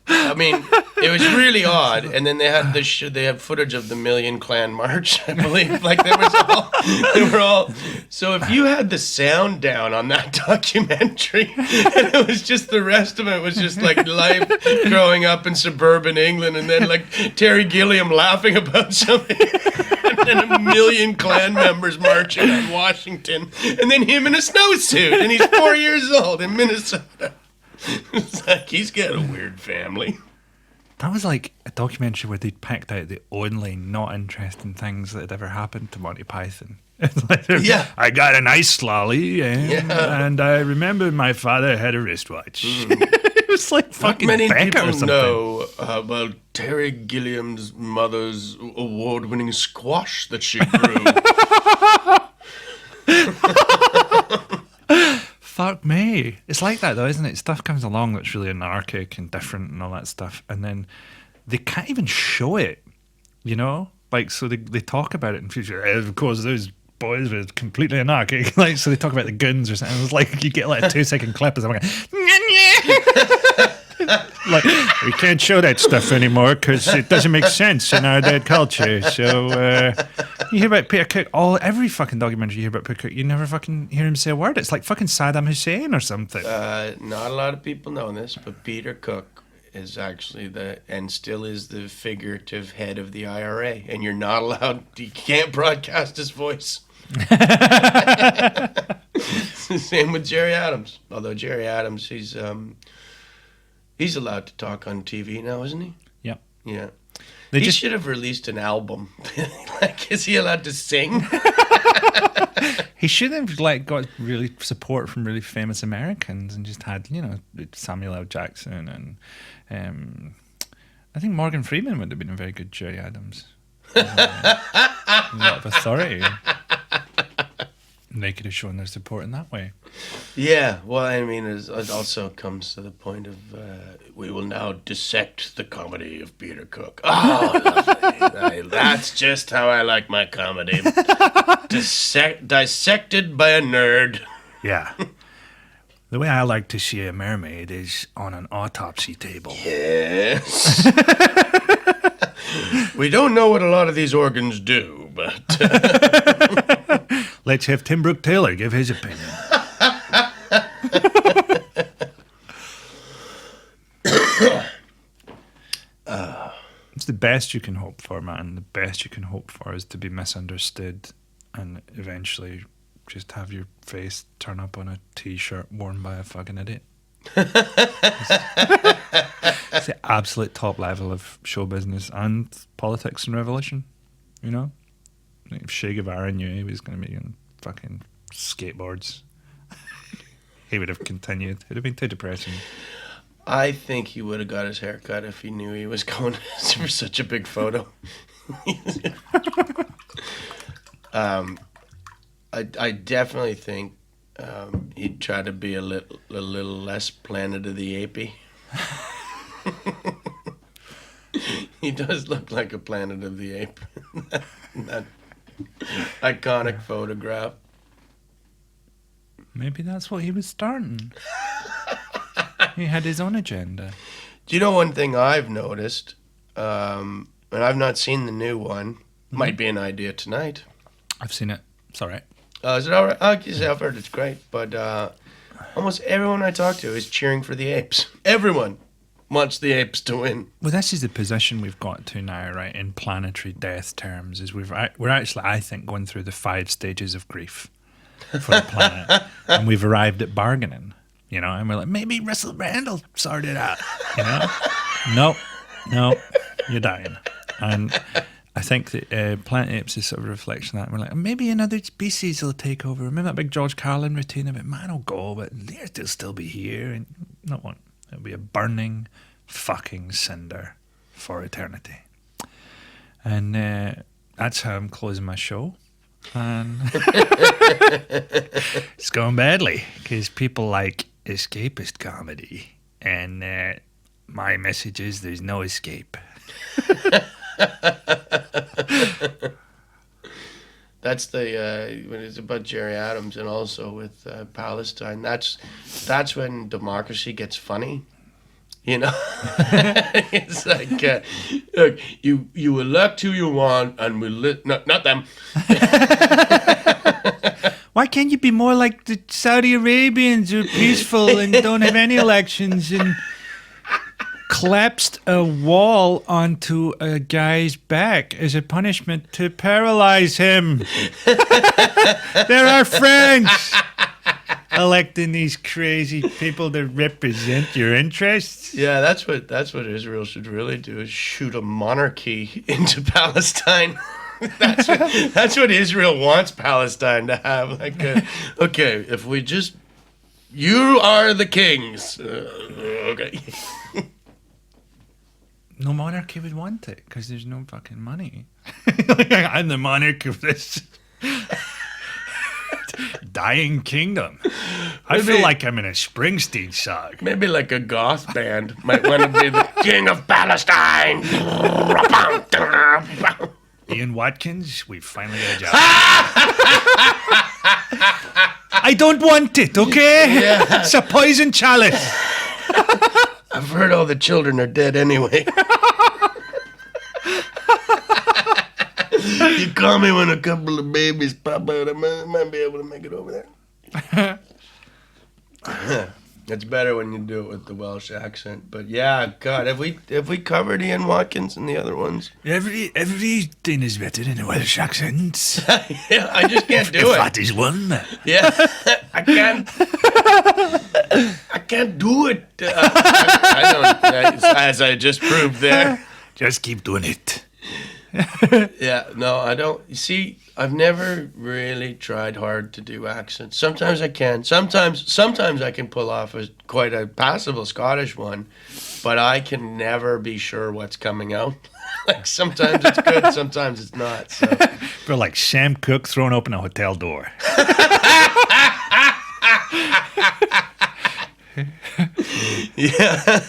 Speaker 1: I mean, it was really odd. And then they had they had footage of the Million Klan March, I believe. Like they were all. So if you had the sound down on that documentary, and it was just the rest of it was just like life growing up in suburban England, and then like Terry Gilliam laughing about something, and then a million Klan members marching on Washington, and then him in a snowsuit, and he's 4 years old in Minnesota. It's like he's got a weird family.
Speaker 3: That was like a documentary where they'd picked out the only not interesting things that had ever happened to Monty Python. It's like, I got an ice lolly, and I remember my father had a wristwatch. It was like fucking
Speaker 1: Not many
Speaker 3: Becca
Speaker 1: people
Speaker 3: or something.
Speaker 1: know about Terry Gilliam's mother's award-winning squash that she grew.
Speaker 3: Fuck me. It's like that though, isn't it? Stuff comes along that's really anarchic and different and all that stuff, and then they can't even show it, you know? Like, so they talk about it in future. Of course, those boys were completely anarchic. Like, so they talk about the guns or something. It was like you get like a 2-second clip of someone going, like, we can't show that stuff anymore because it doesn't make sense in our dead culture. So you hear about Peter Cook, every fucking documentary you hear about Peter Cook, you never fucking hear him say a word. It's like fucking Saddam Hussein or something.
Speaker 1: Not a lot of people know this, but Peter Cook is actually and still is the figurative head of the IRA, and you're not allowed, you can't broadcast his voice. It's the same with Jerry Adams. Although Jerry Adams, he's allowed to talk on TV now, isn't he?
Speaker 3: Yeah.
Speaker 1: Yeah. He should have released an album. Like, is he allowed to sing?
Speaker 3: He should have like got really support from really famous Americans and just had, you know, Samuel L. Jackson and I think Morgan Freeman would have been a very good Jerry Adams. A lot of authority. And they could have shown their support in that way.
Speaker 1: Yeah, well, I mean, it also comes to the point of we will now dissect the comedy of Peter Cook. Oh, lovely. That's just how I like my comedy. Dissected by a nerd.
Speaker 3: Yeah. The way I like to see a mermaid is on an autopsy table.
Speaker 1: Yes. We don't know what a lot of these organs do, but...
Speaker 3: Let's have Tim Brooke Taylor give his opinion. It's the best you can hope for, man. The best you can hope for is to be misunderstood and eventually just have your face turn up on a t-shirt worn by a fucking idiot. It's the absolute top level of show business and politics and revolution, you know? If Che Guevara knew he was going to be on fucking skateboards, he would have continued. It would have been too depressing.
Speaker 1: I think he would have got his hair cut if he knew he was going for such a big photo. I definitely think he'd try to be a little less Planet of the Apey. He does look like a Planet of the Ape. that iconic photograph.
Speaker 3: Maybe that's what he was starting. He had his own agenda.
Speaker 1: Do you know one thing I've noticed?
Speaker 4: and I've not seen the new one. Might be an idea tonight.
Speaker 2: I've seen it. It's all right.
Speaker 4: Is it all right? I've heard it's great, but almost everyone I talk to is cheering for the apes. Everyone wants the apes to win.
Speaker 2: Well, this is the position we've got to now, right? In planetary death terms, is we're actually, I think, going through the 5 stages of grief for the planet, and we've arrived at bargaining. You know, and we're like, maybe Russell Randall sorted it out. You know, no, you're dying, and I think that Planet Apes is sort of a reflection of that. And we're like, maybe another species will take over. Remember that big George Carlin routine of it? Man will go, but they'll still be here. And not one. It'll be a burning fucking cinder for eternity. And that's how I'm closing my show. And it's going badly because people like escapist comedy. And my message is there's no escape.
Speaker 4: That's the when it's about Jerry Adams and also with Palestine. That's when democracy gets funny. You know, it's like look, you elect who you want, and not them.
Speaker 2: Why can't you be more like the Saudi Arabians who are peaceful and don't have any elections and collapsed a wall onto a guy's back as a punishment to paralyze him? They're our friends. Electing these crazy people to represent your interests.
Speaker 4: Yeah, that's what Israel should really do, is shoot a monarchy into Palestine. That's what Israel wants Palestine to have. Like, okay, if we just, you are the kings. Okay.
Speaker 2: No monarchy would want it because there's no fucking money. I'm the monarch of this dying kingdom. I feel like I'm in a Springsteen song.
Speaker 4: Maybe like a goth band might want to be the king of Palestine.
Speaker 2: Ian Watkins, we finally got a job. I don't want it, okay?
Speaker 4: Yeah.
Speaker 2: It's a poison chalice.
Speaker 4: I've heard all the children are dead anyway. You call me when a couple of babies pop out. I might be able to make it over there. It's better when you do it with the Welsh accent. But yeah, God, have we covered Ian Watkins and the other ones?
Speaker 3: Everything is better in a Welsh accent.
Speaker 4: Yeah, I just can't do
Speaker 3: If
Speaker 4: it.
Speaker 3: that is one.
Speaker 4: Yeah, I can't do it. I don't, as I just proved there.
Speaker 3: Just keep doing it.
Speaker 4: Yeah, no, I don't. You see, I've never really tried hard to do accents. Sometimes I can. Sometimes I can pull off quite a passable Scottish one, but I can never be sure what's coming out. Like sometimes it's good, sometimes it's not. So.
Speaker 2: We're like Sam Cooke throwing open a hotel door.
Speaker 4: Yeah.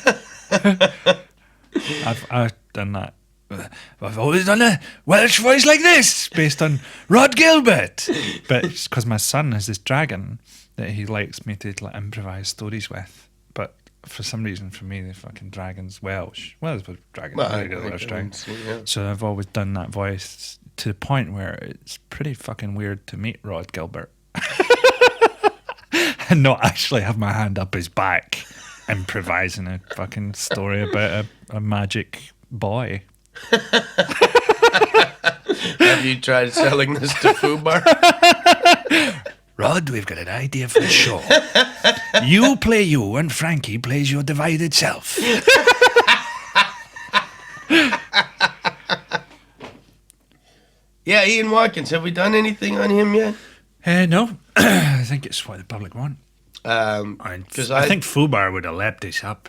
Speaker 2: I've done that. I've always done a Welsh voice like this, based on Rod Gilbert. But it's because my son has this dragon that he likes me to like improvise stories with. But for some reason, for me, the fucking dragon's Welsh. Well, it's a dragon.
Speaker 4: Well,
Speaker 2: Welsh dragon.
Speaker 4: Yeah.
Speaker 2: So I've always done that voice to the point where it's pretty fucking weird to meet Rod Gilbert and not actually have my hand up his back improvising a fucking story about a magic boy.
Speaker 4: Have you tried selling this to Fubar?
Speaker 3: Rod, we've got an idea for a show. You play you and Frankie plays your divided self.
Speaker 4: Yeah, Ian Watkins. Have we done anything on him yet?
Speaker 2: No, I think it's what the public want.
Speaker 4: Because
Speaker 2: I think Fubar would have lapped this up.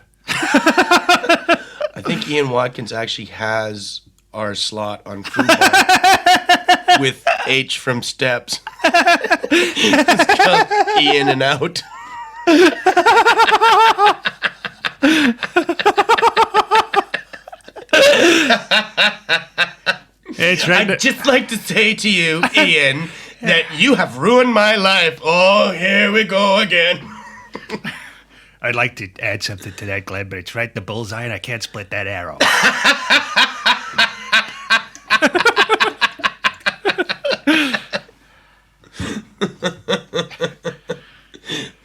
Speaker 4: I think Ian Watkins actually has our slot on Fubar with H from Steps. It's called Ian and Out. I'd just like to say to you, Ian, that you have ruined my life. Oh, here we go again.
Speaker 3: I'd like to add something to that, Glenn, but it's right in the bullseye and I can't split that arrow.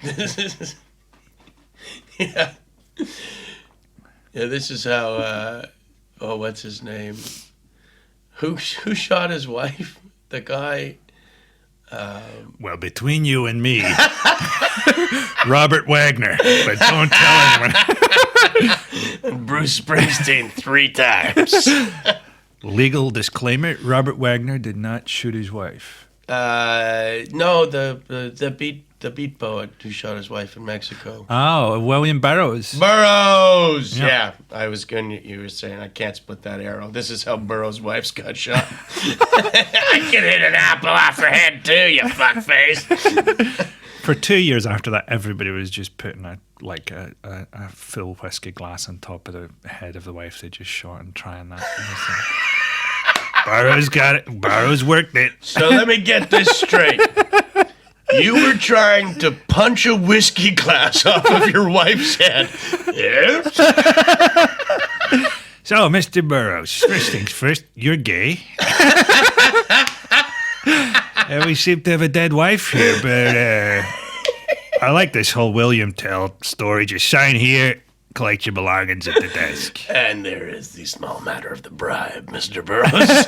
Speaker 4: This is, yeah. Yeah, this is how, what's his name? Who shot his wife? The guy.
Speaker 2: Well, between you and me, Robert Wagner, but don't tell anyone.
Speaker 4: And Bruce Springsteen 3 times.
Speaker 2: Legal disclaimer: Robert Wagner did not shoot his wife.
Speaker 4: No, the beat poet who shot his wife in Mexico.
Speaker 2: Oh, William Burroughs.
Speaker 4: Burroughs.
Speaker 2: Yeah.
Speaker 4: Yeah, I was going. You were saying I can't split that arrow. This is how Burroughs' wife's got shot. I can hit an apple off her head too, you fuckface.
Speaker 2: For 2 years after that, everybody was just putting a full whiskey glass on top of the head of the wife they just shot and trying that. Burroughs got it. Burroughs worked it.
Speaker 4: So let me get this straight. You were trying to punch a whiskey glass off of your wife's head. Yes?
Speaker 2: So, Mr. Burroughs, first things first, you're gay. We seem to have a dead wife here, but I like this whole William Tell story. Just sign here, collect your belongings at the desk.
Speaker 4: And there is the small matter of the bribe, Mr. Burroughs.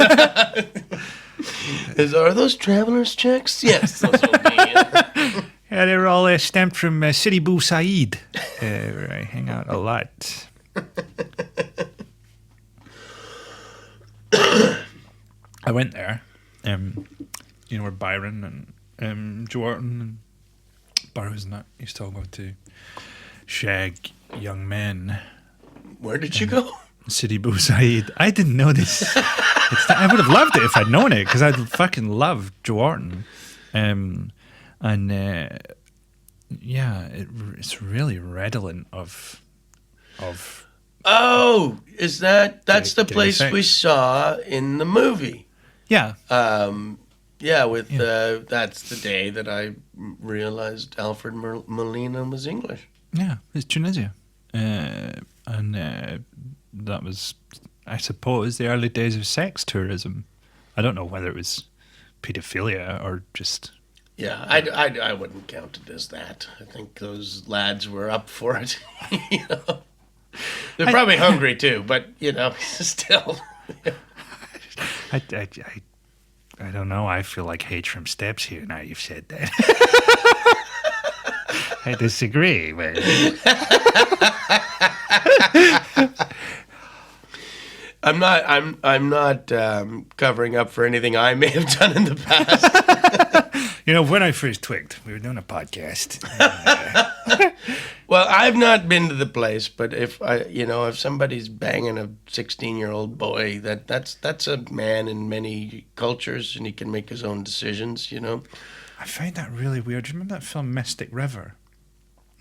Speaker 4: Are those traveler's checks? Yes, those will be.
Speaker 2: Yeah, they were all stamped from City Boo Said, where I hang out a lot. I went there, where Byron and Jordan and Burroughs and that used to all go to shag young men.
Speaker 4: Where did you go?
Speaker 2: City Boo Said. I didn't know this. I would have loved it if I'd known it, because I fucking love Jordan. It's really redolent of.
Speaker 4: Oh, is that's the
Speaker 2: Gay
Speaker 4: place
Speaker 2: sex.
Speaker 4: we saw in the movie?
Speaker 2: Yeah.
Speaker 4: That's the day that I realized Alfred Molina was English.
Speaker 2: Yeah, it's Tunisia. That was, I suppose, the early days of sex tourism. I don't know whether it was pedophilia or just...
Speaker 4: Yeah, I wouldn't count it as that. I think those lads were up for it. They're probably hungry too, but still.
Speaker 2: I don't know. I feel like hate from steps here now you've said that. I disagree, but...
Speaker 4: I'm not covering up for anything I may have done in the past.
Speaker 2: When I first twigged, we were doing a podcast.
Speaker 4: Well, I've not been to the place, but if somebody's banging a 16-year-old boy, that's a man in many cultures, and he can make his own decisions.
Speaker 2: I find that really weird. Do you remember that film Mystic River?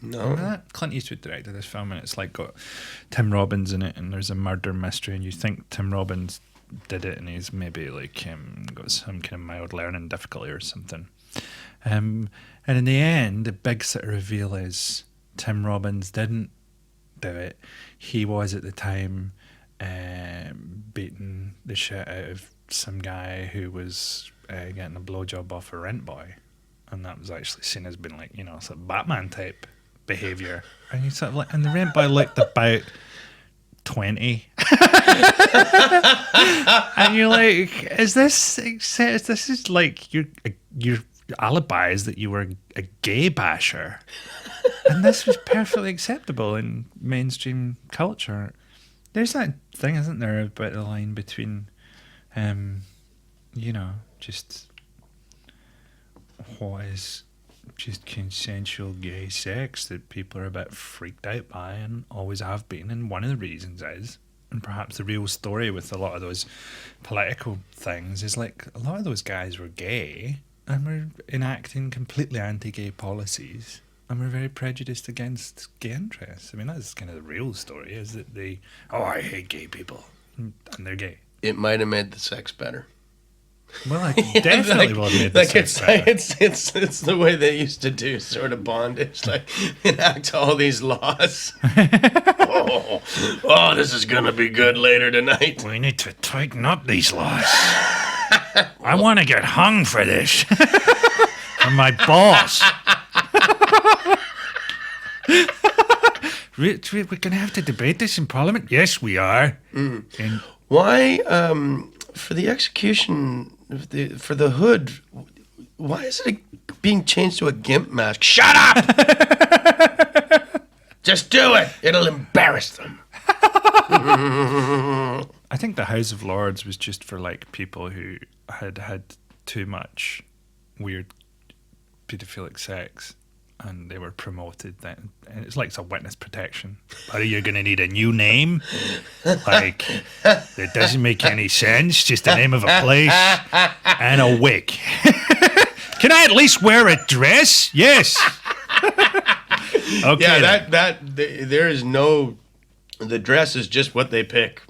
Speaker 4: No.
Speaker 2: Remember that? Clint Eastwood directed this film, and it's like got Tim Robbins in it, and there's a murder mystery, and you think Tim Robbins did it, and he's maybe got some kind of mild learning difficulty or something. And in the end, the big sort of reveal is Tim Robbins didn't do it. He was at the time beating the shit out of some guy who was getting a blowjob off a rent boy, and that was actually seen as being sort of Batman type behaviour. And you sort of and the rent boy looked about 20, and you're like, is this like your alibi is that you were a gay basher, and this was perfectly acceptable in mainstream culture. There's that thing, isn't there, about the line between just what is just consensual gay sex that people are a bit freaked out by and always have been. And one of the reasons is, and perhaps the real story with a lot of those political things, is a lot of those guys were gay and were enacting completely anti-gay policies and were very prejudiced against gay interests. I mean, that's kind of the real story, is that I hate gay people, and they're gay.
Speaker 4: It might have made the sex better.
Speaker 2: Well, I definitely will admit that.
Speaker 4: It's the way they used to do sort of bondage, enact all these laws. Oh, this is gonna be good later tonight.
Speaker 3: We need to tighten up these laws. I want to get hung for this. For my boss. We're going to have to debate this in Parliament? Yes, we are. And
Speaker 4: Why, for the execution, for the hood, why is it being changed to a gimp mask? Shut up! Just do it. It'll embarrass them.
Speaker 2: I think the House of Lords was just for like people who had had too much weird paedophilic sex, and they were promoted. Then and it's like some witness protection. Are you going to need a new name? Like it doesn't make any sense. Just the name of a place and a wig. Can I at least wear a dress? Yes. Okay.
Speaker 4: Yeah, there is no. The dress is just what they pick.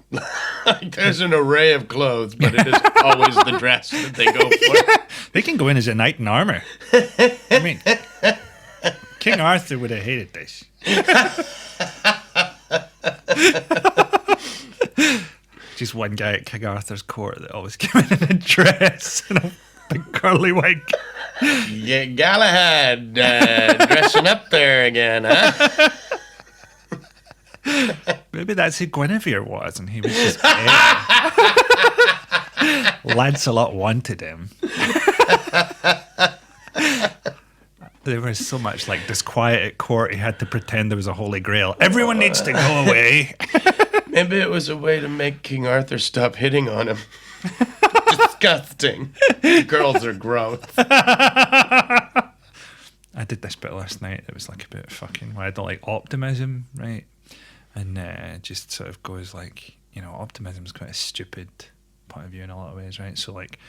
Speaker 4: Like, there's an array of clothes, but it is always the dress that they go for.
Speaker 2: They can go in as a knight in armor. I mean, King Arthur would have hated this. Just one guy at King Arthur's court that always came in a dress and a big curly wig.
Speaker 4: Yeah, Galahad dressing up there again, huh?
Speaker 2: Maybe that's who Guinevere was, and he was just Lancelot wanted him. There was so much like disquiet at court, he had to pretend there was a holy grail. Everyone needs to go away.
Speaker 4: Maybe it was a way to make King Arthur stop hitting on him. Disgusting. Girls are gross.
Speaker 2: I did this bit last night. It was like a bit fucking why I don't like optimism, right? And just sort of goes like, you know, optimism is quite a stupid point of view in a lot of ways, right? So like,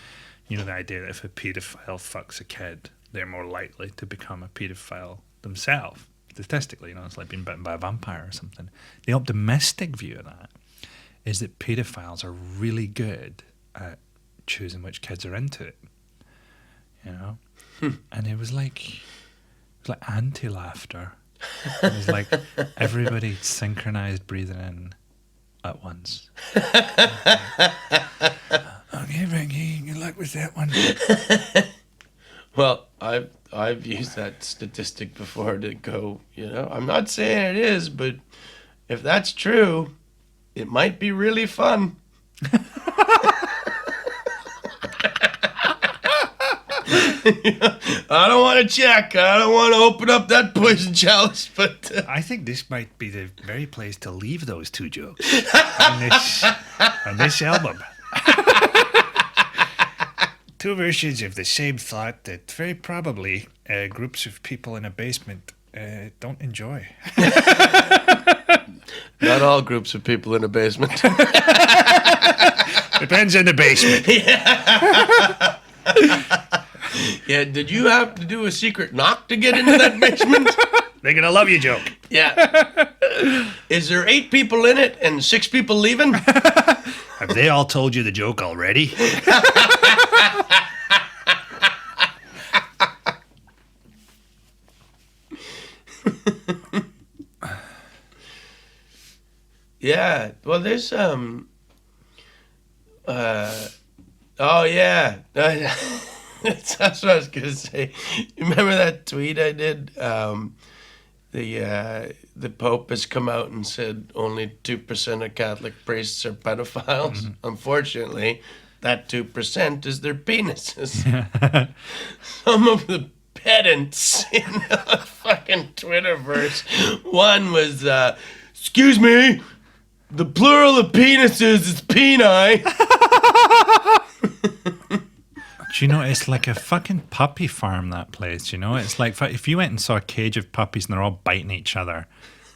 Speaker 2: you know, the idea that if a paedophile fucks a kid, they're more likely to become a paedophile themselves. Statistically, you know, it's like being bitten by a vampire or something. The optimistic view of that is that paedophiles are really good at choosing which kids are into it, you know? And it was like anti-laughter. It was like everybody synchronized breathing in at once. Okay, Frankie, good luck with that one.
Speaker 4: Well, I've used that statistic before to go, you know, I'm not saying it is, but if that's true, it might be really fun. I don't want to check. I don't want to open up that poison chalice, but
Speaker 3: I think this might be the very place to leave those two jokes on this album. Two versions of the same thought that very probably groups of people in a basement don't enjoy.
Speaker 4: not all groups of people in a basement.
Speaker 3: Depends on the basement.
Speaker 4: Yeah, did you have to do a secret knock to get into that basement?
Speaker 3: They're gonna love you joke.
Speaker 4: Yeah. Is there 8 people in it and 6 people leaving?
Speaker 3: Have they all told you the joke already?
Speaker 4: Yeah. Well, there's oh yeah. That's what I was gonna say. You remember that tweet I did? The Pope has come out and said only 2% of Catholic priests are pedophiles. Mm-hmm. Unfortunately, that 2% is their penises. Some of the pedants in the fucking Twitterverse. One was, excuse me, the plural of penises is peni.
Speaker 2: Do you know, it's like a fucking puppy farm, that place, you know? It's like if you went and saw a cage of puppies and they're all biting each other,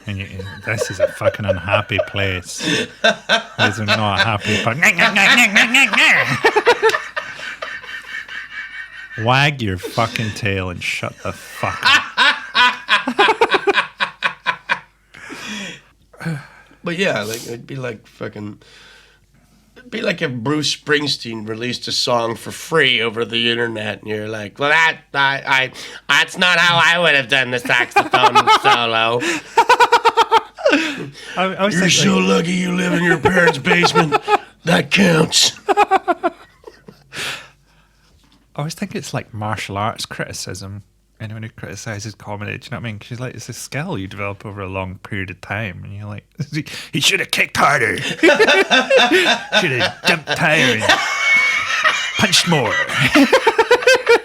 Speaker 2: and this is a fucking unhappy place. These are not happy puppies. Wag your fucking tail and shut the fuck up.
Speaker 4: But yeah, like it'd be like fucking... It'd be like if Bruce Springsteen released a song for free over the internet, and you're like, "Well, that's not how I would have done the saxophone solo."
Speaker 2: I was
Speaker 4: You're
Speaker 2: thinking,
Speaker 4: so lucky you live in your parents' basement. That counts.
Speaker 3: I always think it's like martial arts criticism. Anyone who criticizes comedy, do you know what I mean? 'Cause she's like, it's a skill you develop over a long period of time, and you're like, he should have kicked harder, should have jumped higher and punched more.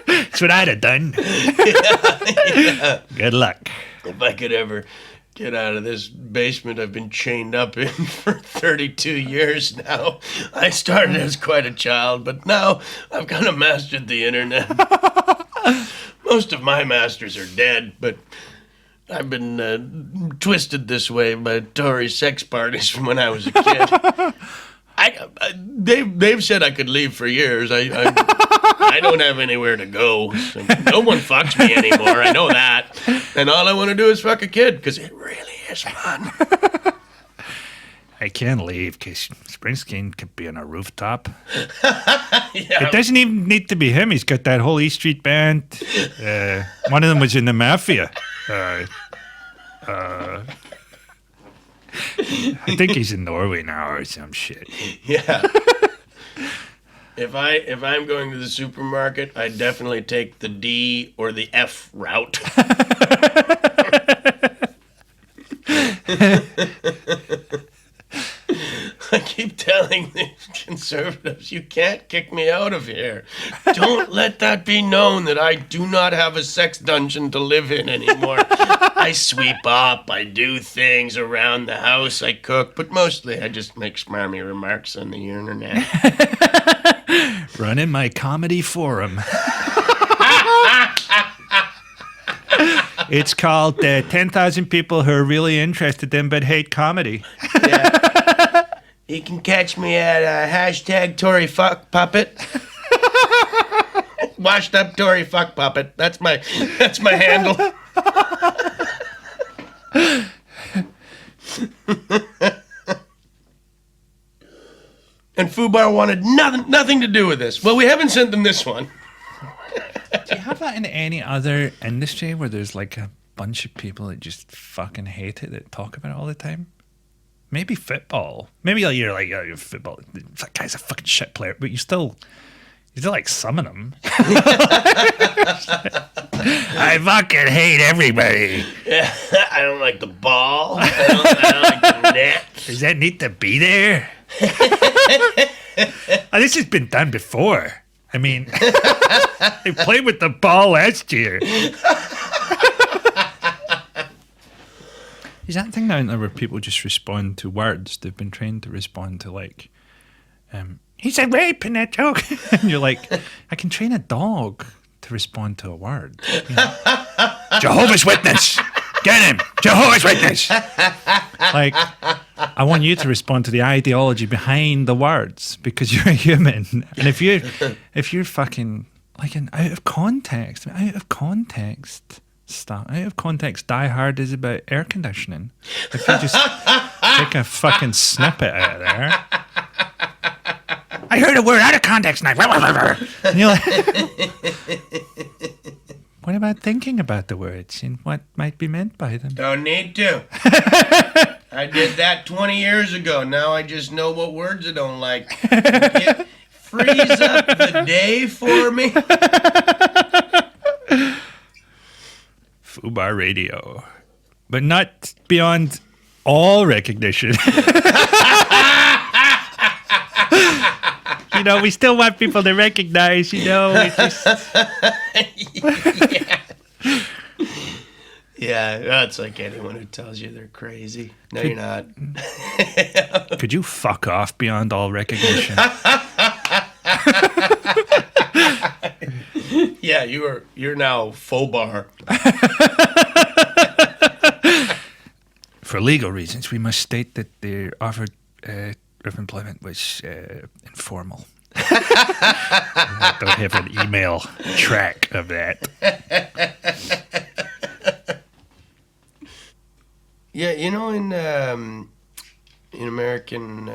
Speaker 3: That's what I'd have done.
Speaker 4: Yeah.
Speaker 3: Good luck.
Speaker 4: If I could ever get out of this basement I've been chained up in for 32 years now. I started as quite a child, but now I've kind of mastered the internet. Most of my masters are dead, but I've been twisted this way by Tory sex parties from when I was a kid. They've said I could leave for years. I don't have anywhere to go. So no one fucks me anymore. I know that. And all I want to do is fuck a kid because it really is fun.
Speaker 3: I can't leave because Springsteen could be on a rooftop.
Speaker 4: Yeah.
Speaker 3: It doesn't even need to be him. He's got that whole E Street band. One of them was in the Mafia. I think he's in Norway now or some shit.
Speaker 4: Yeah. If I'm going to the supermarket, I definitely take the D or the F route. I keep telling the conservatives, you can't kick me out of here. Don't let that be known that I do not have a sex dungeon to live in anymore. I sweep up, I do things around the house, I cook, but mostly I just make smarmy remarks on the internet.
Speaker 3: Running my comedy forum. It's called 10,000 People Who Are Really Interested in But Hate Comedy.
Speaker 4: Yeah. You can catch me at hashtag Tory Fuck Puppet. Washed up Tory Fuck Puppet. That's my handle. And Fubar wanted nothing to do with this. Well, we haven't sent them this one.
Speaker 3: Do you have that in any other industry where there's like a bunch of people that just fucking hate it that talk about it all the time? Maybe football. Maybe you're like, oh, you're football. That guy's a fucking shit player, but you still like summon him. I fucking hate everybody.
Speaker 4: Yeah, I don't like the ball. I don't like the net.
Speaker 3: Does that need to be there? Oh, this has been done before. I mean, they played with the ball last year. Is that thing now where people just respond to words? They've been trained to respond to like, he's a rape in that joke. And you're like, I can train a dog to respond to a word. You know? Jehovah's Witness. Get him. Jehovah's Witness. Like, I want you to respond to the ideology behind the words because you're a human. And if you're fucking like an out of context stuff, out of context, Die Hard is about air conditioning. If you just take a fucking snippet out of there. I heard a word out of context now. And you're like, what about thinking about the words and what might be meant by them?
Speaker 4: Don't need to. I did that 20 years ago. Now I just know what words I don't like. Freeze up the day for me.
Speaker 3: Fubar Radio. But not beyond all recognition. You know, we still want people to recognize, you know.
Speaker 4: Yeah, that's like anyone who tells you they're crazy. No, you're not.
Speaker 3: Could you fuck off beyond all recognition?
Speaker 4: Yeah, you're now Fobar.
Speaker 3: For legal reasons, we must state that the offer of employment was informal. I don't have an email track of that.
Speaker 4: Yeah, you know, in American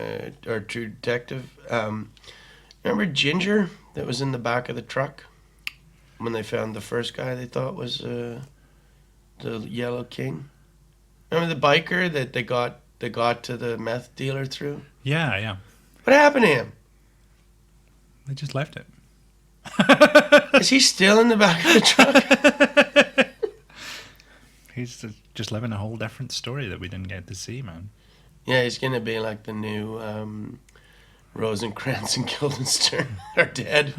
Speaker 4: or True Detective, remember Ginger that was in the back of the truck when they found the first guy they thought was the Yellow King? Remember the biker that they got to the meth dealer through?
Speaker 2: Yeah.
Speaker 4: What happened to him?
Speaker 2: They just left it.
Speaker 4: Is he still in the back of the truck?
Speaker 2: He's just living a whole different story that we didn't get to see, man.
Speaker 4: Yeah, he's gonna be like the new Rosencrantz and Guildenstern are dead.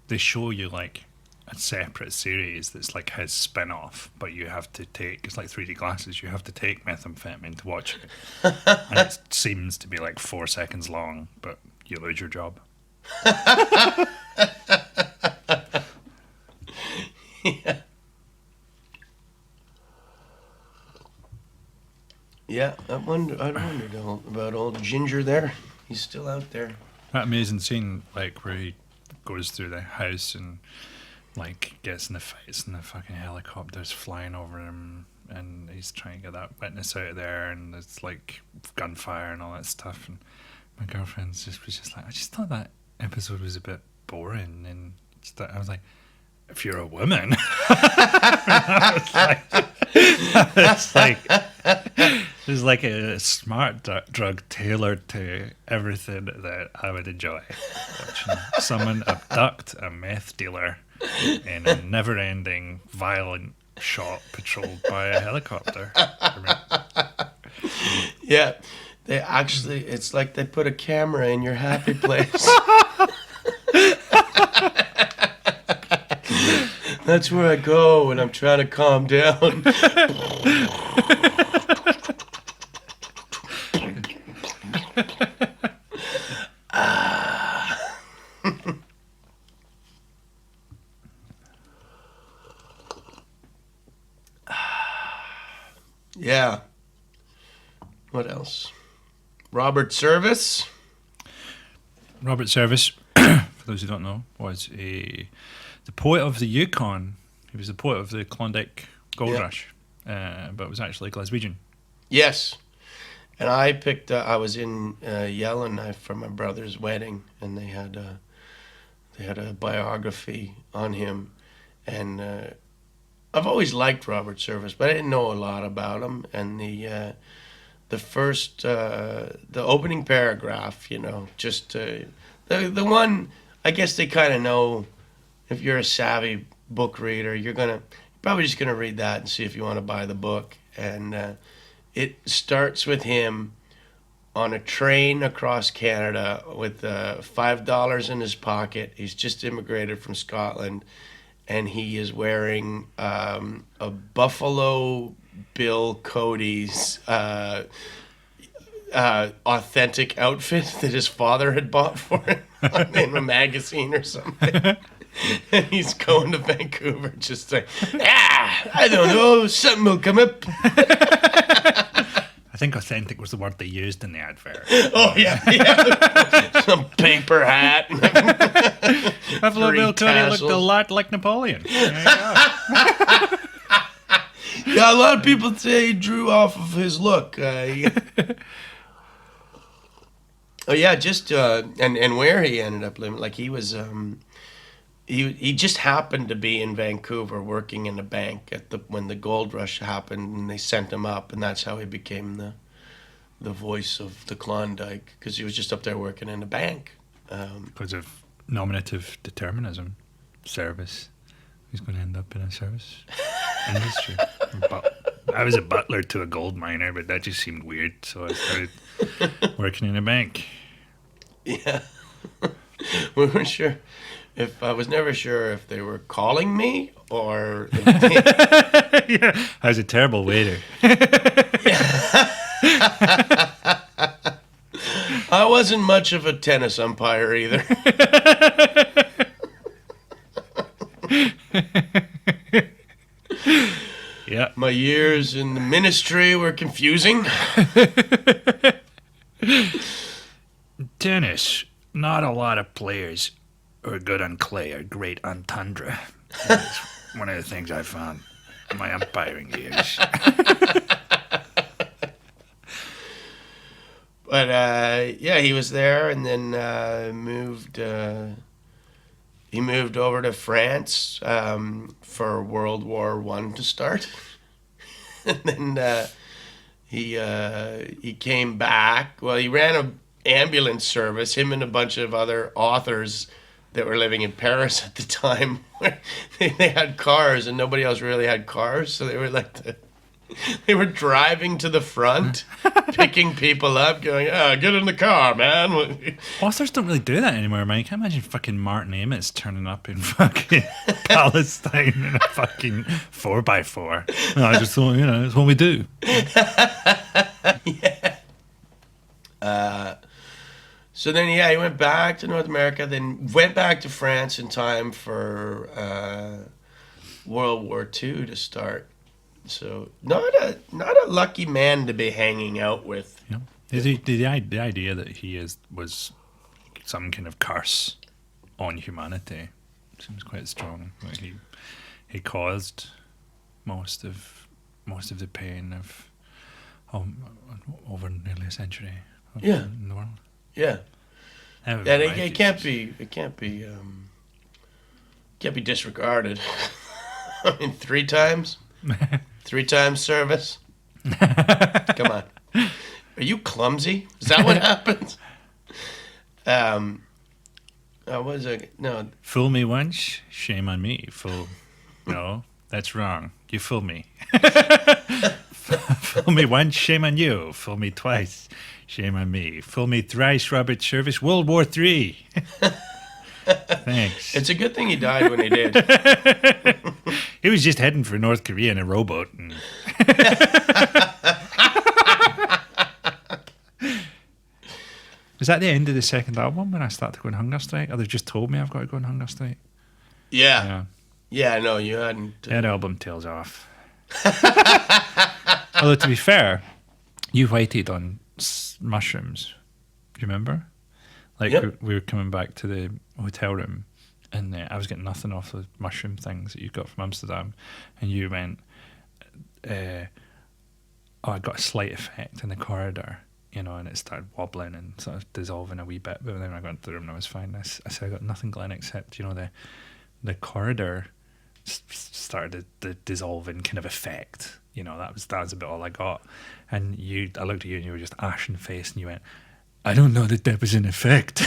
Speaker 2: They show you like a separate series that's like his spin-off, but you have to take, it's like 3D glasses, you have to take methamphetamine to watch it. And it seems to be like 4 seconds long, but you lose your job.
Speaker 4: Yeah. Yeah, I wondered about old Ginger there. He's still out there.
Speaker 2: That amazing scene, like where he goes through the house and like gets in the fights and the fucking helicopter's flying over him and he's trying to get that witness out of there and it's like gunfire and all that stuff, and my girlfriend was just like, I just thought that episode was a bit boring, and I was like, if you're a woman. It's like a smart drug tailored to everything that I would enjoy. Watching someone abduct a meth dealer in a never-ending violent shot patrolled by a helicopter.
Speaker 4: Yeah, they actually, it's like they put a camera in your happy place. That's where I go when I'm trying to calm down. Yeah. What else? Robert Service.
Speaker 2: Robert Service, for those who don't know, was the poet of the Yukon. He was the poet of the Klondike Gold Rush, but was actually a Glaswegian.
Speaker 4: Yes. And I picked, I was in Yellowknife for my brother's wedding, and they had a biography on him. And I've always liked Robert Service, but I didn't know a lot about him. And the first, the opening paragraph, you know, just the one, I guess they kind of know, if you're a savvy book reader, you're probably just gonna read that and see if you want to buy the book. And it starts with him on a train across Canada with $5 in his pocket. He's just immigrated from Scotland, and he is wearing a Buffalo Bill Cody's authentic outfit that his father had bought for him in a magazine or something. And he's going to Vancouver just like, I don't know, something will come up.
Speaker 2: I think authentic was the word they used in the advert.
Speaker 4: Oh, yeah. Some paper hat.
Speaker 2: Buffalo Bill Cody looked a lot like Napoleon. There you go.
Speaker 4: Yeah, a lot of people say he drew off of his look. Oh, yeah, just, and where he ended up living. Like, he was, he just happened to be in Vancouver working in a bank when the gold rush happened, and they sent him up, and that's how he became the voice of the Klondike, because he was just up there working in a bank.
Speaker 2: Because of nominative determinism. Service. He's going to end up in a service industry. I was a butler to a gold miner, but that just seemed weird, so I started working in a bank.
Speaker 4: Yeah. We weren't sure. I was never sure if they were calling me or...
Speaker 2: Yeah, I was a terrible waiter.
Speaker 4: I wasn't much of a tennis umpire either.
Speaker 2: Yeah.
Speaker 4: My years in the ministry were confusing.
Speaker 2: Tennis. Not a lot of players who are good on clay are great on tundra. That's one of the things I found in my umpiring years.
Speaker 4: But yeah, he was there, and then moved. He moved over to France for World War I to start. And then he came back. Well, he ran a ambulance service. Him and a bunch of other authors that were living in Paris at the time. They had cars, and nobody else really had cars, so they were like they were driving to the front, picking people up, going, get in the car, man.
Speaker 2: Authors don't really do that anymore, man. You can't imagine fucking Martin Amis turning up in fucking Palestine in a fucking 4x4. No, I just thought, it's what we do.
Speaker 4: Yeah. So then, he went back to North America, then went back to France in time for World War II to start. So not a lucky man to be hanging out with.
Speaker 2: Yeah. The idea that was some kind of curse on humanity seems quite strong. Like he caused most of the pain of over nearly a century in the world.
Speaker 4: Yeah.
Speaker 2: And
Speaker 4: it can't be disregarded. I mean, 3 times. 3 times service. Come on. Are you clumsy? Is that what happens? What was it? No.
Speaker 2: Fool me once, shame on me. No, that's wrong. You fool me. Fool me once, shame on you. Fool me twice, shame on me. Fool me thrice, Robert Service. World War III. Thanks.
Speaker 4: It's a good thing he died when he did.
Speaker 2: He was just heading for North Korea in a rowboat. Was that the end of the second album when I started to go on hunger strike? Or they've just told me I've got to go on hunger strike?
Speaker 4: Yeah. Yeah, no, you hadn't.
Speaker 2: That album tails off. Although, to be fair, you waited on mushrooms. Do you remember? Like,
Speaker 4: yep.
Speaker 2: we were coming back to the hotel room, and I was getting nothing off the mushroom things that you got from Amsterdam, and you went, I got a slight effect in the corridor, and it started wobbling and sort of dissolving a wee bit, but then I got into the room and I was fine. I said, I got nothing, Glenn, except, the corridor started the dissolving kind of effect. That was about all I got. And I looked at you and you were just ashen faced, and you went, I don't know that was an effect.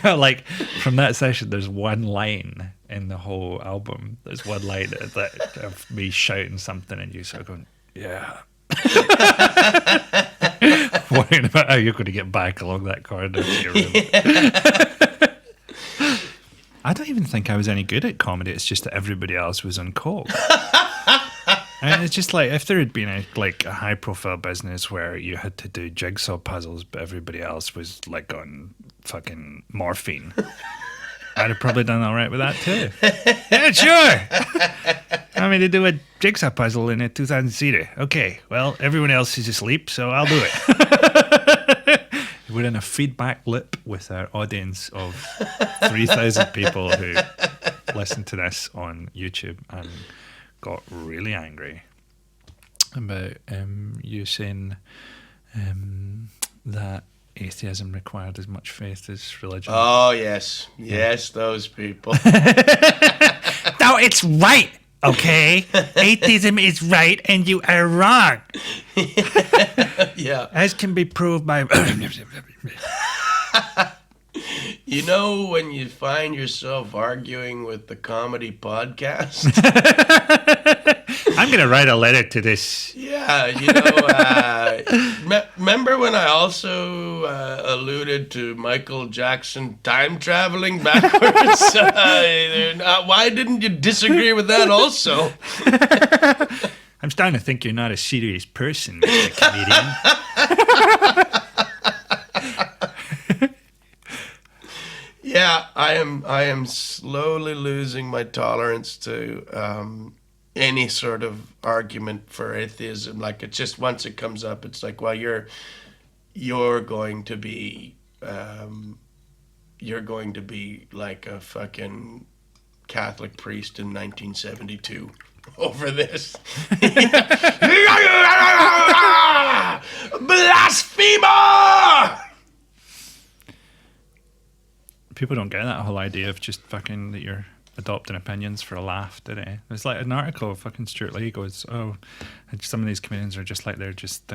Speaker 2: Like, from that session, there's one line in the whole album. There's one line that of me shouting something and you sort of going, yeah. Worrying about how you're going to get back along that corridor to your room. Yeah. I don't even think I was any good at comedy. It's just that everybody else was on coke. And it's just like, if there had been a high-profile business where you had to do jigsaw puzzles, but everybody else was like on fucking morphine, I'd have probably done all right with that too. Yeah, sure. I mean, to do a jigsaw puzzle in a 2000 seater. Okay, well, everyone else is asleep, so I'll do it. We're in a feedback loop with our audience of 3,000 people who listen to this on YouTube and got really angry about you saying that atheism required as much faith as religion.
Speaker 4: Oh, yes. Yes, those people.
Speaker 2: No, it's right, okay? Atheism is right and you are wrong.
Speaker 4: Yeah.
Speaker 2: As can be proved by...
Speaker 4: When you find yourself arguing with the comedy podcast?
Speaker 2: I'm going to write a letter to this.
Speaker 4: Yeah, remember when I also alluded to Michael Jackson time traveling backwards? Why didn't you disagree with that also?
Speaker 2: I'm starting to think you're not a serious person, Mr. Comedian.
Speaker 4: Yeah, I am slowly losing my tolerance to any sort of argument for atheism. Like, it's just, once it comes up, it's like, well, you're going to be like a fucking Catholic priest in 1972 over this. Blasphemer!
Speaker 2: People don't get that whole idea of just fucking that you're adopting opinions for a laugh, did he? There's like an article of fucking Stuart Lee goes, oh, some of these comedians are just like they're just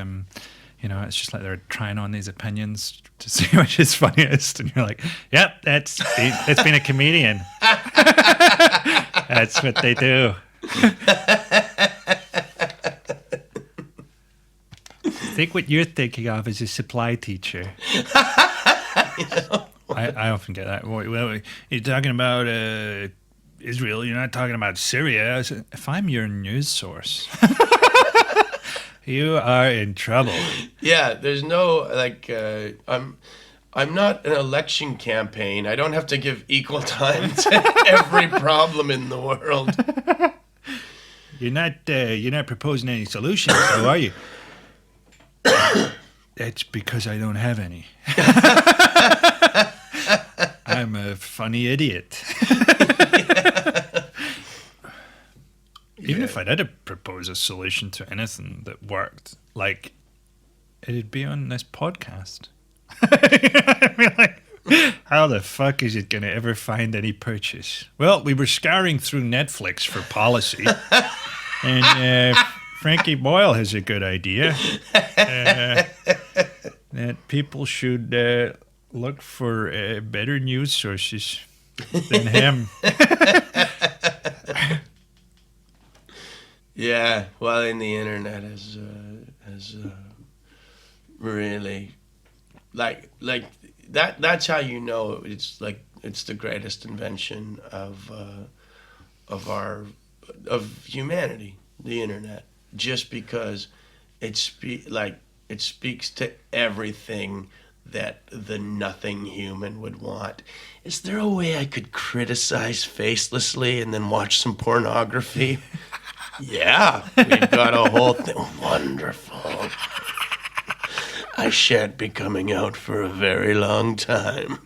Speaker 2: it's just like they're trying on these opinions to see which is funniest, and you're like, yep, it's been a comedian. That's what they do. I think what you're thinking of is a supply teacher. I often get that. Well, you're talking about Israel. You're not talking about Syria. I said, if I'm your news source, you are in trouble.
Speaker 4: Yeah, there's no I'm not an election campaign. I don't have to give equal time to every problem in the world.
Speaker 2: You're not proposing any solutions, though, are you? That's because I don't have any. I'm a funny idiot. Even if I did propose a solution to anything that worked, like, it'd be on this podcast. I mean, like, how the fuck is it going to ever find any purchase? Well, we were scouring through Netflix for policy, and Frankie Boyle has a good idea that people should look for better news sources than him.
Speaker 4: Yeah, well, in the internet has really like that. That's how you know it's the greatest invention of humanity, the internet. Just because it speaks to everything that the nothing human would want. Is there a way I could criticize facelessly and then watch some pornography? Yeah, we've got a whole thing. Wonderful. I shan't be coming out for a very long time.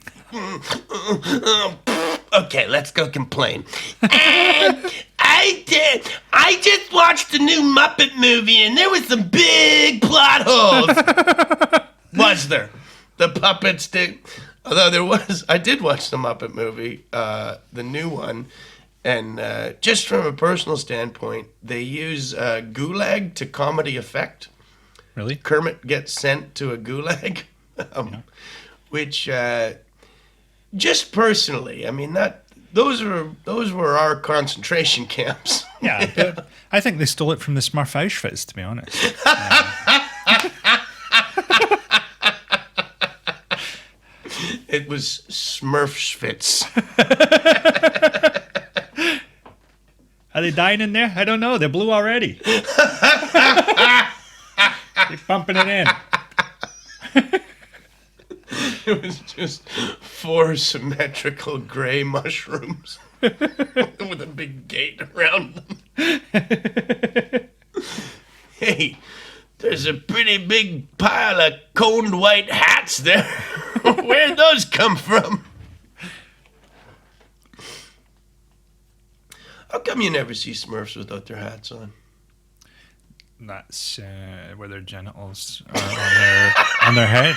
Speaker 4: Okay, let's go complain. I just watched the new Muppet movie and there was some big plot holes. Was there? The puppets did. Although I did watch the Muppet movie, the new one. And just from a personal standpoint, they use gulag to comedy effect.
Speaker 2: Really?
Speaker 4: Kermit gets sent to a gulag, which just personally, I mean those were our concentration camps.
Speaker 2: Yeah, but I think they stole it from the Smurf Auschwitz, to be honest.
Speaker 4: It was Smurfschwitz.
Speaker 2: Are they dying in there? I don't know. They're blue already. Keep pumping it in.
Speaker 4: It was just 4 symmetrical gray mushrooms with a big gate around them. Hey, there's a pretty big pile of coned white hats there. Where'd those come from? How come you never see Smurfs without their hats on?
Speaker 2: That's where their genitals are on their head.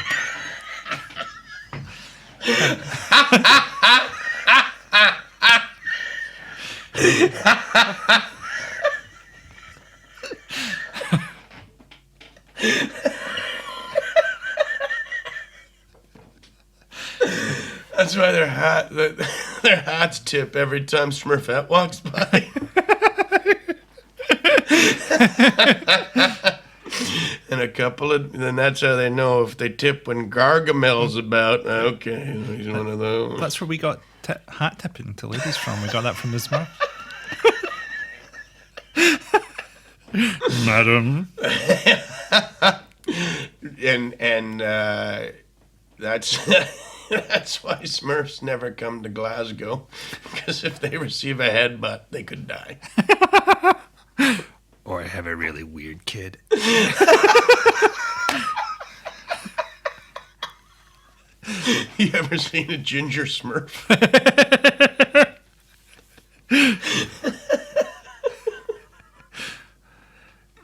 Speaker 4: That's why their hats tip every time Smurfette walks by. And then that's how they know if they tip when Gargamel's about. Okay, he's one of those.
Speaker 2: That's where we got hat tipping to ladies from. We got that from the Smurf. Madam.
Speaker 4: And that's that's why Smurfs never come to Glasgow, because if they receive a headbutt, they could die.
Speaker 2: Or have a really weird kid.
Speaker 4: You ever seen a ginger Smurf?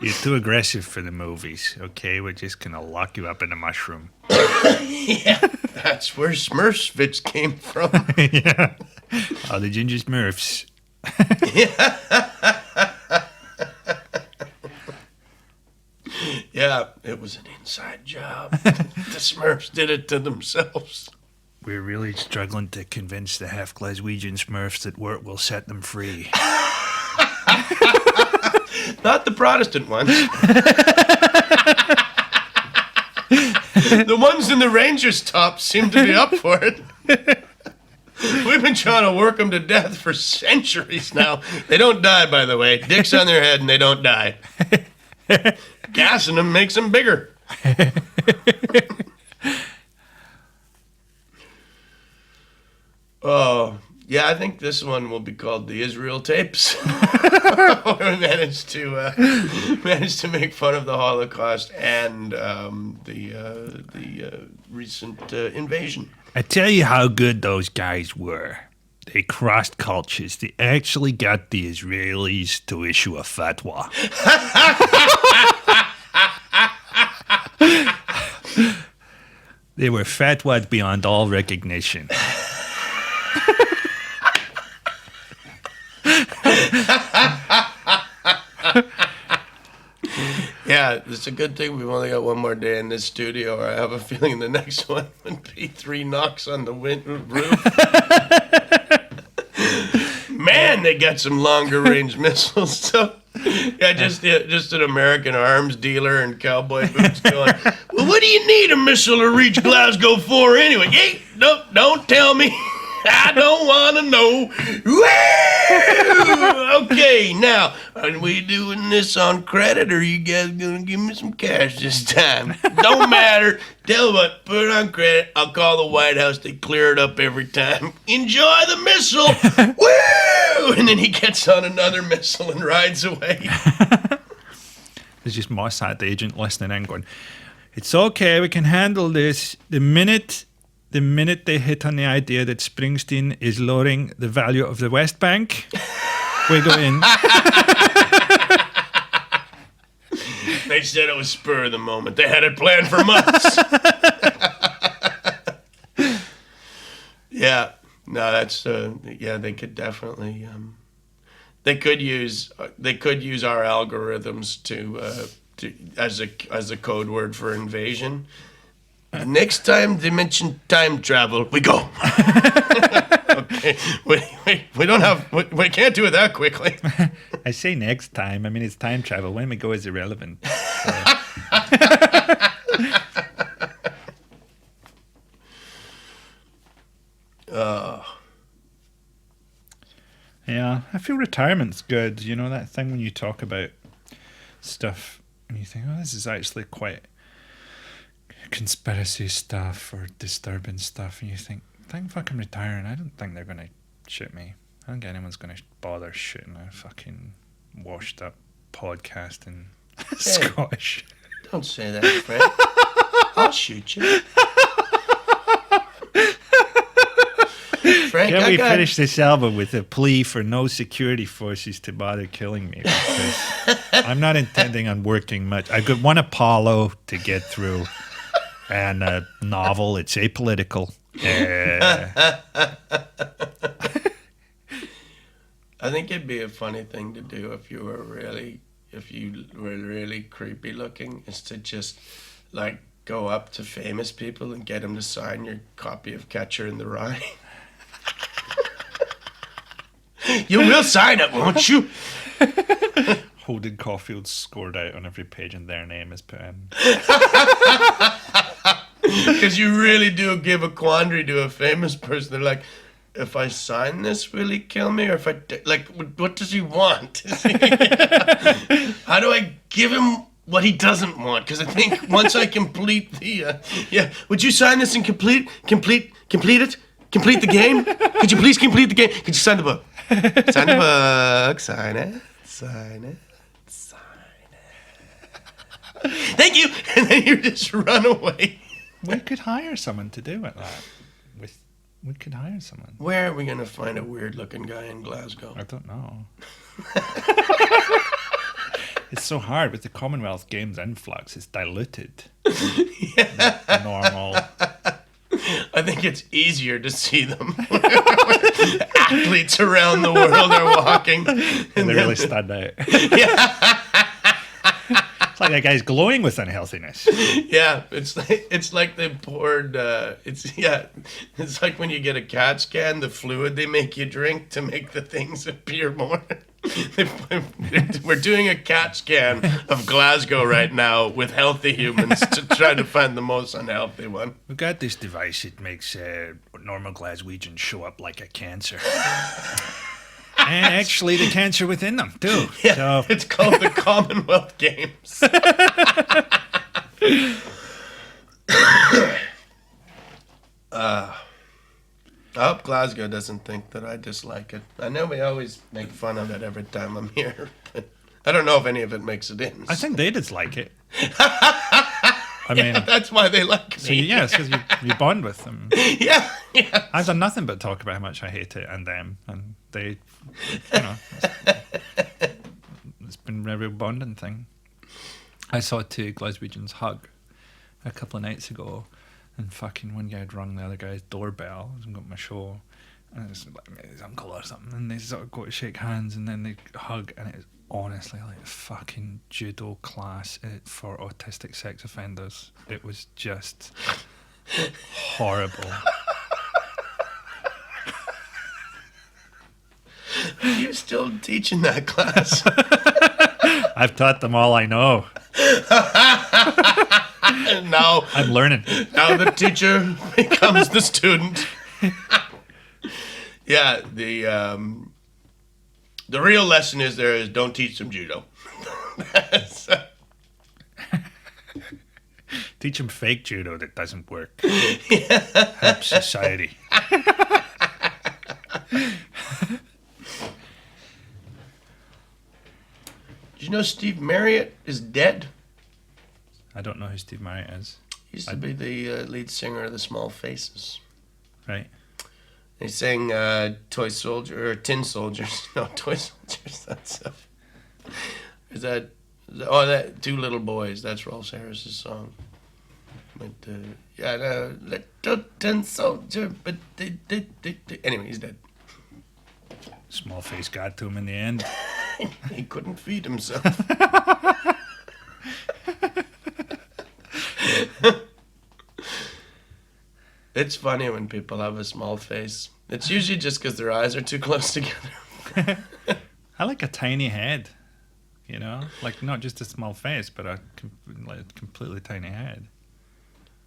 Speaker 2: You're too aggressive for the movies, okay? We're just gonna lock you up in a mushroom.
Speaker 4: Yeah, that's where Smurfsvitz came from.
Speaker 2: Yeah.
Speaker 3: All the ginger Smurfs.
Speaker 4: Yeah, it was an inside job. The Smurfs did it to themselves.
Speaker 3: We're really struggling to convince the half Glaswegian Smurfs that work will set them free.
Speaker 4: Not the Protestant ones. The ones in the Rangers top seem to be up for it. We've been trying to work them to death for centuries now. They don't die, by the way. Dicks on their head and they don't die. Gassing them makes them bigger. Oh, yeah, I think this one will be called the Israel Tapes. We managed to make fun of the Holocaust and the recent invasion.
Speaker 3: I tell you how good those guys were. They crossed cultures. They actually got the Israelis to issue a fatwa. They were fatwa'd beyond all recognition.
Speaker 4: Yeah, it's a good thing we've only got one more day in this studio, or I have a feeling the next one would be 3 knocks on the roof. Man, they got some longer range missiles. So, yeah, just an American arms dealer in cowboy boots going, well, what do you need a missile to reach Glasgow for anyway? Hey, don't tell me. I don't want to know. Woo! Okay, now, are we doing this on credit, or are you guys going to give me some cash this time? Don't matter. Tell you what, put it on credit. I'll call the White House. They clear it up every time. Enjoy the missile. Woo! And then he gets on another missile and rides away.
Speaker 3: There's just Mossad agent listening in going, it's okay, we can handle this. The minute they hit on the idea that Springsteen is lowering the value of the West Bank, we go in.
Speaker 4: They said it was spur of the moment. They had it planned for months. Yeah. No, that's yeah, they could definitely they could use our algorithms to as a code word for invasion. Next time they mention time travel, we go. Okay, we don't have we can't do it that quickly.
Speaker 3: I say next time. I mean, it's time travel. When we go is irrelevant. So. Yeah, I feel retirement's good. You know, that thing when you talk about stuff and you think, oh, this is actually quite conspiracy stuff or disturbing stuff, and you think fucking retiring, I don't think they're gonna shoot me. I don't think anyone's gonna bother shooting a fucking washed up podcast in Scottish.
Speaker 4: Don't say that, Fred. I'll shoot you. Frank,
Speaker 3: Can we finish this album with a plea for no security forces to bother killing me? Because I'm not intending on working much. I've got one Apollo to get through and a novel. It's apolitical.
Speaker 4: I think it'd be a funny thing to do if you were really creepy looking, is to just like go up to famous people and get them to sign your copy of Catcher in the Rye. You will sign it, won't you?
Speaker 3: Holden Caulfield's scored out on every page and their name is put in.
Speaker 4: Because you really do give a quandary to a famous person. They're like, if I sign this, will he kill me? Or if I, like, what does he want? How do I give him what he doesn't want? Because I think once I complete the, would you sign this and complete it? Complete the game? Could you please complete the game? Could you sign the book? Sign the book. Sign it. Thank you. And then you just run away.
Speaker 3: We could hire someone to do it. We could hire someone.
Speaker 4: Where are we going to find a weird-looking guy in Glasgow?
Speaker 3: I don't know. It's so hard with the Commonwealth Games influx. It's diluted. Yeah. Normal.
Speaker 4: I think it's easier to see them. Athletes around the world are walking.
Speaker 2: And they really stand out.
Speaker 4: Yeah.
Speaker 2: It's like that guy's glowing with unhealthiness.
Speaker 4: Yeah, it's like they poured. It's like when you get a CAT scan, the fluid they make you drink to make the things appear more. We're doing a CAT scan of Glasgow right now with healthy humans to try to find the most unhealthy one.
Speaker 3: We've got this device that makes normal Glaswegians show up like a cancer. And actually the cancer within them, too.
Speaker 4: Yeah,
Speaker 3: So,
Speaker 4: it's called the Commonwealth Games. I hope Glasgow doesn't think that I dislike it. I know we always make fun of it every time I'm here, but I don't know if any of it makes it in.
Speaker 2: I think they dislike it. I mean,
Speaker 4: That's why they like
Speaker 2: so
Speaker 4: me.
Speaker 2: yeah, it's because you bond with them.
Speaker 4: Yeah.
Speaker 2: I've done nothing but talk about how much I hate it and them, and they, you know, it's been a real bonding thing. I saw two Glaswegians hug a couple of nights ago, and fucking one guy had rung the other guy's doorbell and got my show, and it's like his uncle or something, and they sort of go to shake hands and then they hug, and it's honestly like a fucking judo class for autistic sex offenders. It was just horrible.
Speaker 4: Are you still teaching that class?
Speaker 2: I've taught them all I know.
Speaker 4: Now
Speaker 2: I'm learning.
Speaker 4: the teacher becomes the student. Yeah, the real lesson is don't teach them judo.
Speaker 2: Teach them fake judo that doesn't work. Help society.
Speaker 4: Did you know Steve Marriott is dead?
Speaker 2: I don't know who Steve Marriott is.
Speaker 4: He used to be the lead singer of the Small Faces.
Speaker 2: Right.
Speaker 4: He sang Toy Soldier or Tin Soldiers. No, Toy Soldiers. That's that Two Little Boys. That's Rolf Harris's song. But little tin soldier. But anyway, he's dead.
Speaker 2: Small face got to him in the end.
Speaker 4: He couldn't feed himself. It's funny when people have a small face. It's usually just because their eyes are too close together.
Speaker 2: I like a tiny head, you know? Like not just a small face, but a completely tiny head.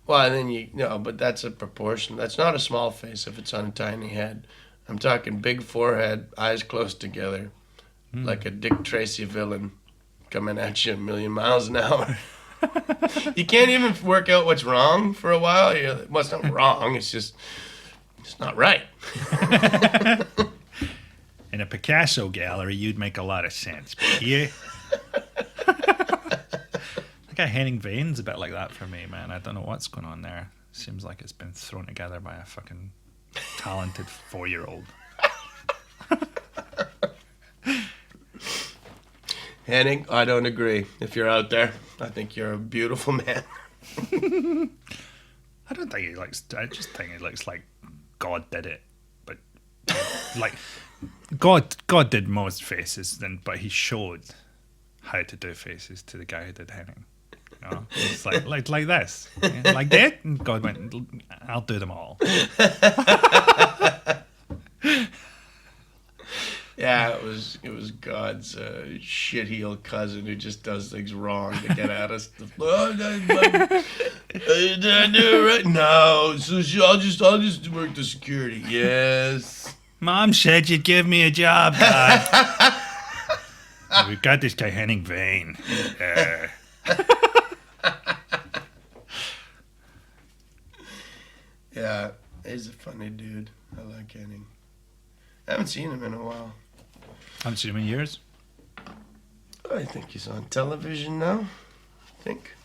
Speaker 4: Well, then but that's a proportion. That's not a small face if it's on a tiny head. I'm talking big forehead, eyes close together, like a Dick Tracy villain coming at you a million miles an hour. You can't even work out what's wrong for a while. Well, it's not wrong. It's not right.
Speaker 2: In a Picasso gallery, you'd make a lot of sense. But here, that guy Henning Vane's a bit like that for me, man. I don't know what's going on there. Seems like it's been thrown together by a fucking talented 4-year-old.
Speaker 4: Henning, I don't agree. If you're out there, I think you're a beautiful man.
Speaker 2: I don't think he looks. I just think it looks like God did it, but like God did most faces, but he showed how to do faces to the guy who did Henning. You know, it's like this, like that, and God went, "I'll do them all."
Speaker 4: Yeah, it was God's shit-heel cousin who just does things wrong to get at us. Did I do it right? No, so I'll just work the security. Yes.
Speaker 2: Mom said you'd give me a job, Dad. We've got this guy Henning Vane.
Speaker 4: Yeah, he's a funny dude. I like Henning. I haven't seen him in a while.
Speaker 2: Haven't seen him in years.
Speaker 4: I think he's on television now. I think.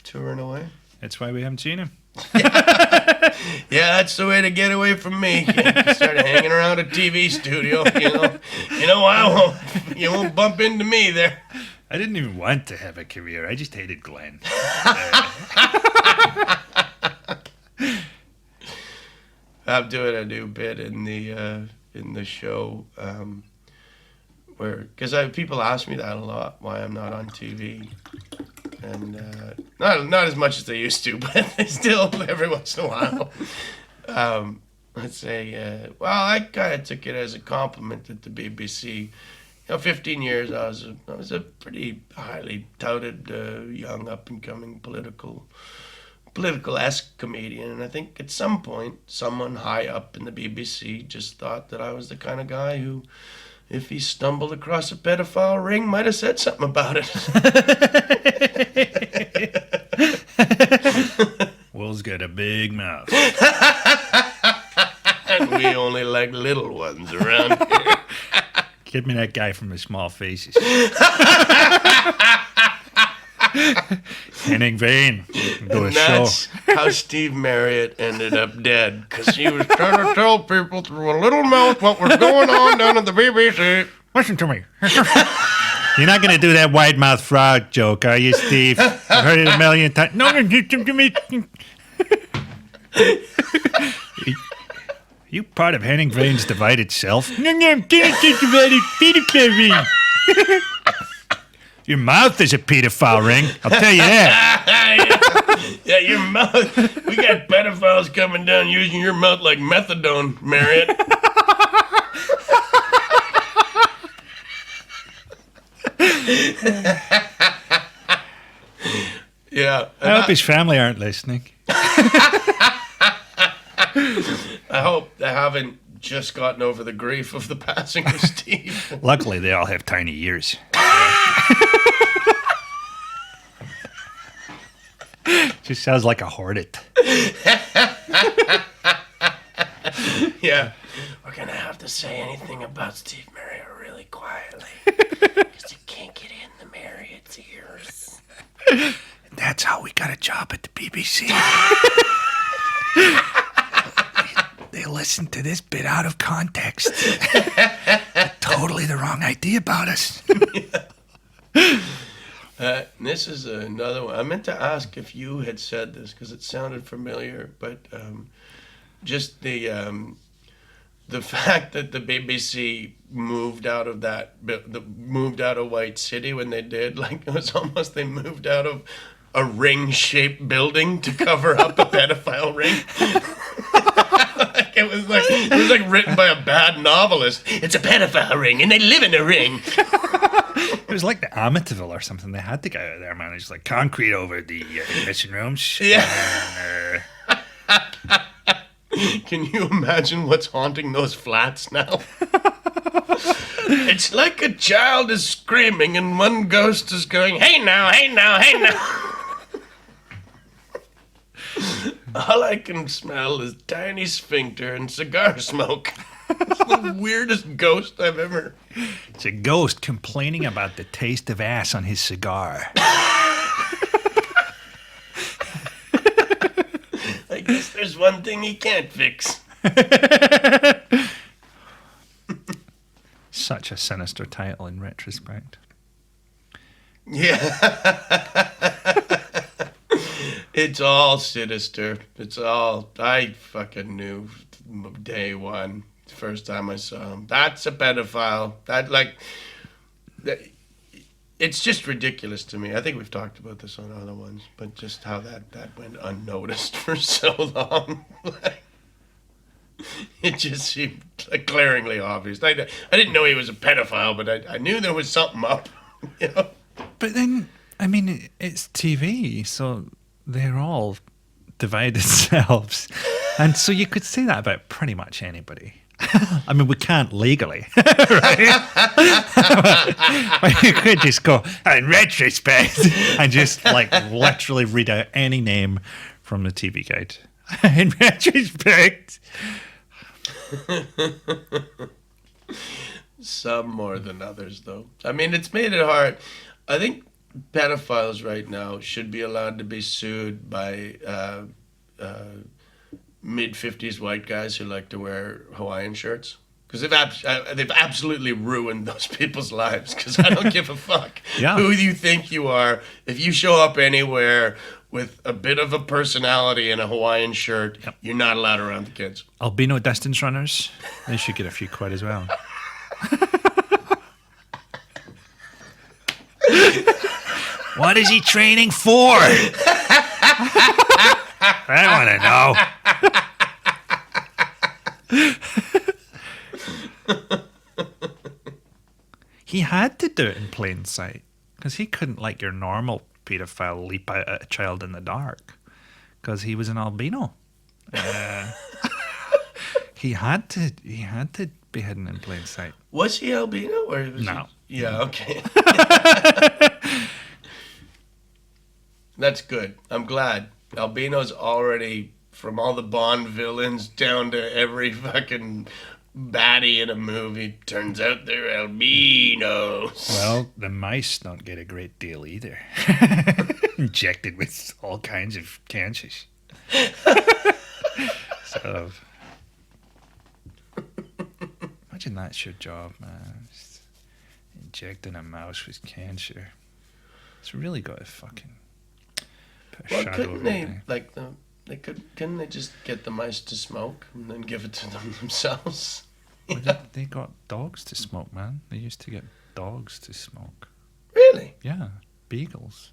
Speaker 4: Touring away.
Speaker 2: That's why we haven't seen him.
Speaker 4: Yeah, that's the way to get away from me. You start hanging around a TV studio, you know, you won't bump into me there.
Speaker 2: I didn't even want to have a career. I just hated Glenn.
Speaker 4: I'm doing a new bit in the show where because people ask me that a lot why I'm not on TV, and not as much as they used to, but they still every once in a while. Let's say, well, I kind of took it as a compliment at the BBC. 15 years I was a pretty highly touted young up and coming political-esque comedian, and I think at some point someone high up in the BBC just thought that I was the kind of guy who, if he stumbled across a pedophile ring, might have said something about it.
Speaker 2: Will's got a big mouth.
Speaker 4: And we only like little ones around here.
Speaker 2: Give me that guy from the Small Faces. Henning Vane. Do a
Speaker 4: And
Speaker 2: show.
Speaker 4: that's how Steve Marriott ended up dead, because he was trying to tell people through a little mouth what was going on down at the BBC.
Speaker 2: Listen to me. You're not going to do that wide mouth frog joke, are you, Steve? I've heard it a million times. No, to me. You part of Henning Vane's divided self? Your mouth is a pedophile ring. I'll tell you that.
Speaker 4: Yeah, your mouth. We got pedophiles coming down using your mouth like methadone, Marriott. Yeah.
Speaker 2: I hope his family aren't listening.
Speaker 4: I hope they haven't just gotten over the grief of the passing of Steve.
Speaker 2: Luckily, they all have tiny ears. Just sounds like a hornet.
Speaker 4: Yeah. We're going to have to say anything about Steve Marriott really quietly, because you can't get in the Marriott's ears.
Speaker 2: That's how we got a job at the BBC. They listen to this bit out of context. Totally the wrong idea about us.
Speaker 4: This is another one. I meant to ask if you had said this because it sounded familiar, but just the fact that the BBC moved out of moved out of White City when they did, like it was almost they moved out of a ring-shaped building to cover up a pedophile ring. It was like written by a bad novelist. It's a pedophile ring, and they live in a ring.
Speaker 2: It was like the Amityville or something. They had to get out of there, man. It's like concrete over the dressing rooms.
Speaker 4: Yeah. Can you imagine what's haunting those flats now? It's like a child is screaming and one ghost is going, "Hey now, hey now, hey now." All I can smell is tiny sphincter and cigar smoke. It's the weirdest ghost I've ever...
Speaker 2: It's a ghost complaining about the taste of ass on his cigar.
Speaker 4: I guess there's one thing he can't fix.
Speaker 2: Such a sinister title in retrospect.
Speaker 4: Yeah. It's all sinister. It's all... I fucking knew day one, first time I saw him. That's a pedophile. It's just ridiculous to me. I think we've talked about this on other ones, but just how that went unnoticed for so long. It just seemed glaringly obvious. I didn't know he was a pedophile, but I knew there was something up. You know?
Speaker 2: But then, I mean, it's TV, so they're all divided selves. And so you could say that about pretty much anybody. I mean, we can't legally, right? But you could just go, in retrospect, and just like literally read out any name from the TV guide. In retrospect.
Speaker 4: Some more than others, though. I mean, it's made it hard. I think pedophiles right now should be allowed to be sued by mid-50s white guys who like to wear Hawaiian shirts. Because they've absolutely ruined those people's lives. Because I don't give a fuck
Speaker 2: Yeah.
Speaker 4: who you think you are. If you show up anywhere with a bit of a personality and a Hawaiian shirt, you're not allowed around the kids.
Speaker 2: Albino distance runners, they should get a few quid as well.
Speaker 3: What is he training for? I want to know. He had to do it in plain sight because he couldn't, like your normal pedophile, leap out at a child in the dark because he was an albino. He had to be hidden in plain sight.
Speaker 4: Was he albino or was
Speaker 2: No.
Speaker 4: he? Yeah, okay. That's good. I'm glad. Albino's already, from all the Bond villains down to every fucking baddie in a movie, turns out they're albinos.
Speaker 2: Well, the mice don't get a great deal either. Injected with all kinds of cancers. So, imagine that's your job, man. Just injecting a mouse with cancer. It's really got to fucking put a
Speaker 4: Well,
Speaker 2: shadow
Speaker 4: couldn't
Speaker 2: over
Speaker 4: they,
Speaker 2: everything.
Speaker 4: like, couldn't they just get the mice to smoke and then give it to them themselves?
Speaker 2: Well, they got dogs to smoke, man. They used to get dogs to smoke.
Speaker 4: Really?
Speaker 2: Yeah, beagles.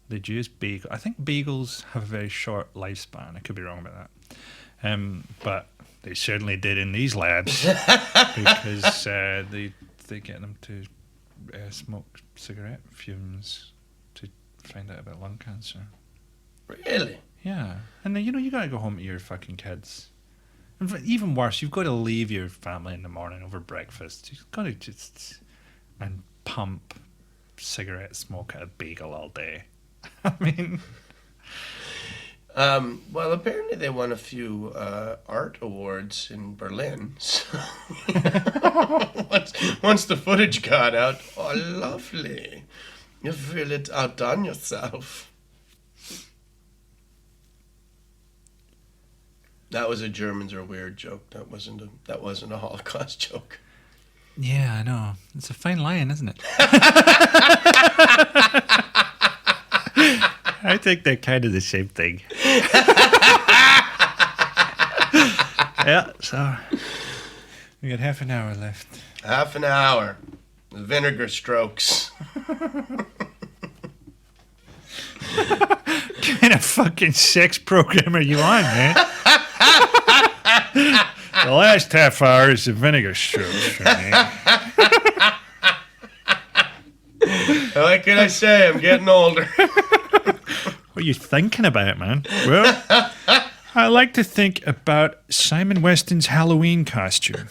Speaker 2: They'd use beagle. I think beagles have a very short lifespan. I could be wrong about that. But they certainly did in these labs because they get them to smoke cigarette fumes to find out about lung cancer.
Speaker 4: Really?
Speaker 2: Yeah, and then, you got to go home to your fucking kids. And even worse, you've got to leave your family in the morning over breakfast. You've got to just and pump cigarette smoke at a bagel all day. I mean,
Speaker 4: well, apparently they won a few art awards in Berlin. So once the footage got out, oh, lovely. You've really outdone yourself. That was a Germans are weird joke. That wasn't a Holocaust joke.
Speaker 2: yeah, I know. It's a fine line, isn't it? I think they're kind of the same thing. Yeah, so we got half an hour left.
Speaker 4: Half an hour. The vinegar strokes.
Speaker 2: What kind of fucking sex program are you on, man? The last half hour is the vinegar strokes for me.
Speaker 4: What can I say? I'm getting older.
Speaker 2: What are you thinking about, man? Well, I like to think about Simon Weston's Halloween costume.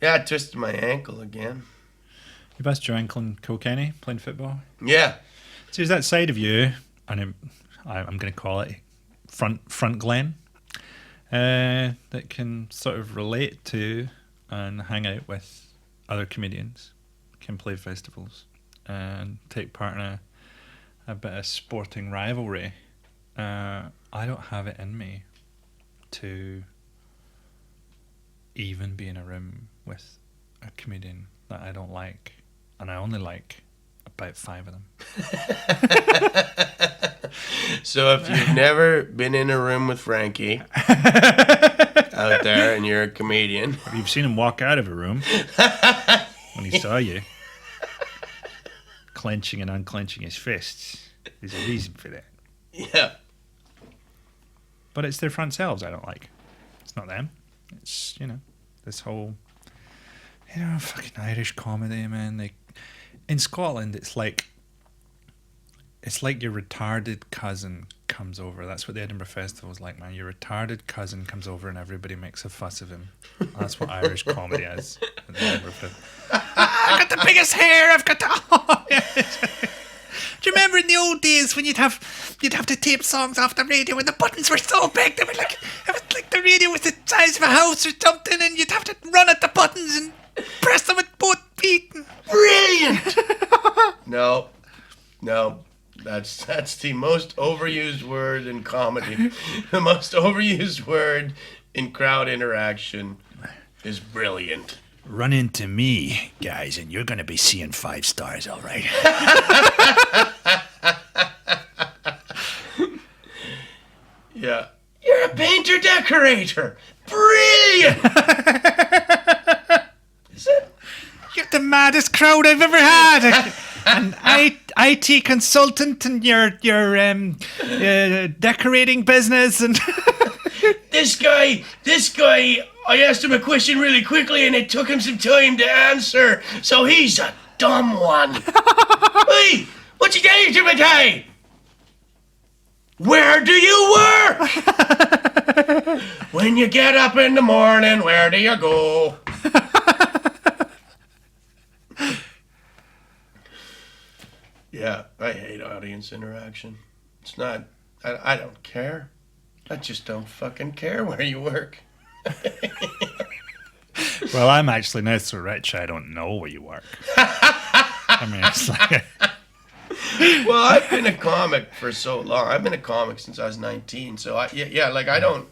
Speaker 4: Yeah, I twisted my ankle again.
Speaker 2: You bust your ankle in Kilkenny playing football?
Speaker 4: Yeah.
Speaker 2: So there's that side of you, and I'm going to call it front Glen, that can sort of relate to and hang out with other comedians, can play festivals, and take part in a bit of sporting rivalry. I don't have it in me to even be in a room with a comedian that I don't like, and I only like about 5 of them.
Speaker 4: So if you've never been in a room with Frankie out there and you're a comedian,
Speaker 2: You've seen him walk out of a room when he saw you, clenching and unclenching his fists. There's a reason for that.
Speaker 4: yeah.
Speaker 2: But it's their front selves I don't like. It's not them. It's, this whole, fucking Irish comedy, man. In Scotland, it's like your retarded cousin comes over. That's what the Edinburgh Festival is like, man. Your retarded cousin comes over and everybody makes a fuss of him. That's what Irish comedy is. At the Edinburgh Festival. I've got the biggest hair. I've got the... Do you remember in the old days when you'd have to tape songs off the radio and the buttons were so big they were like, it was like the radio was the size of a house or something, and you'd have to run at the buttons and press them with both feet.
Speaker 4: Brilliant. No. That's the most overused word in comedy. The most overused word in crowd interaction is brilliant.
Speaker 3: Run into me, guys, and you're going to be seeing 5 stars, all right?
Speaker 4: Yeah. You're a painter decorator. Brilliant. Is it?
Speaker 3: You're the maddest crowd I've ever had. An IT consultant and your decorating business and
Speaker 4: This guy, I asked him a question really quickly and it took him some time to answer. So he's a dumb one. Hey, what you doing to me, Ty? Where do you work? When you get up in the morning, where do you go? Yeah, I hate audience interaction. It's not, I don't care. I just don't fucking care where you work.
Speaker 3: well, I'm actually now so rich I don't know where you work. I mean, it's like
Speaker 4: Well, I've been a comic for so long. I've been a comic since I was 19. So I don't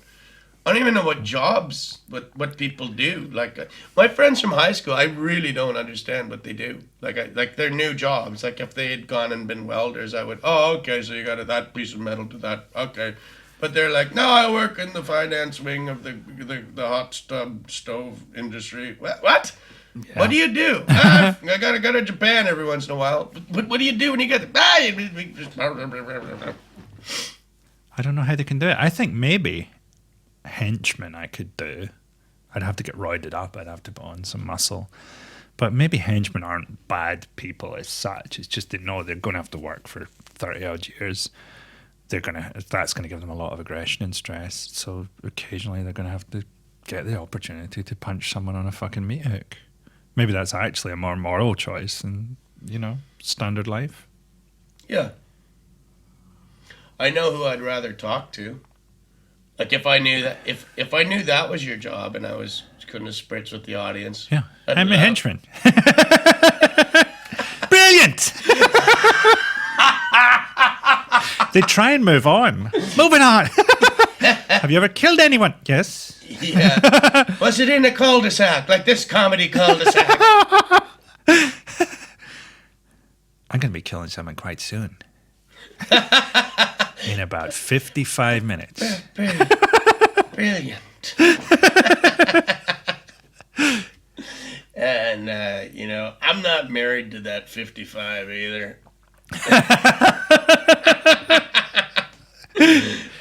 Speaker 4: even know what jobs, what people do. Like my friends from high school, I really don't understand what they do. Like their new jobs. Like if they had gone and been welders, I would. Oh, okay. So you got that piece of metal to that. Okay, but they're like, no, I work in the finance wing of the hot stove industry. What? Yeah. What do you do? I gotta go to Japan every once in a while. What do you do when you get there?
Speaker 3: I don't know how they can do it. I think maybe henchmen I could do. I'd have to get roided up. I'd have to put on some muscle. But maybe henchmen aren't bad people as such. It's just they know they're going to have to work for 30 odd years. That's going to give them a lot of aggression and stress. So occasionally they're going to have to get the opportunity to punch someone on a fucking meat hook. Maybe that's actually a more moral choice than, standard life.
Speaker 4: Yeah. I know who I'd rather talk to. Like if I knew that was your job and I couldn't have spritz with the audience.
Speaker 3: Yeah. I'm a henchman. Brilliant. They try and move on. Moving on. Have you ever killed anyone? Yes.
Speaker 4: Yeah. Was it in a cul-de-sac, like this comedy cul-de-sac?
Speaker 3: I'm going to be killing someone quite soon. In about 55 minutes.
Speaker 4: Brilliant. And, I'm not married to that 55 either.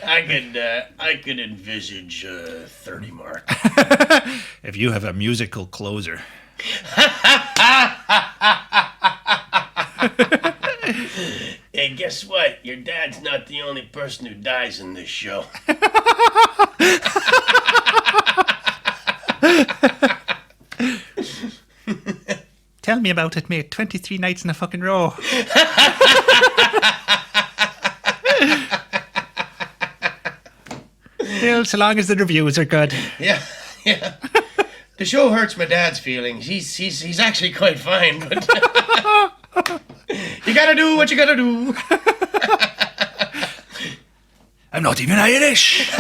Speaker 4: I could envisage 30 mark.
Speaker 3: If you have a musical closer.
Speaker 4: Hey, guess what? Your dad's not the only person who dies in this show.
Speaker 3: Tell me about it, mate. 23 nights in a fucking row. Still, so long as the reviews are good.
Speaker 4: Yeah. The show hurts my dad's feelings. He's actually quite fine, but you gotta do what you gotta do.
Speaker 3: I'm not even Irish.